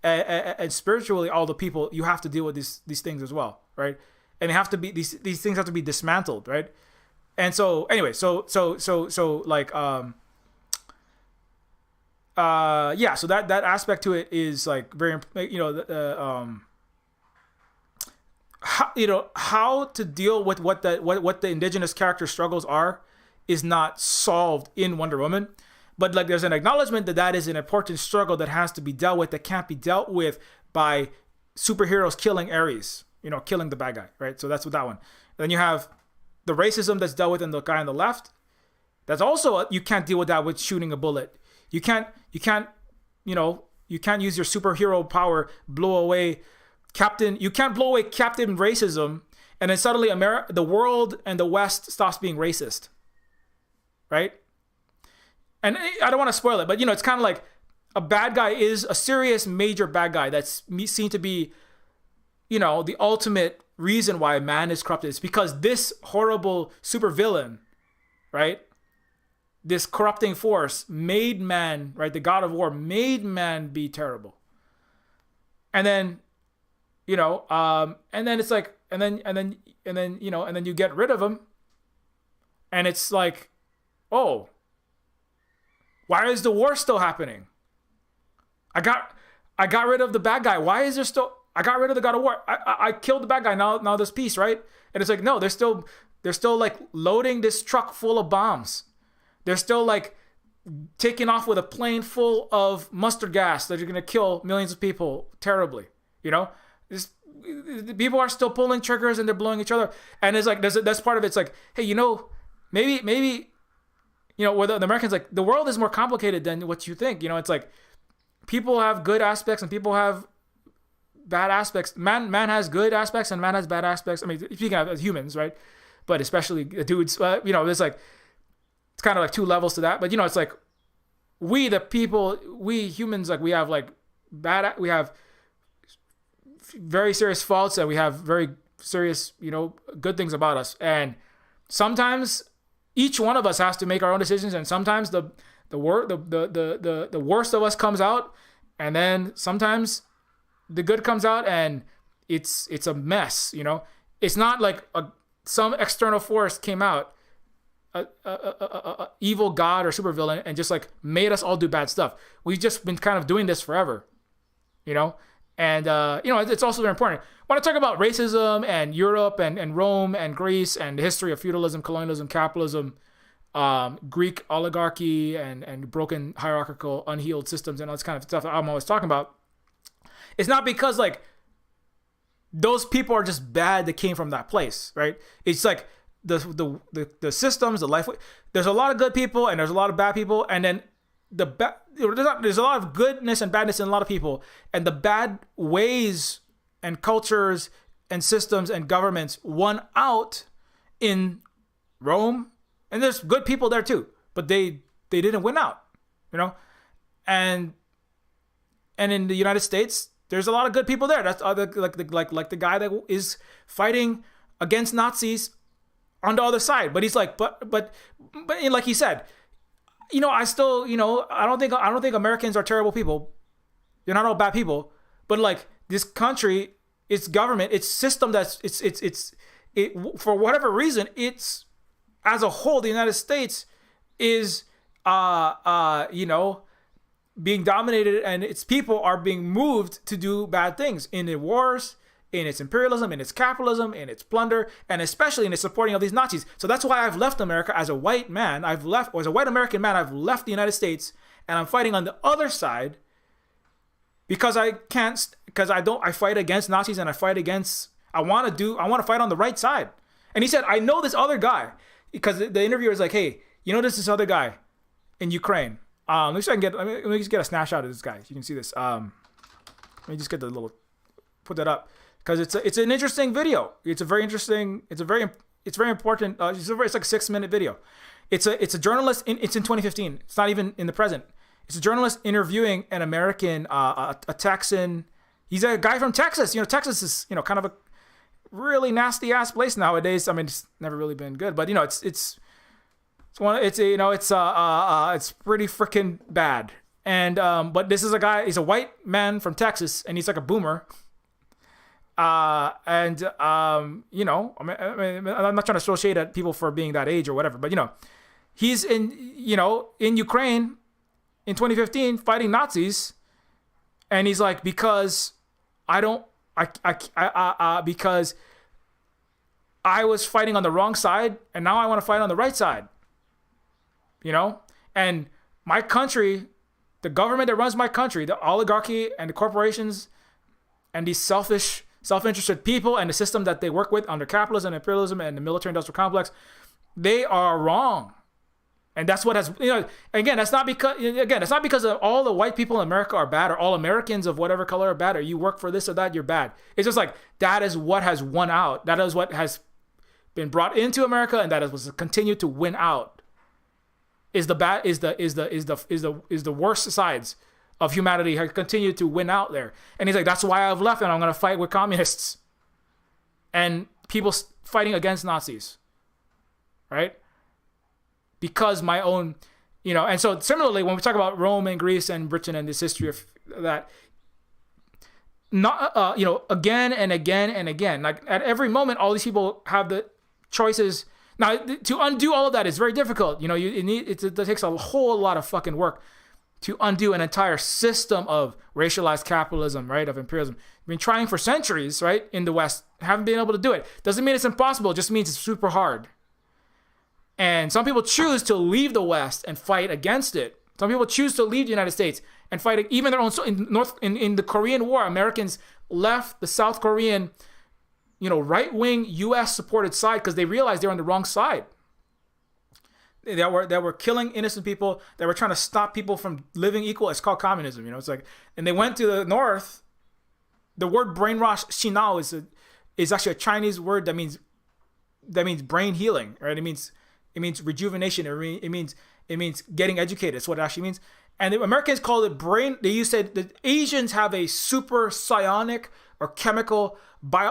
and spiritually all the people, you have to deal with these things as well, right? And these things have to be dismantled, right? And so anyway, so that aspect to it is very, how to deal with what the indigenous character struggles are is not solved in Wonder Woman. But there's an acknowledgement that is an important struggle that has to be dealt with, that can't be dealt with by superheroes killing Ares, killing the bad guy, right? So that's what that one. And then you have the racism that's dealt with in the guy on the left. That's also, you can't deal with that with shooting a bullet. You can't use your superhero power, blow away Captain. You can't blow away Captain Racism, and then suddenly the world and the West stops being racist, right? And I don't want to spoil it, but it's kind of like a bad guy is a serious major bad guy that's seen to be, the ultimate reason why man is corrupted. It's because this horrible supervillain, right? This corrupting force made man, right? The god of war made man be terrible. And then, and then it's like, and then you get rid of him, and it's like, oh, why is the war still happening? I got rid of the bad guy. Why is there still? I got rid of the god of war. I killed the bad guy. Now there's peace, right? And it's like, no, they're still loading this truck full of bombs. They're still taking off with a plane full of mustard gas that are gonna kill millions of people terribly. People are still pulling triggers and they're blowing each other. And it's like that's part of it. It's like, hey, maybe. Where the Americans the world is more complicated than what you think. It's like people have good aspects and people have bad aspects. Man has good aspects and man has bad aspects. I mean, speaking of humans, right? But especially dudes, there's it's kind of two levels to that. But it's like we humans, we have we have very serious faults and we have very serious, good things about us. And sometimes each one of us has to make our own decisions, and sometimes the worst of us comes out, and then sometimes the good comes out, and it's a mess. It's not like some external force came out, a evil god or supervillain, and just made us all do bad stuff. We've just been kind of doing this forever, And it's also very important. When I talk about racism and Europe and Rome and Greece and the history of feudalism, colonialism, capitalism, Greek oligarchy and broken hierarchical unhealed systems and all this kind of stuff that I'm always talking about, it's not because those people are just bad that came from that place, right? It's the systems, the life. There's a lot of good people and there's a lot of bad people, and then there's a lot of goodness and badness in a lot of people, and the bad ways and cultures and systems and governments won out in Rome, and there's good people there too, but they didn't win out, and in the United States, there's a lot of good people there. That's like the guy that is fighting against Nazis on the other side. But he's like, but like he said, I still, I don't think Americans are terrible people. They're not all bad people. But like this country, its government, its system, for whatever reason, it's as a whole, the United States is, being dominated, and its people are being moved to do bad things in the wars, in its imperialism, in its capitalism, in its plunder, and especially in its supporting of these Nazis. So that's why I've left America as a white man. As a white American man, I've left the United States, and I'm fighting on the other side because I fight against Nazis, and I want to fight on the right side. And he said, I know this other guy, because the interviewer is like, hey, this other guy in Ukraine. Let me just get a snapshot of this guy. You can see this. Let me just get put that up, because it's an interesting video. It's very important. It's like a 6-minute video. It's a journalist. It's in 2015. It's not even in the present. It's a journalist interviewing an American, a Texan. He's a guy from Texas. Texas is kind of a really nasty ass place nowadays. I mean, it's never really been good, but it's pretty freaking bad. And but this is a guy. He's a white man from Texas, and he's like a boomer. I'm not trying to throw shade at people for being that age or whatever, but he's in Ukraine in 2015 fighting Nazis, and he's like, because because I was fighting on the wrong side, and now I want to fight on the right side. And my country, the government that runs my country, the oligarchy and the corporations and these self-interested people and the system that they work with under capitalism and imperialism and the military-industrial complex, they are wrong. And that's what has, that's not because of all the white people in America are bad, or all Americans of whatever color are bad, or you work for this or that, you're bad. It's just like, that is what has won out. That is what has been brought into America, and that is what's continued to win out. Is the worst sides of humanity have continued to win out there. And he's like, that's why I've left, and I'm going to fight with communists and people fighting against Nazis, right? Because my own, and so similarly, when we talk about Rome and Greece and Britain and this history of that, not, again and again and again, like at every moment, all these people have the choices. Now, to undo all of that is very difficult. It takes a whole lot of fucking work to undo an entire system of racialized capitalism, right? Of imperialism. I've been trying for centuries, right? In the West, haven't been able to do it. Doesn't mean it's impossible. It just means it's super hard. And some people choose to leave the West and fight against it. Some people choose to leave the United States and fight even their own. So in the Korean War, Americans left the South Korean, right-wing U.S. supported side because they realized they were on the wrong side. That were killing innocent people, that were trying to stop people from living equal. It's called communism, it's like, and they went to the North. The word brainwash, xinao, is actually a Chinese word that means brain healing, right? It means rejuvenation. It means getting educated. That's what it actually means. And the Americans call it brain. They said the Asians have a super psionic or chemical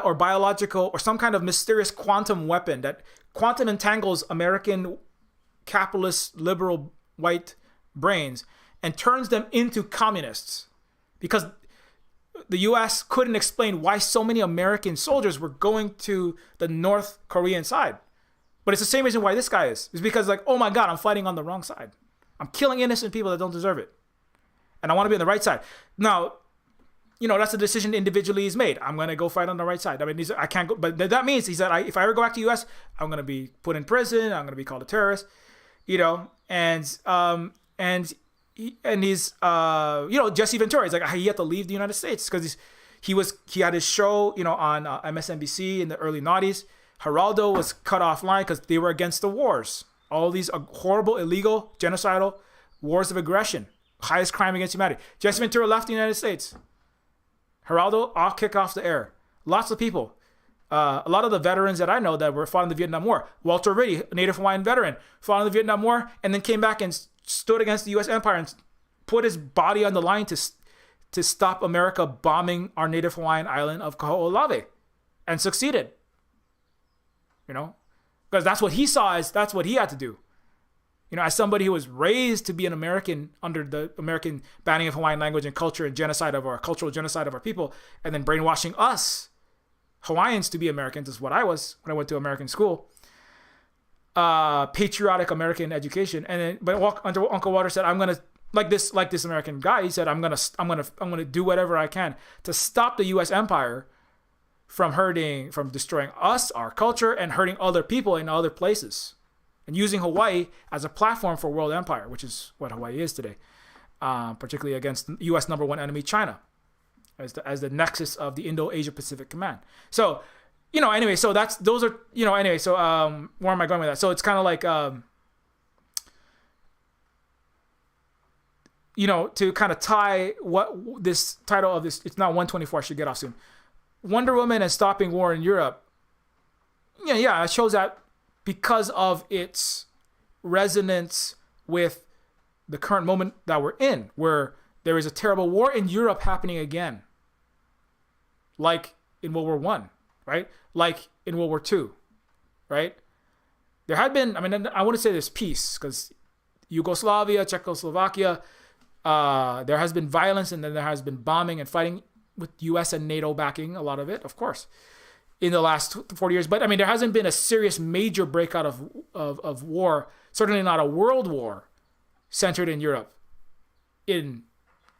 or biological or some kind of mysterious quantum weapon that quantum entangles American capitalist liberal white brains and turns them into communists, because the US couldn't explain why so many American soldiers were going to the North Korean side. But it's the same reason why this guy is. It's because, like, oh my God, I'm fighting on the wrong side. I'm killing innocent people that don't deserve it. And I want to be on the right side. Now, that's a decision individually he's made. I'm going to go fight on the right side. I mean, I can't go, but that means he said, if I ever go back to the US, I'm going to be put in prison. I'm going to be called a terrorist, and he's, Jesse Ventura, he's like, he had to leave the United States because he had his show, on MSNBC in the early 90s. Geraldo was cut offline because they were against the wars. All these horrible, illegal, genocidal wars of aggression, highest crime against humanity. Jesse Ventura left the United States. Geraldo, I'll kick off the air. Lots of people. A lot of the veterans that I know that were fought in the Vietnam War, Walter Riddy, a Native Hawaiian veteran, fought in the Vietnam War and then came back and stood against the U.S. Empire and put his body on the line to stop America bombing our Native Hawaiian island of Kaho'olawe, and succeeded. Because that's what he saw as that's what he had to do. As somebody who was raised to be an American under the American banning of Hawaiian language and culture and cultural genocide of our people, and then brainwashing us Hawaiians to be Americans is what I was when I went to American school. Patriotic American education, but Uncle Walter said, "I'm gonna like this American guy." He said, "I'm gonna do whatever I can to stop the U.S. Empire from destroying us, our culture, and hurting other people in other places, and using Hawaii as a platform for world empire, which is what Hawaii is today, particularly against U.S. number one enemy, China, as the nexus of the Indo-Asia Pacific Command." So, anyway, so where am I going with that? So it's kind of like, to kind of tie what this title of this, it's not 124, I should get off soon. Wonder Woman and Stopping War in Europe. Yeah, it shows that because of its resonance with the current moment that we're in, where there is a terrible war in Europe happening again. Like in World War I, right? Like in World War II, right? There had been, I wouldn't say there's peace, because Yugoslavia, Czechoslovakia, there has been violence, and then there has been bombing and fighting with U.S. and NATO backing a lot of it, of course, in the last 40 years. But there hasn't been a serious major breakout of war, certainly not a world war centered in Europe in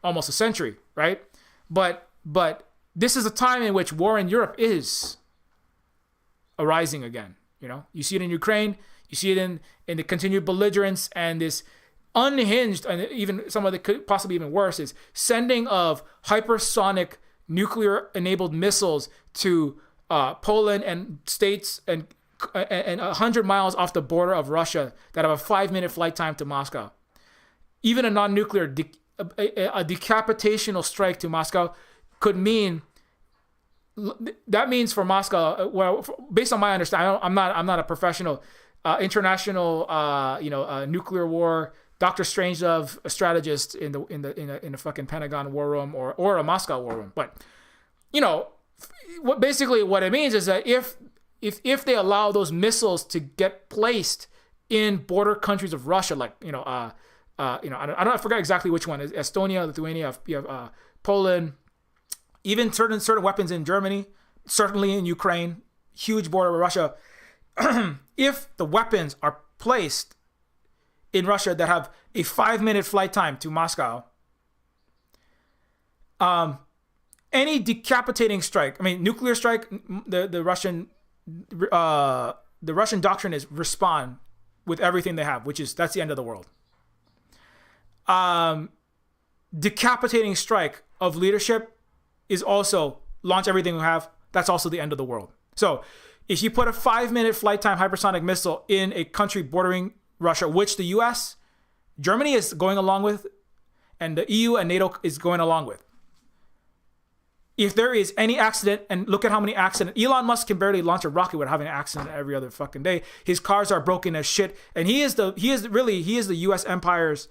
almost a century, right? But this is a time in which war in Europe is arising again. You see it in Ukraine, you see it in the continued belligerence and this unhinged, and even some of the could possibly even worse, is sending of hypersonic nuclear-enabled missiles to Poland and states and 100 miles off the border of Russia that have a 5-minute flight time to Moscow. Even a non-nuclear, a decapitational strike to Moscow could mean, that means for Moscow, well, based on my understanding, I'm not a professional, international, nuclear war, Dr. Strangelove, a strategist in the fucking Pentagon war room or a Moscow war room. But, what it means is that if they allow those missiles to get placed in border countries of Russia, like, I forget exactly which one, Estonia, Lithuania, you have Poland, even certain weapons in Germany, certainly in Ukraine, huge border with Russia. If the weapons are placed in Russia that have a 5-minute flight time to Moscow, any decapitating strike, nuclear strike, the Russian doctrine is respond with everything they have, that's the end of the world. Decapitating strike of leadership is also launch everything we have. That's also the end of the world. So if you put a 5-minute flight time hypersonic missile in a country bordering Russia, which the US, Germany is going along with, and the EU and NATO is going along with. If there is any accident, and look at how many accidents, Elon Musk can barely launch a rocket without having an accident every other fucking day. His cars are broken as shit, and he is the US empire's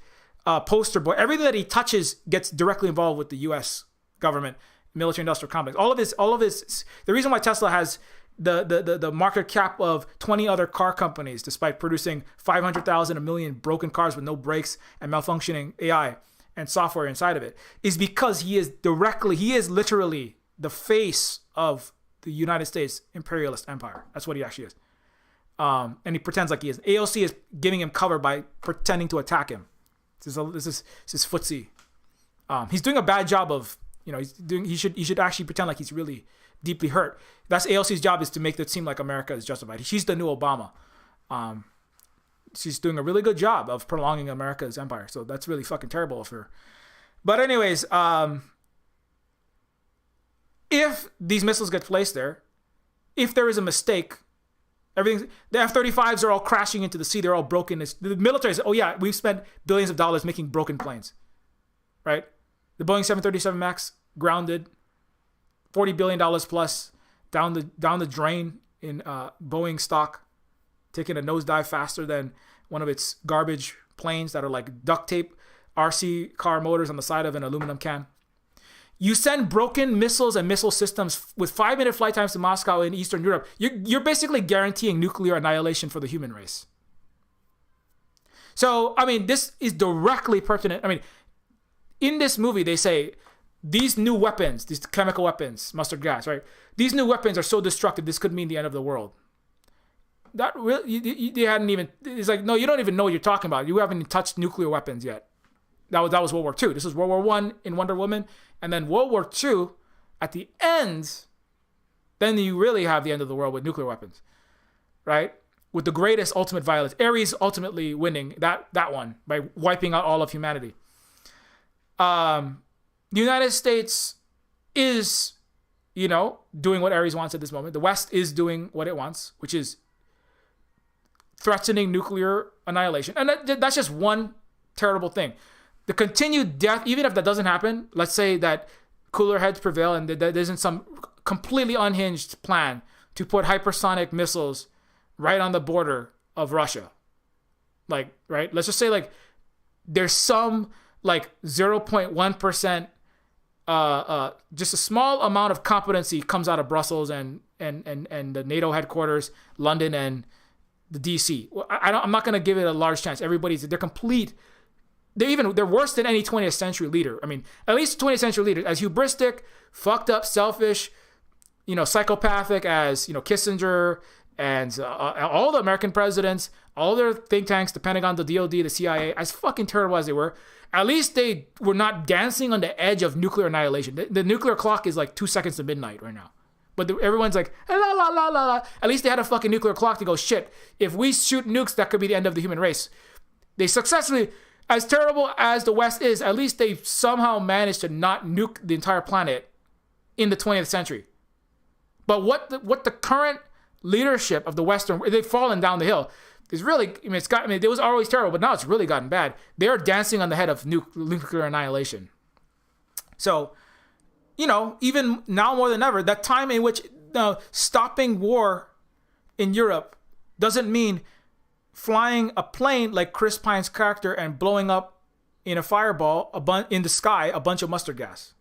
poster boy. Everything that he touches gets directly involved with the US government, military industrial complex. All of this. The reason why Tesla has the market cap of 20 other car companies, despite producing 500,000, 1 million broken cars with no brakes and malfunctioning AI and software inside of it, is because he is literally the face of the United States imperialist empire. That's what he actually is. And he pretends like he is. AOC is giving him cover by pretending to attack him. This is footsie. He's doing a bad job of, he should actually pretend like he's really deeply hurt. That's AOC's job, is to make it seem like America is justified. She's the new Obama. She's doing a really good job of prolonging America's empire. So that's really fucking terrible of her. But anyways, if these missiles get placed there, if there is a mistake, the F-35s are all crashing into the sea. They're all broken. The military says, oh yeah, we've spent billions of dollars making broken planes, right? The Boeing 737 MAX grounded, $40 billion plus. down the drain in Boeing stock, taking a nosedive faster than one of its garbage planes that are like duct tape RC car motors on the side of an aluminum can. You send broken missiles and missile systems with 5-minute flight times to Moscow in Eastern Europe. You're basically guaranteeing nuclear annihilation for the human race. So, I mean, this is directly pertinent. I mean, in this movie, they say these new weapons, these chemical weapons, mustard gas, right? These new weapons are so destructive, this could mean the end of the world. That really, you hadn't even, it's like, no, you don't even know what you're talking about. You haven't touched nuclear weapons yet. That was World War II. This was World War I in Wonder Woman. And then World War II, at the end, then you really have the end of the world with nuclear weapons, right? With the greatest ultimate violence. Ares ultimately winning that one by wiping out all of humanity. The United States is, doing what Ares wants at this moment. The West is doing what it wants, which is threatening nuclear annihilation. And that's just one terrible thing. The continued death, even if that doesn't happen, let's say that cooler heads prevail and there isn't some completely unhinged plan to put hypersonic missiles right on the border of Russia. Like, right? Let's just say like there's some like 0.1%, just a small amount of competency comes out of Brussels and the NATO headquarters, London and the DC. I'm not going to give it a large chance. They're complete. They're worse than any 20th century leader. I mean, at least 20th century leaders, as hubristic, fucked up, selfish, psychopathic as, Kissinger and all the American presidents, all their think tanks, the Pentagon, the DOD, the CIA, as fucking terrible as they were, at least they were not dancing on the edge of nuclear annihilation. The nuclear clock is like 2 seconds to midnight right now. But everyone's like, la, la, la, la, la. At least they had a fucking nuclear clock to go, shit, if we shoot nukes, that could be the end of the human race. They successfully, as terrible as the West is, at least they somehow managed to not nuke the entire planet in the 20th century. But what the current leadership of the Western, they've fallen down the hill. It's really, it was always terrible, but now it's really gotten bad. They're dancing on the head of nuclear annihilation. So, even now more than ever, that time in which stopping war in Europe doesn't mean flying a plane like Chris Pine's character and blowing up in a fireball in the sky a bunch of mustard gas.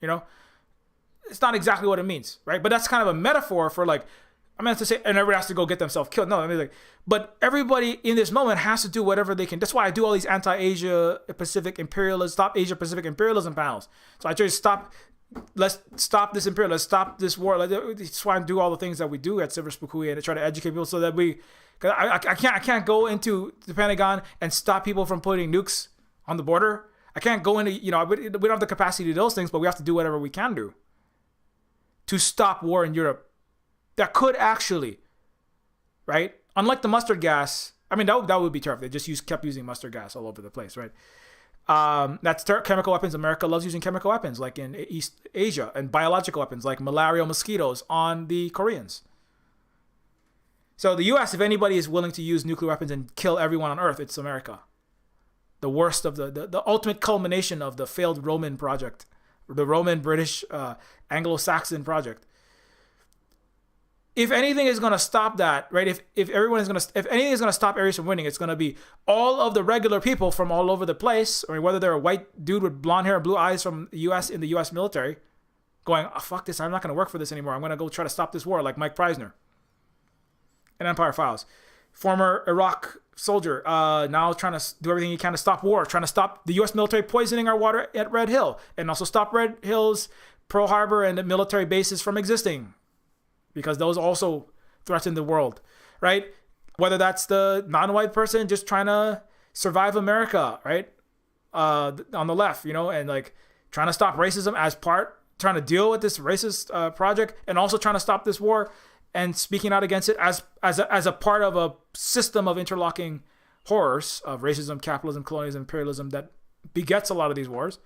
It's not exactly what it means, right? But that's kind of a metaphor for like, I meant to say, and everybody has to go get themselves killed. No, I mean like, but everybody in this moment has to do whatever they can. That's why I do all these anti-Asia Pacific imperialism, stop Asia Pacific imperialism panels. So I try to let's stop this imperialism, let's stop this war. That's why I do all the things that we do at Silver Spokooey and to try to educate people so that because I can't go into the Pentagon and stop people from putting nukes on the border. I can't go into, we don't have the capacity to do those things, but we have to do whatever we can do to stop war in Europe. That could actually, right? Unlike the mustard gas, I mean, that would be terrible. They just kept using mustard gas all over the place, right? That's chemical weapons. America loves using chemical weapons, like in East Asia, and biological weapons, like malarial mosquitoes on the Koreans. So the U.S., if anybody is willing to use nuclear weapons and kill everyone on Earth, it's America. The worst of the ultimate culmination of the failed Roman project, the Roman, British, Anglo-Saxon project. If anything is going to stop that, right? If anything is going to stop Ares from winning, it's going to be all of the regular people from all over the place, or whether they're a white dude with blonde hair and blue eyes from the U.S. in the U.S. military, going, oh, fuck this, I'm not going to work for this anymore. I'm going to go try to stop this war, like Mike Preisner in Empire Files. Former Iraq soldier, now trying to do everything he can to stop war, trying to stop the U.S. military poisoning our water at Red Hill, and also stop Red Hill's Pearl Harbor and the military bases from existing, because those also threaten the world, right? Whether that's the non-white person just trying to survive America, right? On the left, and like trying to stop racism trying to deal with this racist project, and also trying to stop this war and speaking out against it as a part of a system of interlocking horrors of racism, capitalism, colonialism, imperialism that begets a lot of these wars.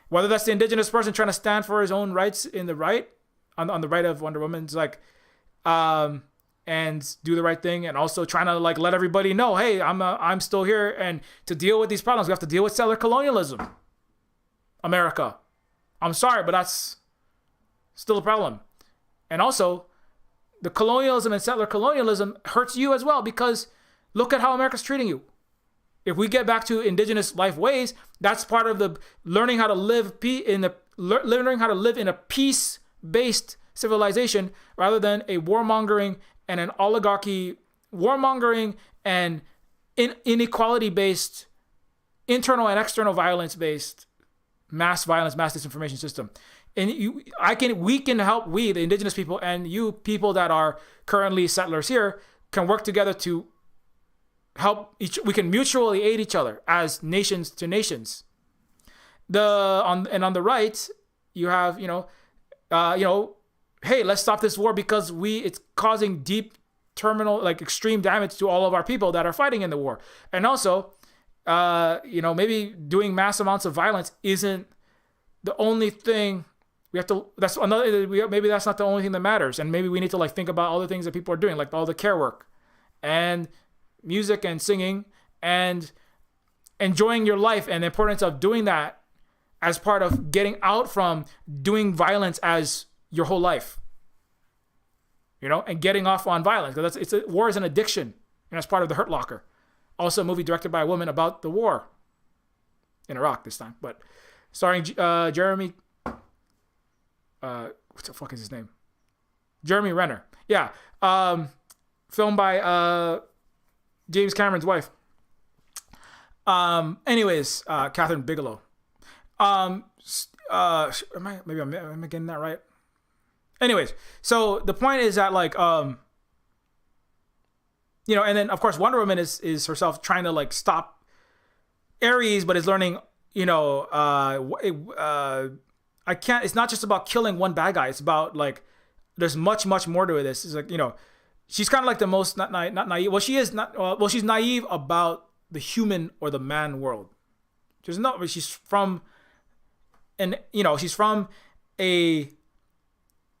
Whether that's the indigenous person trying to stand for his own rights on the right of Wonder Woman's and do the right thing, and also trying to like let everybody know, hey, I'm still here, and to deal with these problems we have to deal with settler colonialism. America, I'm sorry, but that's still a problem. And also the colonialism and settler colonialism hurts you as well, because look at how America's treating you. If we get back to indigenous life ways, that's part of the learning how to live learning how to live in a peace-based civilization rather than a warmongering and an oligarchy, warmongering and inequality-based, internal and external violence-based mass violence, mass disinformation system. And we can help, the indigenous people and you people that are currently settlers here can work together to help we can mutually aid each other as nations to nations. On the right, you have, hey, let's stop this war because it's causing deep terminal, like extreme damage to all of our people that are fighting in the war. And also, maybe doing mass amounts of violence isn't the only thing we have to, maybe that's not the only thing that matters. And maybe we need to think about all the things that people are doing, like all the care work and music and singing and enjoying your life, and the importance of doing that as part of getting out from doing violence as your whole life, and getting off on violence. Because war is an addiction, and that's part of the Hurt Locker. Also a movie directed by a woman about the war in Iraq this time, but starring Jeremy, what the fuck is his name? Jeremy Renner. Yeah. Filmed by James Cameron's wife. Anyways, Catherine Bigelow. Am I getting that right? Anyways, so the point is that and then of course Wonder Woman is herself trying to stop Ares, but is learning, it's not just about killing one bad guy. It's about there's much more to this. It's she's kind of the most not naive. Well, she is not. Well, she's naive about the human or the man world. She's from a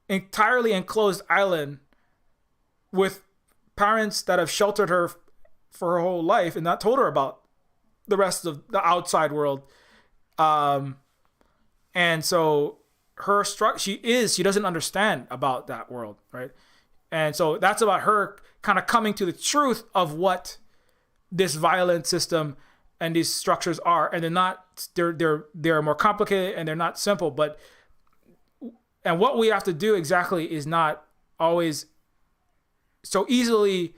entirely enclosed island with parents that have sheltered her for her whole life and not told her about the rest of the outside world. And so she doesn't understand about that world, right? And so that's about her kind of coming to the truth of what this violent system and these structures are. And they're more complicated and they're not simple, and what we have to do exactly is not always so easily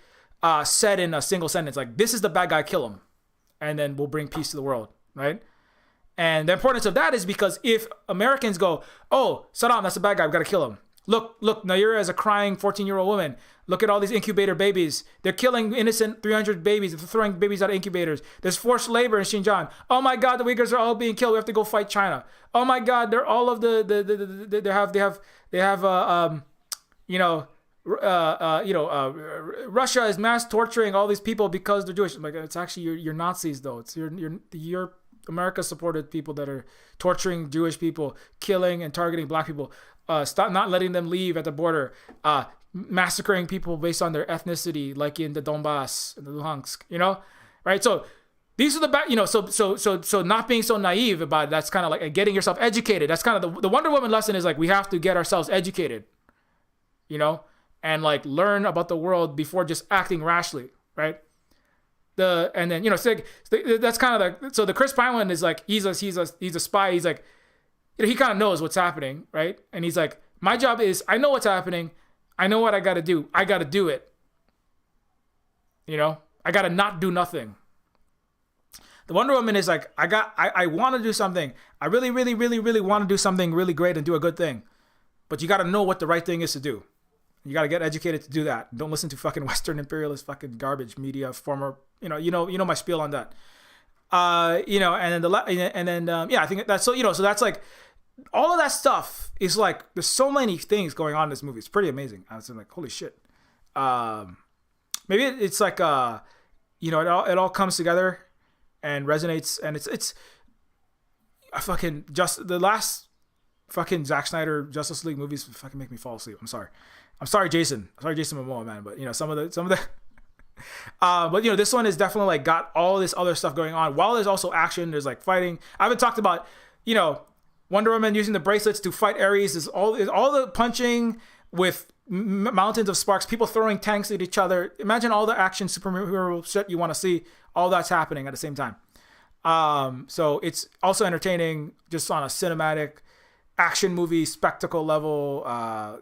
said in a single sentence. This is the bad guy, kill him, and then we'll bring peace to the world, right? And the importance of that is because if Americans go, oh, Saddam, that's a bad guy, we've got to kill him. Look, Naira is a crying 14-year-old woman. Look at all these incubator babies. They're killing innocent 300 babies. They're throwing babies out of incubators. There's forced labor in Xinjiang. Oh my God, the Uyghurs are all being killed. We have to go fight China. Oh my God, they're all of Russia is mass torturing all these people because they're Jewish. It's actually you're Nazis though. It's your America supported people that are torturing Jewish people, killing and targeting black people. Stop not letting them leave at the border, massacring people based on their ethnicity, like in the Donbass and the Luhansk, right? So these are the so not being so naive about it. That's kind of getting yourself educated. That's kind of the Wonder Woman lesson is we have to get ourselves educated, and learn about the world before just acting rashly, right? That's kind of so the Chris Pine one is he's a spy. He's he kind of knows what's happening, right? And he's my job is, I know what's happening. I know what I got to do. I got to do it. I got to not do nothing. The Wonder Woman is I want to do something. I really, really, really, really want to do something really great and do a good thing. But you got to know what the right thing is to do. You got to get educated to do that. Don't listen to fucking Western imperialist fucking garbage media, former, you know my spiel on that. I think that's so, so that's all of that stuff is there's so many things going on in this movie. It's pretty amazing. I was holy shit. Maybe it's it all comes together and resonates, and it's fucking just the last fucking Zack Snyder Justice League movies fucking make me fall asleep. I'm sorry, Jason. I'm sorry, Jason Momoa, man. But some of the but this one is definitely got all this other stuff going on while there's also action. There's fighting. I haven't talked about Wonder Woman using the bracelets to fight Ares. Is all the punching, with mountains of sparks, people throwing tanks at each other. Imagine all the action superhero shit you want to see. All that's happening at the same time. So it's also entertaining just on a cinematic action movie spectacle level.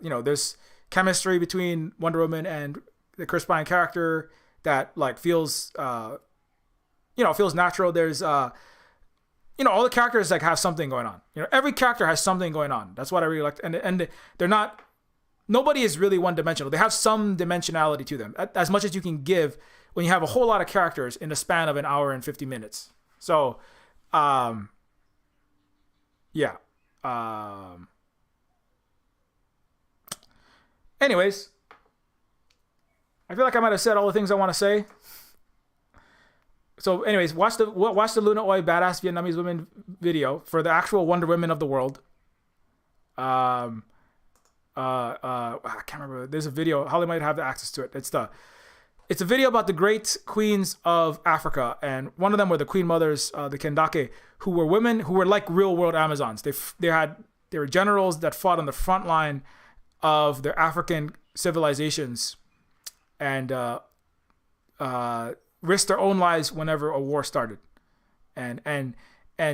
There's chemistry between Wonder Woman and the Chris Pine character that like feels natural. There's all the characters like have something going on. Every character has something going on. That's what I really like. And they're not, nobody is really one dimensional. They have some dimensionality to them, as much as you can give when you have a whole lot of characters in the span of an hour and 50 minutes. So, yeah. Anyways, I feel like I might have said all the things I want to say. So, anyways, watch the Luna Oi Badass Vietnamese Women video for the actual Wonder Women of the world. I can't remember. There's a video. Holly might have the access to it. It's a video about the great queens of Africa, and one of them were the queen mothers, the Kendake, who were women who were like real world Amazons. They were generals that fought on the front line of their African civilizations, and risked their own lives whenever a war started, and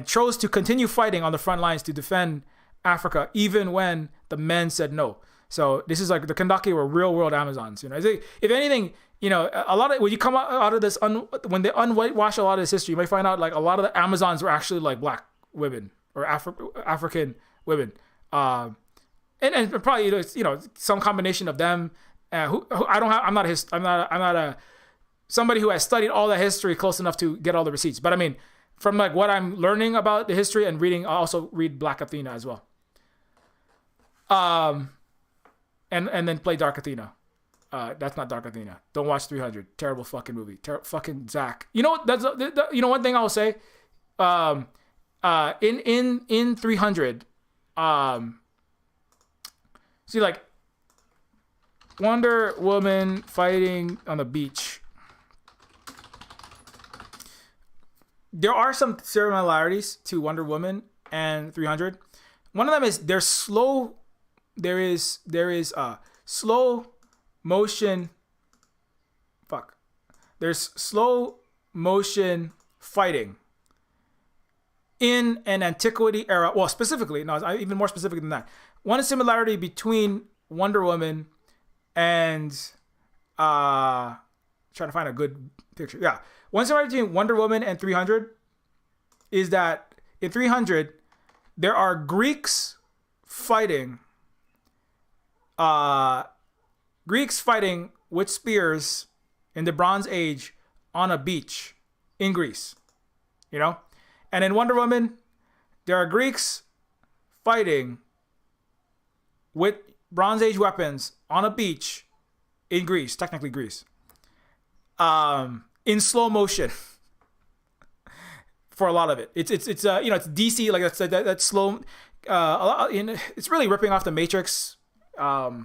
chose to continue fighting on the front lines to defend Africa, even when the men said no. So this is like the Kendake were real world Amazons. If anything, a lot of when you come out of this, when they unwhitewash a lot of this history, you might find out like a lot of the Amazons were actually like black women or African women, and probably some combination of them. I'm not somebody who has studied all the history close enough to get all the receipts. But I mean, from like what I'm learning about the history and reading, I also read Black Athena as well. And then play Dark Athena. That's not Dark Athena. Don't watch 300. Terrible fucking movie. Fucking Zach. You know what? One thing I'll say. In 300. See, like Wonder Woman fighting on the beach. There are some similarities to Wonder Woman and 300. One of them is there's slow. There is slow motion. There's slow motion fighting in an antiquity era. Well, specifically, no, even more specific than that. One similarity between Wonder Woman and trying to find a good picture. Yeah, one similarity between Wonder Woman and 300 is that in 300 there are Greeks fighting with spears in the Bronze Age on a beach in Greece, and in Wonder Woman, there are Greeks fighting with Bronze Age weapons on a beach in Greece, technically Greece, in slow motion. For a lot of it, it's DC, like that's slow. It's really ripping off the Matrix. It's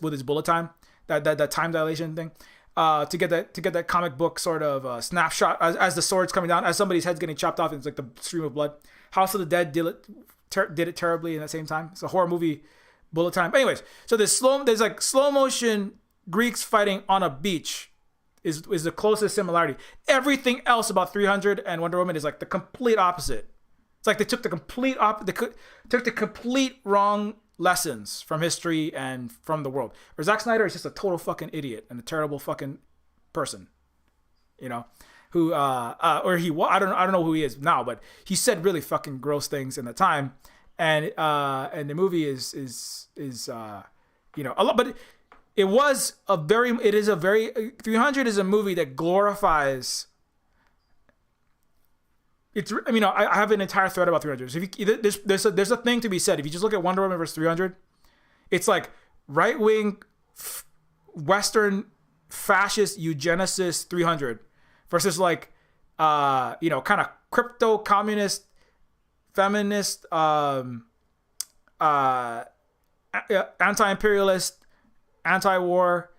with its bullet time, that time dilation thing, to get that comic book sort of snapshot as the sword's coming down, as somebody's head's getting chopped off, and it's like the stream of blood. House of the Dead did it terribly in the same time. It's a horror movie, bullet time. But anyways, so there's like slow motion Greeks fighting on a beach is the closest similarity. Everything else about 300 and Wonder Woman is like the complete opposite. It's like they took the complete wrong lessons from history and from the world. Or Zack Snyder is just a total fucking idiot and a terrible fucking person, who I don't know who he is now, but he said really fucking gross things in the time, and the movie is a lot, but it is a very 300 is a movie that glorifies. I have an entire thread about 300. So there's a thing to be said. If you just look at Wonder Woman versus 300, it's like right-wing, Western, fascist, eugenicist 300 versus like, kind of crypto, communist, feminist, anti-imperialist, anti-war,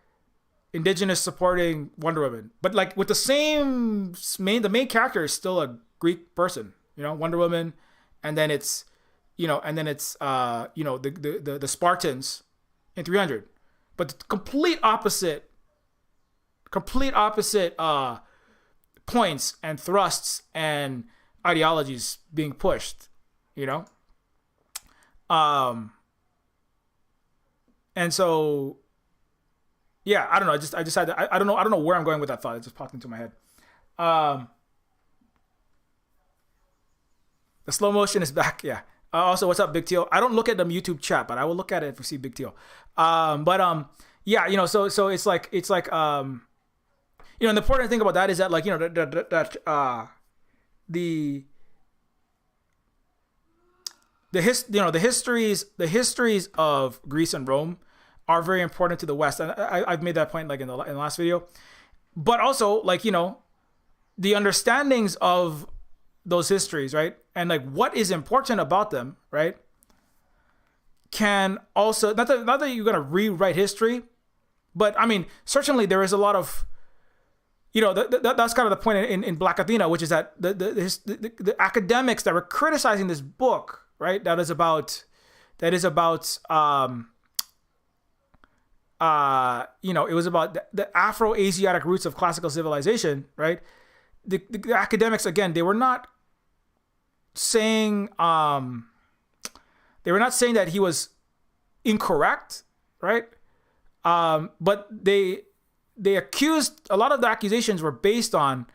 indigenous supporting Wonder Woman. But like with the main character is still a Greek person, Wonder Woman, and then it's and then it's the Spartans in 300, but the complete opposite points and thrusts and ideologies being pushed, and so, yeah, I don't know. I just had to, I don't know where I'm going with that thought. It just popped into my head. The slow motion is back. Yeah. Also, what's up, Big Teal? I don't look at the YouTube chat, but I will look at it if we see Big Teal. Yeah, so it's like, and the important thing about that is that, like, the histories of Greece and Rome are very important to the West, and I've made that point, like, in the last video. But also, like, the understandings of those histories, right, and like what is important about them, right, can also not that you're gonna rewrite history, but I mean, certainly there is a lot of, that's kind of the point in Black Athena, which is that the academics that were criticizing this book, right, it was about the Afro-Asiatic roots of classical civilization, right? The academics, again, they were not saying that he was incorrect, right? But they accused, a lot of the accusations were based on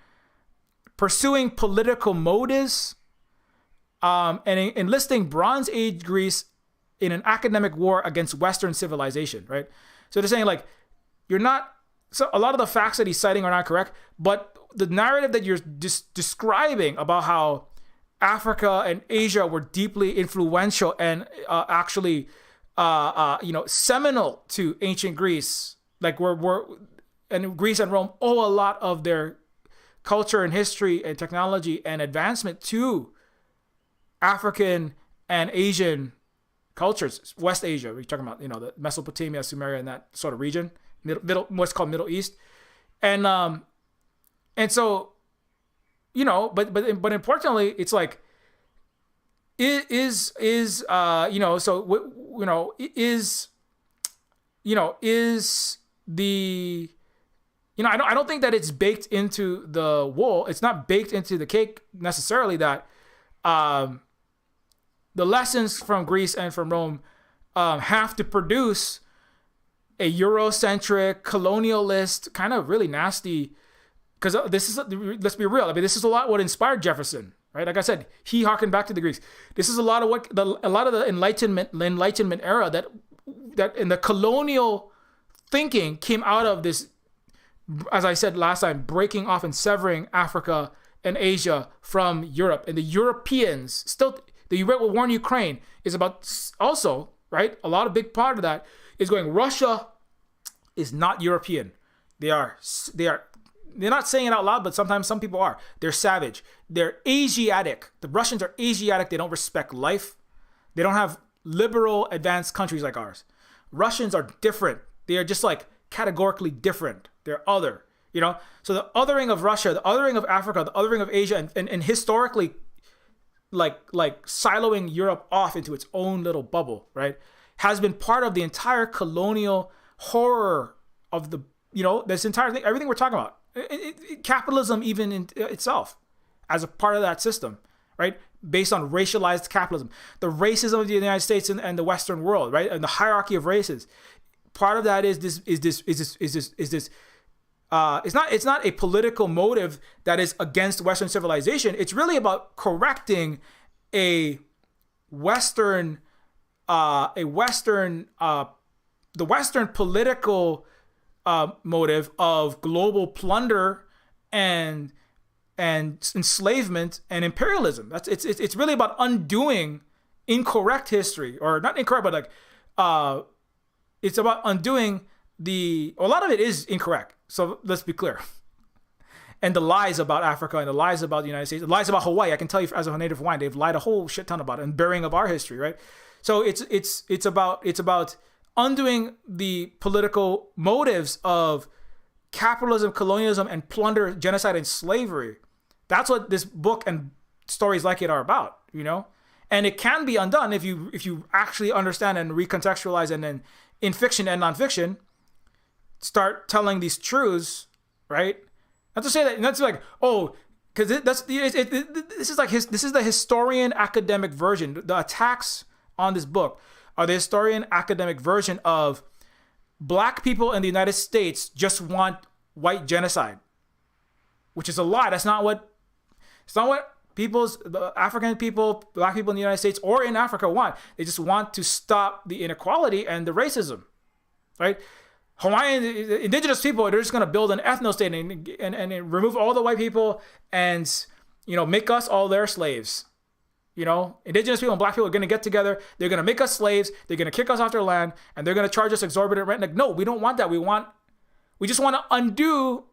pursuing political motives, and enlisting Bronze Age Greece in an academic war against Western civilization, right? So they're saying, like, so a lot of the facts that he's citing are not correct, but the narrative that you're just describing about how Africa and Asia were deeply influential and actually, seminal to ancient Greece, like and Greece and Rome owe a lot of their culture and history and technology and advancement to African and Asian cultures, West Asia. We're talking about, the Mesopotamia, Sumeria, and that sort of region, what's called Middle East, and so, but importantly, it's like, is the, I don't think that it's baked into the wool. It's not baked into the cake necessarily that the lessons from Greece and from Rome have to produce a Eurocentric, colonialist, kind of really nasty, because let's be real, I mean, this is a lot what inspired Jefferson, right? Like I said, he harkened back to the Greeks. This is a lot of the Enlightenment era that in the colonial thinking came out of this, as I said last time, breaking off and severing Africa and Asia from Europe. And the Europeans, still, the war in Ukraine is about also, right? A lot of big part of that is going, Russia is not European. They're not saying it out loud, but sometimes some people are. They're savage. They're Asiatic. The Russians are Asiatic. They don't respect life. They don't have liberal, advanced countries like ours. Russians are different. They are just like categorically different. They're other, So the othering of Russia, the othering of Africa, the othering of Asia, and historically, like siloing Europe off into its own little bubble, right, has been part of the entire colonial horror of the, this entire thing, everything we're talking about. Capitalism even in itself as a part of that system, right, based on racialized capitalism, the racism of the United States and the Western world, right, and the hierarchy of races. Part of that is this it's not a political motive that is against Western civilization. It's really about correcting the Western political motive of global plunder and enslavement and imperialism. It's really about undoing incorrect history, or not incorrect, but like it's about undoing a lot of it is incorrect. So let's be clear. And the lies about Africa and the lies about the United States, the lies about Hawaii, I can tell you as a native Hawaiian, they've lied a whole shit ton about it, and burying of our history, right? So it's about undoing the political motives of capitalism, colonialism, and plunder, genocide, and slavery. That's what this book and stories like it are about, And it can be undone if you actually understand and recontextualize, and then in fiction and nonfiction, start telling these truths, right? Not to say that, not to like, oh, because this is the historian academic version. The attacks on this book are the historian academic version of black people in the United States just want white genocide, which is a lie. It's not what the African people, black people in the United States or in Africa want. They just want to stop the inequality and the racism, right? Hawaiian indigenous people, they're just going to build an ethno state and remove all the white people and, make us all their slaves. Indigenous people and black people are going to get together. They're going to make us slaves. They're going to kick us off their land, and they're going to charge us exorbitant rent. Like, no, we don't want that. We just want to undo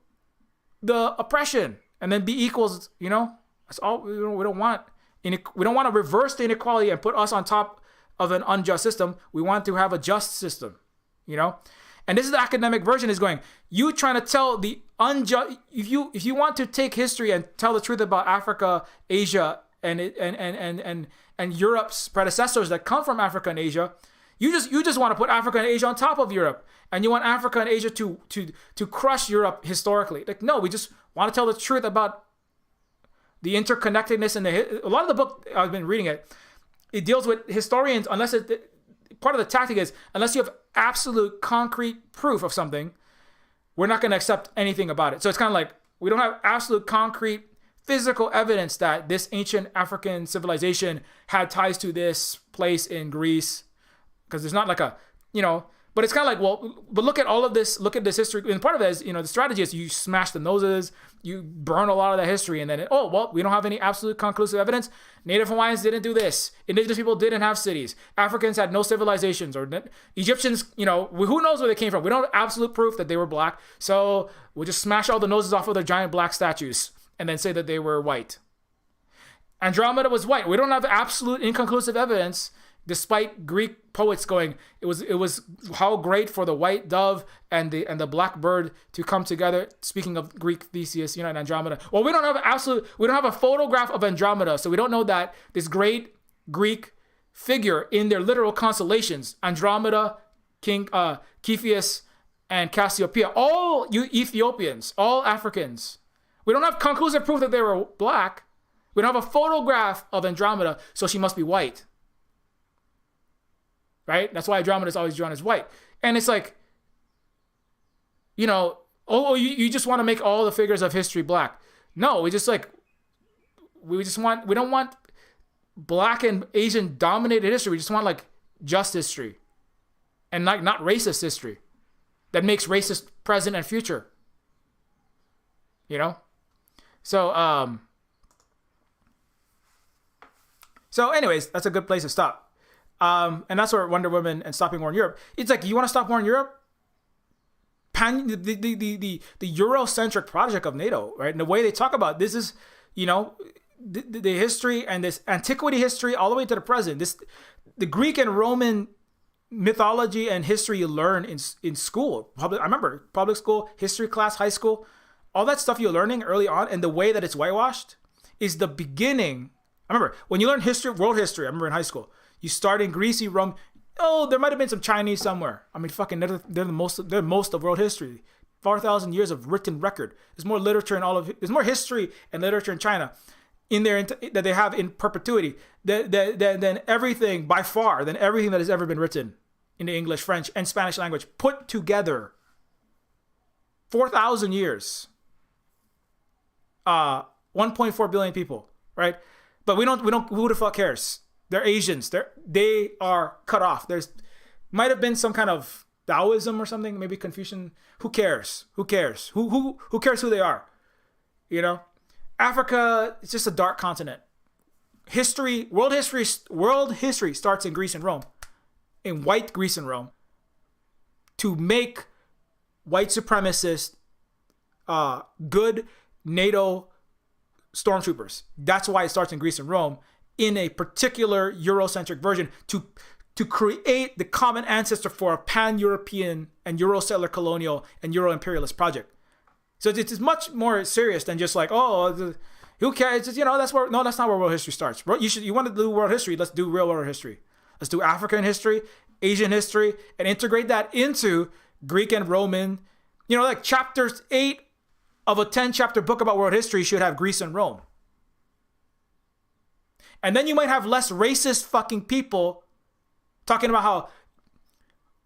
the oppression and then be equals. That's all. We don't want. We don't want to reverse the inequality and put us on top of an unjust system. We want to have a just system. And this is the academic version is going, you trying to tell the unjust, if you want to take history and tell the truth about Africa, Asia, and Europe's predecessors that come from Africa and Asia, you just want to put Africa and Asia on top of Europe, and you want Africa and Asia to crush Europe historically. Like, no, we just want to tell the truth about the interconnectedness. And a lot of the book, I've been reading it deals with historians, part of the tactic is, unless you have absolute concrete proof of something, we're not going to accept anything about it. So it's kind of like, we don't have absolute concrete physical evidence that this ancient African civilization had ties to this place in Greece, because there's not like but it's kind of like, well, but look at all of this, look at this history. And part of it is, the strategy is you smash the noses, you burn a lot of that history, and then, we don't have any absolute conclusive evidence. Native Hawaiians didn't do this. Indigenous people didn't have cities. Africans had no civilizations, or Egyptians, who knows where they came from? We don't have absolute proof that they were black. So we'll just smash all the noses off of their giant black statues and then say that they were white. Andromeda was white. We don't have absolute inconclusive evidence, despite Greek poets going, it was how great for the white dove and the black bird to come together. Speaking of Greek Theseus, and Andromeda. Well, we don't have a photograph of Andromeda, so we don't know that this great Greek figure in their literal constellations, Andromeda, King Cepheus, and Cassiopeia, all Ethiopians, all Africans. We don't have conclusive proof that they were black. We don't have a photograph of Andromeda, so she must be white. Right? That's why Andromeda is always drawn as white. And it's like, you just want to make all the figures of history black. No, we don't want black and Asian dominated history. We just want like just history, and not racist history that makes racist present and future. So anyways, that's a good place to stop. And that's where Wonder Woman and Stopping War in Europe. It's like, you want to stop war in Europe? The Eurocentric project of NATO, right? And the way they talk about this is, the history and this antiquity history all the way to the present. The Greek and Roman mythology and history you learn in school. I remember public school, history class, high school, all that stuff you're learning early on, and the way that it's whitewashed is the beginning. I remember when you learn history, world history. I remember in high school. You start in Greece, Rome. Oh, there might have been some Chinese somewhere. I mean, fucking, they're most of world history. 4,000 years of written record. There's more literature in there's more history and literature in China in there that they have in perpetuity than everything by far, than everything that has ever been written in the English, French, and Spanish language put together. 4,000 years. 1.4 billion people, right? But we don't. Who the fuck cares? They're Asians. They are cut off. Might have been some kind of Taoism or something, maybe Confucian. Who cares? Who cares? Who cares who they are? Africa, it's just a dark continent. World history starts in Greece and Rome, in white Greece and Rome, to make white supremacists good NATO stormtroopers. That's why it starts in Greece and Rome, in a particular Eurocentric version, to create the common ancestor for a pan-European and Euro-settler colonial and Euro-imperialist project. So it's much more serious than just like, Who cares? It's just, that's where, no, that's not where world history starts. You want to do world history? Let's do real world history. Let's do African history, Asian history, and integrate that into Greek and Roman. Like chapters 8 of a 10-chapter book about world history should have Greece and Rome. And then you might have less racist fucking people talking about how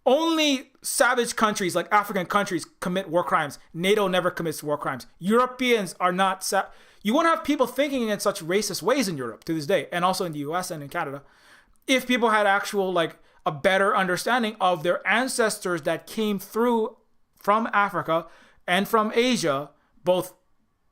only savage countries like African countries commit war crimes. NATO never commits war crimes. Europeans are not... You won't have people thinking in such racist ways in Europe to this day, and also in the US and in Canada, if people had actual, a better understanding of their ancestors that came through from Africa and from Asia, both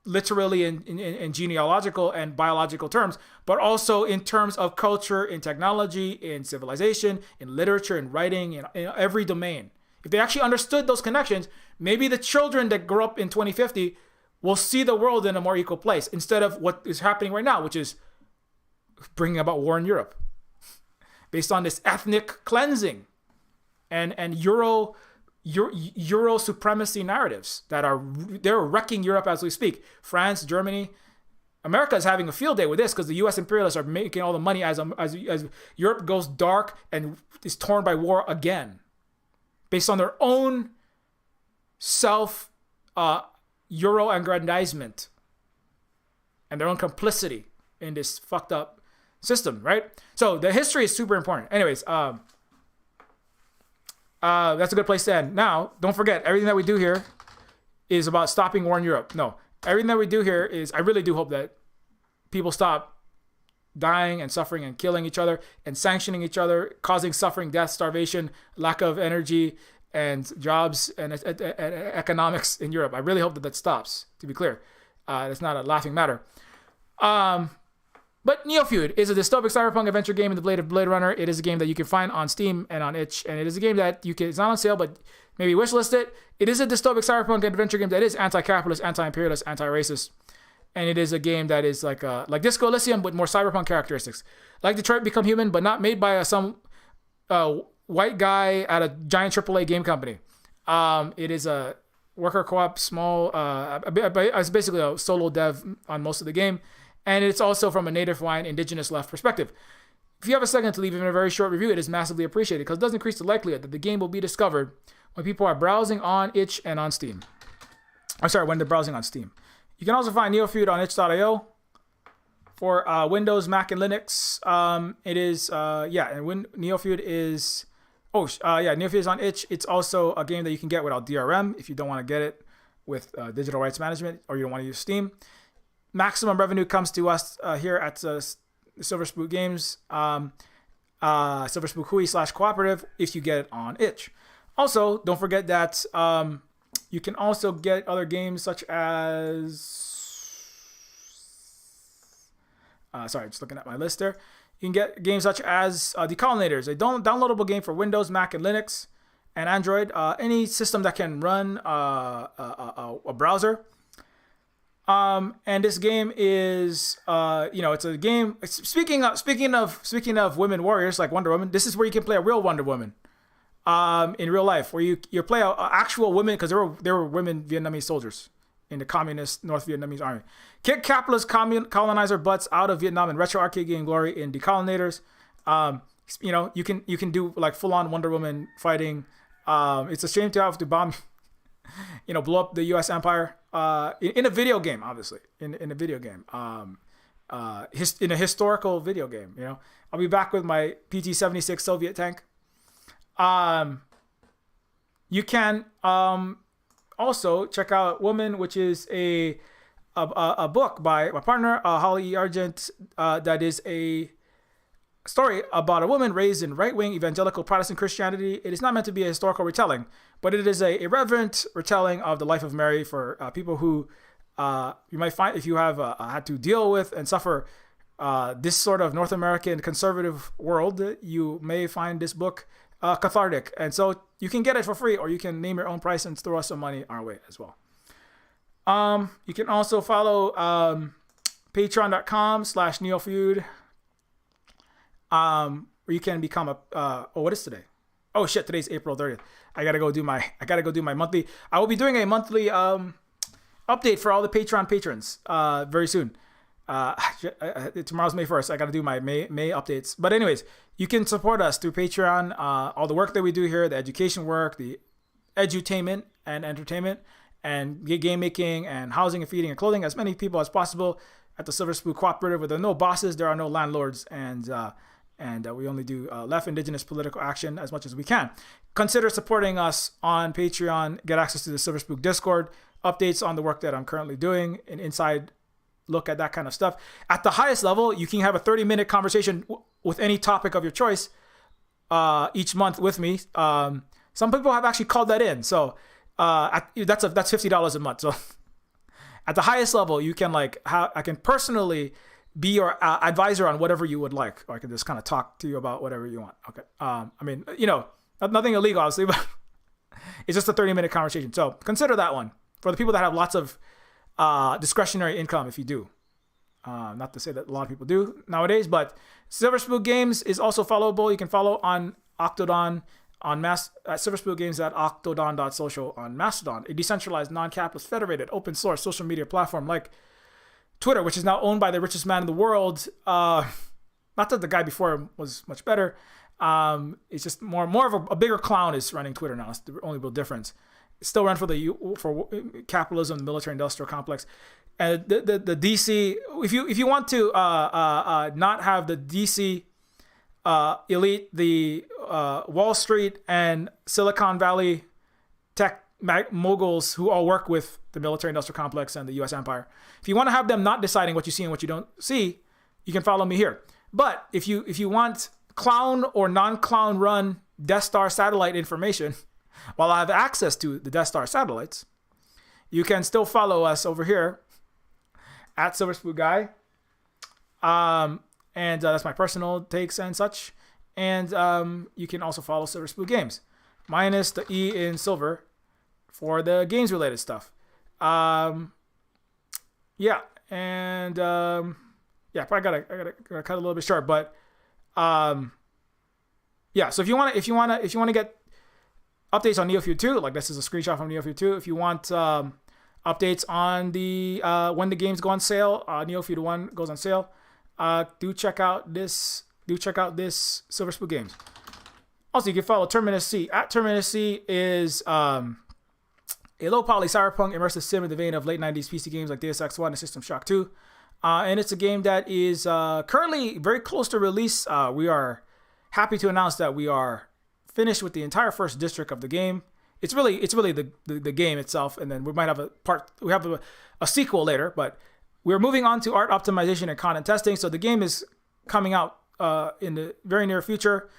literally in genealogical and biological terms, but also in terms of culture, in technology, in civilization, in literature, in writing, in every domain. If they actually understood those connections, maybe the children that grow up in 2050 will see the world in a more equal place instead of what is happening right now, which is bringing about war in Europe based on this ethnic cleansing and Euro supremacy narratives they're wrecking Europe as we speak. France, Germany, America is having a field day with this because the U.S. imperialists are making all the money as Europe goes dark and is torn by war again, based on their own self Euro aggrandizement and their own complicity in this fucked up system, right? So the history is super important. Anyways, that's a good place to end. Now, don't forget, everything that we do here is about stopping war in Europe. No, everything that we do here is, I really do hope that people stop dying and suffering and killing each other and sanctioning each other, causing suffering, death, starvation, lack of energy and jobs and economics in Europe. I really hope that stops, to be clear. It's not a laughing matter. But Neofeud is a dystopic cyberpunk adventure game in the blade of Blade Runner. It is a game that you can find on Steam and on itch, and it is a game that it's not on sale, but maybe wishlist it. It is a dystopic cyberpunk adventure game that is anti-capitalist, anti-imperialist, anti-racist, and it is a game that is like Disco Elysium with more cyberpunk characteristics, like Detroit Become Human, but not made by some white guy at a giant AAA game company. It is a worker co-op, small. It's basically a solo dev on most of the game. And it's also from a native wine, indigenous left perspective. If you have a second to leave even a very short review, it is massively appreciated because it does increase the likelihood that the game will be discovered when people are browsing on itch and on Steam. When they're browsing on Steam. You can also find Neofeud on itch.io for Windows, Mac, and Linux. Neofeud is... Neofeud is on itch. It's also a game that you can get without DRM if you don't want to get it with digital rights management or you don't want to use Steam. Maximum revenue comes to us here at Silver Spook Games, Silver Spook Hui/cooperative if you get it on itch. Also, don't forget that you can also get other games such as... just looking at my list there. You can get games such as Decolonators, a downloadable game for Windows, Mac, and Linux, and Android. Any system that can run a browser. And this game is, it's a game. Speaking of women warriors like Wonder Woman, this is where you can play a real Wonder Woman, in real life, where you play a actual women, because there were women Vietnamese soldiers in the communist North Vietnamese army. Kick capitalist colonizer butts out of Vietnam and retro arcade game glory in Decolonators. You can do like full on Wonder Woman fighting. It's a shame to have to bomb. Blow up the U.S. empire in a video game, obviously. In a video game, in a historical video game. I'll be back with my PT-76 Soviet tank. You can also check out Woman, which is a book by my partner Holly E. Argent. That is a story about a woman raised in right-wing evangelical Protestant Christianity. It is not meant to be a historical retelling, but it is a irreverent retelling of the life of Mary for people who you might find, if you have had to deal with and suffer this sort of North American conservative world, you may find this book cathartic. And so you can get it for free, or you can name your own price and throw us some money our way as well. You can also follow patreon.com/Neofeud. Where you can become what is today? Oh shit, today's April 30th. I gotta go do my monthly. I will be doing a monthly update for all the Patreon patrons very soon. Tomorrow's May 1st. I got to do my May updates. But anyways, you can support us through Patreon. All the work that we do here, the education work, the edutainment and entertainment, and game making and housing and feeding and clothing as many people as possible at the Silver Spoon Cooperative, where there are no bosses, there are no landlords, and we only do left indigenous political action as much as we can. Consider supporting us on Patreon. Get access to the Silver Spook Discord, updates on the work that I'm currently doing, an inside look at that kind of stuff. At the highest level, you can have a 30-minute conversation with any topic of your choice each month with me. Some people have actually called that in. So that's $50 a month. So at the highest level, you can I can personally be your advisor on whatever you would like, or I can just kind of talk to you about whatever you want. Okay. I mean, nothing illegal, obviously, but it's just a 30-minute conversation. So consider that one for the people that have lots of discretionary income. If you do, not to say that a lot of people do nowadays, but Silver Spook Games is also followable. You can follow on Octodon on Silver Spook Games at octodon.social on Mastodon, a decentralized, non-capitalist, federated, open source social media platform like Twitter, which is now owned by the richest man in the world. Not that the guy before him was much better. It's just more of a bigger clown is running Twitter now. It's the only real difference. It's still run for capitalism, the military-industrial complex, and the DC. If you want to not have the DC elite, the Wall Street and Silicon Valley tech moguls who all work with the military-industrial complex and the U.S. empire, if you want to have them not deciding what you see and what you don't see, you can follow me here. But if you want clown or non-clown run Death Star satellite information, while I have access to the Death Star satellites, you can still follow us over here at Silver Spook Guy. And that's my personal takes and such. And you can also follow Silver Spook Games, minus the E in silver for the games related stuff. Probably gotta cut a little bit short, but so if you want to get updates on Neofeud 2, like this is a screenshot from Neofeud 2. If you want updates on the when the games go on sale, Neofeud 1 goes on sale. Do check out this Silver Spook Games. Also, you can follow Terminus C. At Terminus C is a low-poly cyberpunk immersive sim in the vein of late 90s PC games like Deus Ex 1 and System Shock 2. And it's a game that is currently very close to release. We are happy to announce that we are finished with the entire first district of the game. It's really the game itself, and then we might have a sequel later, but we're moving on to art optimization and content testing. So the game is coming out in the very near future.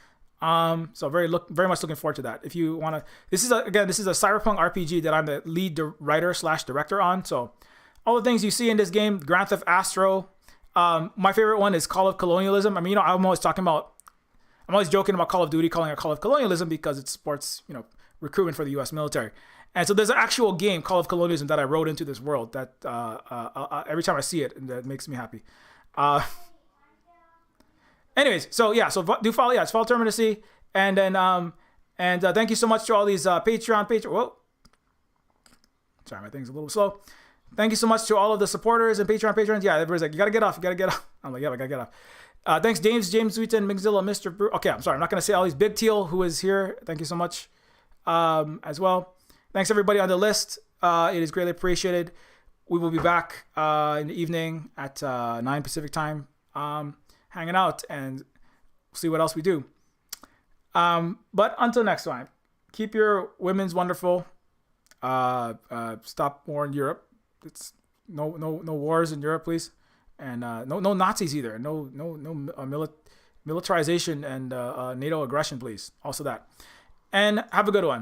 So very much looking forward to that. If you want to, this is a cyberpunk RPG that I'm the lead writer / director on. So all the things you see in this game, Grand Theft Astro. My favorite one is Call of Colonialism. I mean, I'm always joking about Call of Duty, calling it Call of Colonialism because it supports, recruitment for the U.S. military. And so there's an actual game, Call of Colonialism, that I wrote into this world that every time I see it, that makes me happy. Anyways, so do follow. Yeah, it's follow Terminus C. And then, thank you so much to all these Patreon. Whoa. Sorry, my thing's a little slow. Thank you so much to all of the supporters and patrons. Yeah, everybody's like, you gotta get off. I'm like, yeah, I gotta get off. Thanks, James Wheaton, Mixzilla, Mr. Brew. Okay, I'm sorry. I'm not going to say all these. Big Teal, who is here. Thank you so much as well. Thanks, everybody on the list. It is greatly appreciated. We will be back in the evening at 9 Pacific time, hanging out and see what else we do. But until next time, keep your women's wonderful. Stop war in Europe. It's no wars in Europe, please. And no Nazis either. No militarization and NATO aggression, please. Also that. And have a good one.